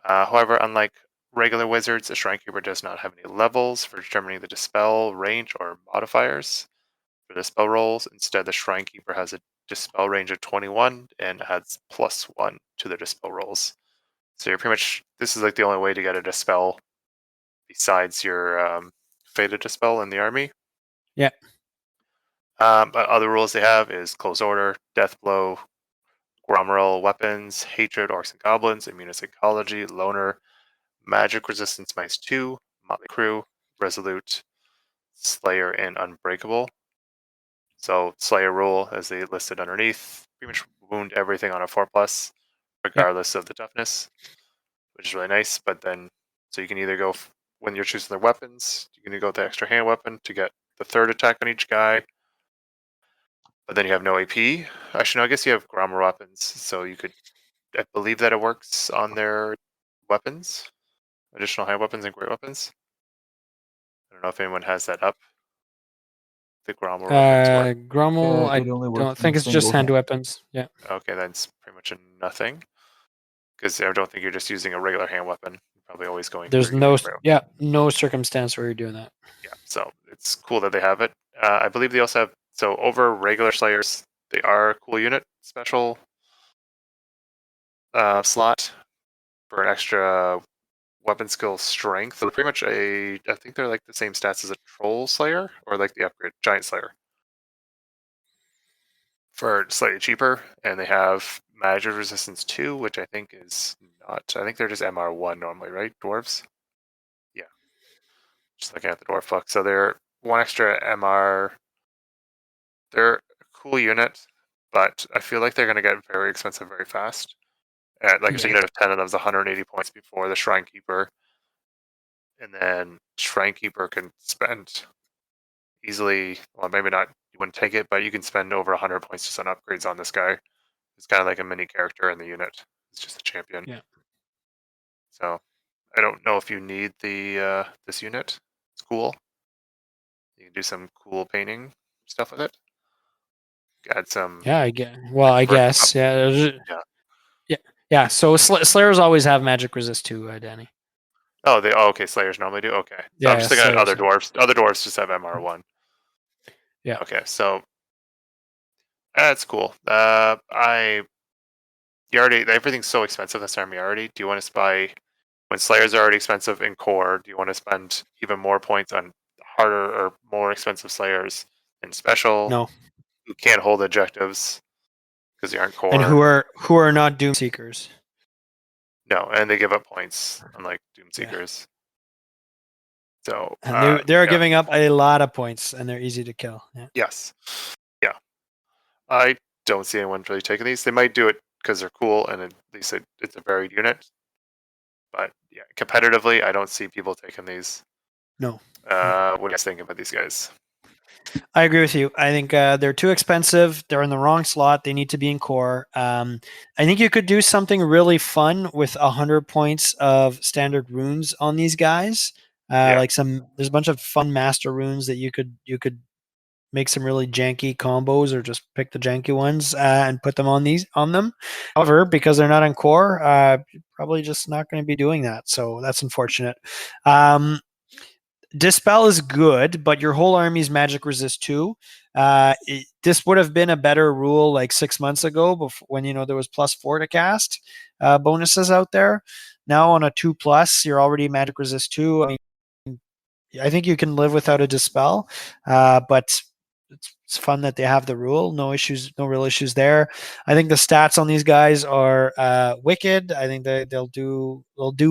However, unlike regular wizards, a Shrine Keeper does not have any levels for determining the dispel range or modifiers for the spell rolls. Instead, the Shrine Keeper has a dispel range of 21 and adds +1 to the dispel rolls. So you're pretty much, this is like the only way to get a dispel besides your fated dispel in the army. Yeah. But other rules they have is Close Order, Death Blow, Gromoral Weapons, Hatred, Orcs and Goblins, Immune Psychology, Loner, Magic Resistance -2, Motley Crew, Resolute, Slayer, and Unbreakable. So Slayer rule, as they listed underneath, pretty much wound everything on a 4+, Yep. regardless of the toughness, which is really nice. But then, so you can either go, when you're choosing their weapons, you can go with the extra hand weapon to get the 3rd attack on each guy, but then you have no AP. Actually, no, I guess you have Grommer weapons, so you could, I believe that it works on their weapons. additional hand weapons and great weapons. I don't know if anyone has that up. The Grommel weapons work. Grommel, Yeah, it only I works don't think in it's just single hand hand. weapons. Yeah. Okay, that's pretty much a nothing. Because I don't think you're just using a regular hand weapon. You're probably always going There's for using no circumstance where you're doing that. Yeah, so it's cool that they have it. I believe they also have over regular Slayers. They are a cool unit special slot for an extra weapon skill strength. So they're pretty much I think they're like the same stats as a Troll Slayer or like the upgrade Giant Slayer for slightly cheaper, and they have magic resistance 2, which I think is not. I think they're just MR1 normally, right? Dwarves. Yeah, just looking at the dwarf book. So they're one extra MR. They're a cool unit, but I feel like they're going to get very expensive very fast. Like a unit of 10 of them is 180 points before the Shrine Keeper, and then Shrine Keeper can spend easily. Well, maybe not. You wouldn't take it, but you can spend over 100 points just on upgrades on this guy. It's kind of like a mini character in the unit. It's just a champion. Yeah. So I don't know if you need the this unit. It's cool. You can do some cool painting stuff with it. Add some. Yeah, I guess. Well, I guess. Yeah. Yeah. Yeah. Yeah. So Slayers always have magic resist too, Danny. Oh, okay. Slayers normally do. Okay, so I'm Yeah, just thinking of other Slayers. dwarves. Other dwarves just have MR1. Yeah. Okay, so that's cool. You already everything's so expensive this army already. Do you want to buy when Slayers are already expensive in core? Do you want to spend even more points on harder or more expensive Slayers in special No. who can't hold objectives because they aren't And core? who are not Doom Seekers. No, and they give up points unlike Doom Yeah. Seekers. So And they're yeah. giving up a lot of points, and they're easy to kill. Yeah. Yes. Yeah. I don't see anyone really taking these. They might do it because they're cool and at least it's a varied unit. But yeah, competitively, I don't see people taking these. No. What do you guys think about these guys? I agree with you. I think they're too expensive. They're in the wrong slot. They need to be in core. I think you could do something really fun with 100 points of standard runes on these guys. Yeah. Like there's a bunch of fun master runes that you could make some really janky combos, or just pick the janky ones and put them on them. However, because they're not in core, probably just not going to be doing that. So that's unfortunate. Dispel is good, but your whole army's magic resist too. This would have been a better rule like 6 months ago, before, when there was +4 to cast bonuses out there. Now on a 2+, you're already magic resist 2. I think you can live without a dispel, but it's fun that they have the rule. No issues, no real issues there. I think the stats on these guys are wicked. I think they'll do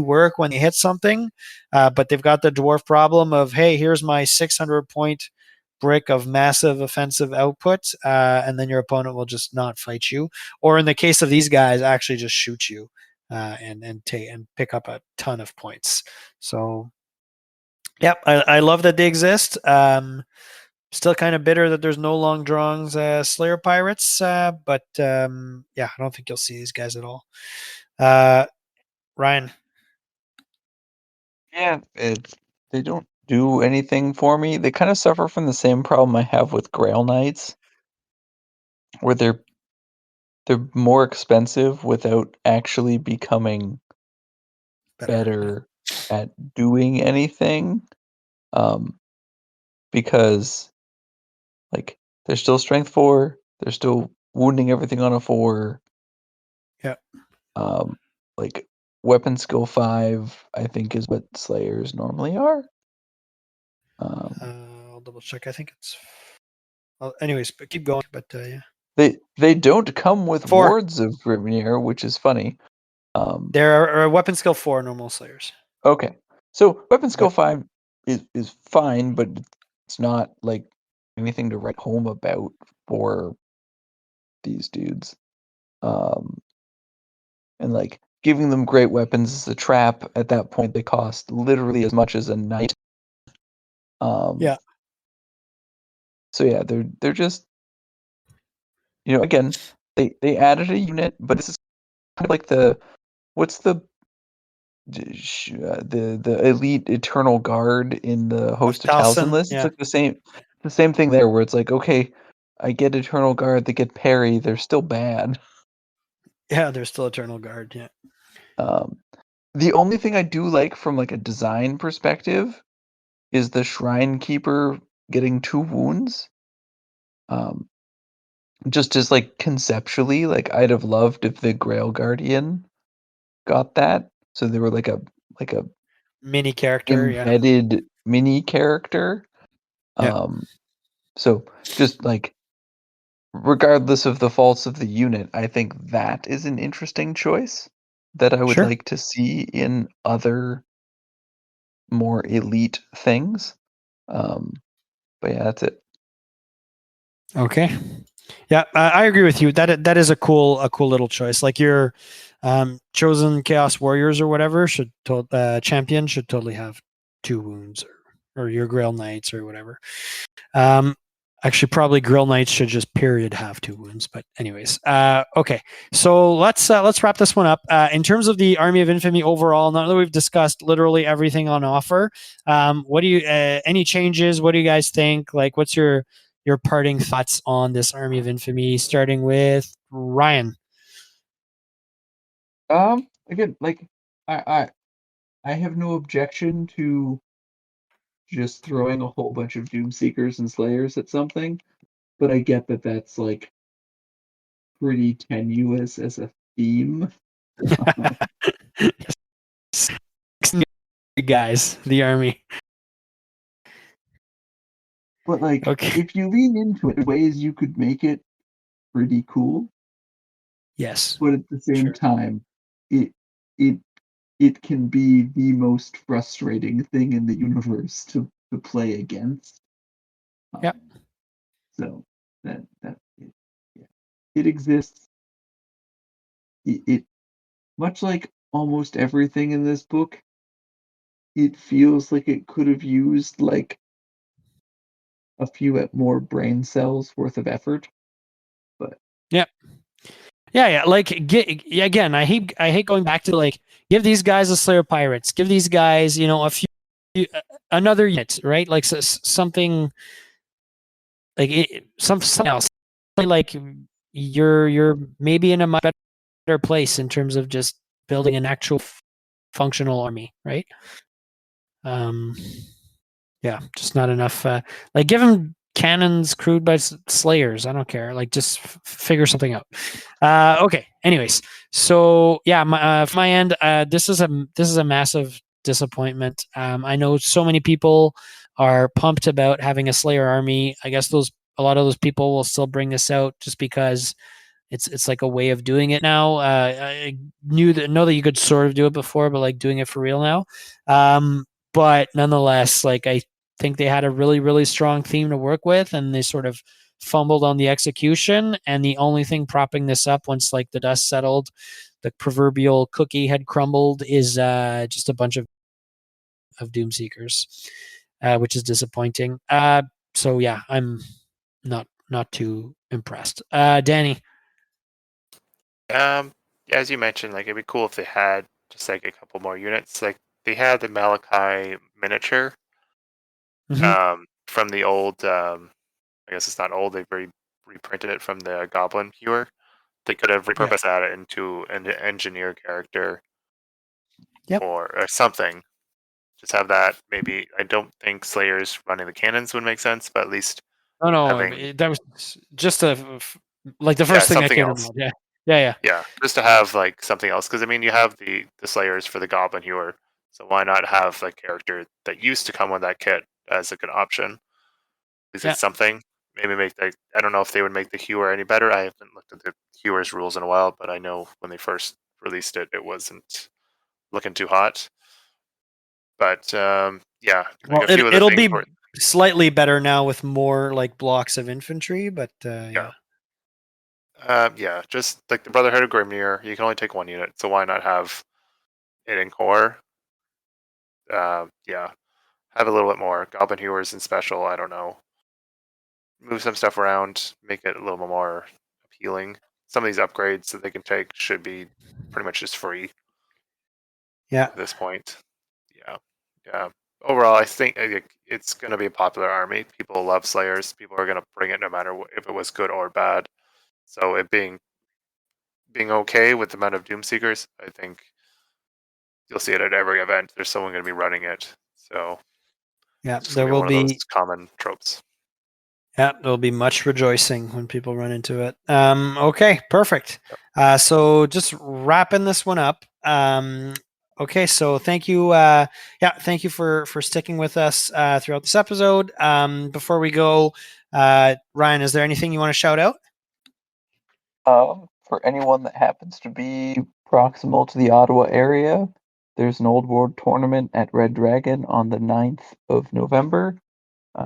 work when they hit something, but they've got the dwarf problem of, hey, here's my 600 point brick of massive offensive output, and then your opponent will just not fight you, or in the case of these guys, actually just shoot you and pick up a ton of points. So. Yep, I love that they exist. Still kind of bitter that there's no long drawings Slayer Pirates, but yeah, I don't think you'll see these guys at all. Ryan. Yeah, they don't do anything for me. They kind of suffer from the same problem I have with Grail Knights, where they're more expensive without actually becoming better at doing anything. Because like they're still strength 4, they're still wounding everything on a 4. Yeah. Like weapon skill 5, I think, is what Slayers normally are. I'll double check. I think it's. Well, anyways, but keep going. But yeah. They don't come with 4. wards of Grimnir, which is funny. They're weapon skill 4 normal Slayers. Okay, so weapon skill But, 5 is fine, but it's not like anything to write home about for these dudes. And like giving them great weapons is a trap. At that point, they cost literally as much as a knight. yeah. So yeah, they're just, again, they added a unit, but this is kind of like what's the the elite eternal guard in the Host of Talzin Taliesin, list. It's yeah. like the same thing there, where it's like, okay, I get eternal guard, they get parry, they're still bad. Yeah, there's still Eternal Guard, yeah. The only thing I do like from like a design perspective is the Shrine Keeper getting 2 wounds. Just as like conceptually, like I'd have loved if the Grail Guardian got that. So they were like a Mini character, yeah. embedded mini character. Yeah. So just like regardless of the faults of the unit, I think that is an interesting choice that I would Sure. like to see in other more elite things. But yeah, that's it. Okay. Yeah, I agree with you. That is a cool little choice. Like your chosen Chaos Warriors or whatever champion should totally have 2 wounds, or your Grail Knights or whatever. Um, Actually, probably Grail Knights should just period have 2 wounds. But anyways, okay. So let's wrap this one up. In terms of the Army of Infamy overall, now that we've discussed literally everything on offer, what do you any changes? What do you guys think? Like, what's your parting thoughts on this Army of Infamy? Starting with Ryan. Again, like I have no objection to just throwing a whole bunch of Doomseekers and Slayers at something, but I get that that's like pretty tenuous as a theme. Guys, the Army. But like Okay. if you lean into it, ways you could make it pretty cool, Yes. but at the same Sure. time, it it it can be the most frustrating thing in the universe to play against. Yeah. So that it, yeah, it exists. It much like almost everything in this book, it feels like it could have used like a few more brain cells worth of effort. But Yeah. Yeah. Like, again, I hate going back to, like, give these guys a Slayer Pirates, give these guys, a few another unit, right? Like, something like something else. Like, you're maybe in a much better place in terms of just building an actual functional army, right? Um, yeah, just not enough. Like, give them cannons crewed by slayers. I don't care. Like, just figure something out. Okay. Anyways, so yeah, from my end, this is a massive disappointment. I know so many people are pumped about having a Slayer army. I guess a lot of those people will still bring this out just because it's like a way of doing it now. I know that you could sort of do it before, but like doing it for real now. But nonetheless, like, I think they had a really strong theme to work with, and they sort of fumbled on the execution. And the only thing propping this up, once like the dust settled, the proverbial cookie had crumbled, is just a bunch of Doom Seekers, which is disappointing. So yeah, I'm not too impressed. Danny. Um, as you mentioned, like it'd be cool if they had just like a couple more units. Like they had the Malachi miniature Mm-hmm. from the old. I guess it's not old. They've reprinted it from the Goblin Hewer. They could have Yeah. repurposed that into an engineer character Yep. or something. Just have that. Maybe I don't think Slayers running the cannons would make sense, but at least Oh no, having that was just like the yeah first thing that something came to else. mind. Yeah. Yeah. Yeah. Yeah, just to have like something else. Because I mean, you have the Slayers for the Goblin Hewer, so why not have like character that used to come with that kit as a good option? Because Yeah. it's something. Maybe make the I don't know if they would make the Hewer any better. I haven't looked at the Hewer's rules in a while, but I know when they first released it, it wasn't looking too hot. But yeah, like Well, a few of the it'll things be were slightly better now with more like blocks of infantry, but yeah. yeah. Yeah, just like the Brotherhood of Grimnir, you can only take one unit, so why not have it in core? Yeah, have a little bit more Goblin Hewers and special. I don't know, move some stuff around, make it a little bit more appealing. Some of these upgrades that they can take should be pretty much just free. Yeah. at this point. Yeah, yeah. Overall, I think it's going to be a popular army. People love Slayers. People are going to bring it no matter if it was good or bad. So it being okay with the amount of Doomseekers, I think you'll see it at every event. There's someone going to be running it. So Yeah. it's just There going to be will one of those be. common tropes. Yeah, there'll be much rejoicing when people run into it. Okay, perfect. So just wrapping this one up. Okay, so thank you. Thank you for sticking with us throughout this episode. Before we go, Ryan, is there anything you want to shout out? For anyone that happens to be proximal to the Ottawa area, there's an Old World tournament at Red Dragon on the 9th of November.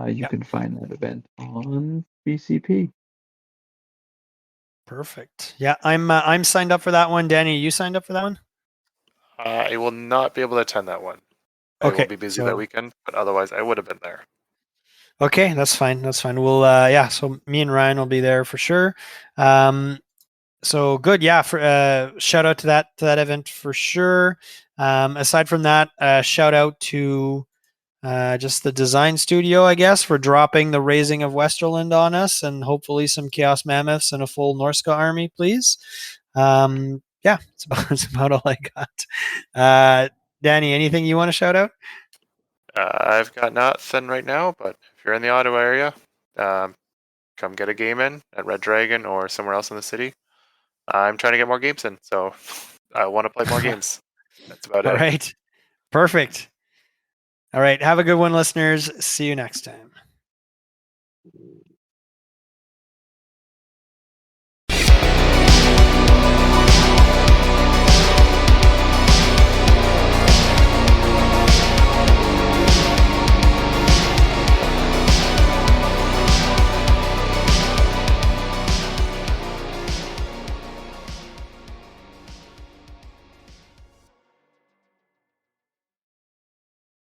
You Yep. can find that event on BCP. Perfect. Yeah, I'm signed up for that one. Danny, you signed up for that one? I will not be able to attend that one. I will Okay, be busy that so weekend, but otherwise I would have been there. okay, that's fine. That's fine. We'll so me and Ryan will be there for sure. So good, yeah. For shout out to that event for sure. Aside from that, shout out to just the design studio, I guess, for dropping the Raising of Westerland on us, and hopefully some Chaos Mammoths and a full Norska army, please. Yeah, it's about all I got. Danny, anything you want to shout out? I've got nothing right now, but if you're in the Ottawa area, come get a game in at Red Dragon or somewhere else in the city. I'm trying to get more games in, so I want to play more games. That's about All it. right, perfect. All right, have a good one, listeners. See you next time.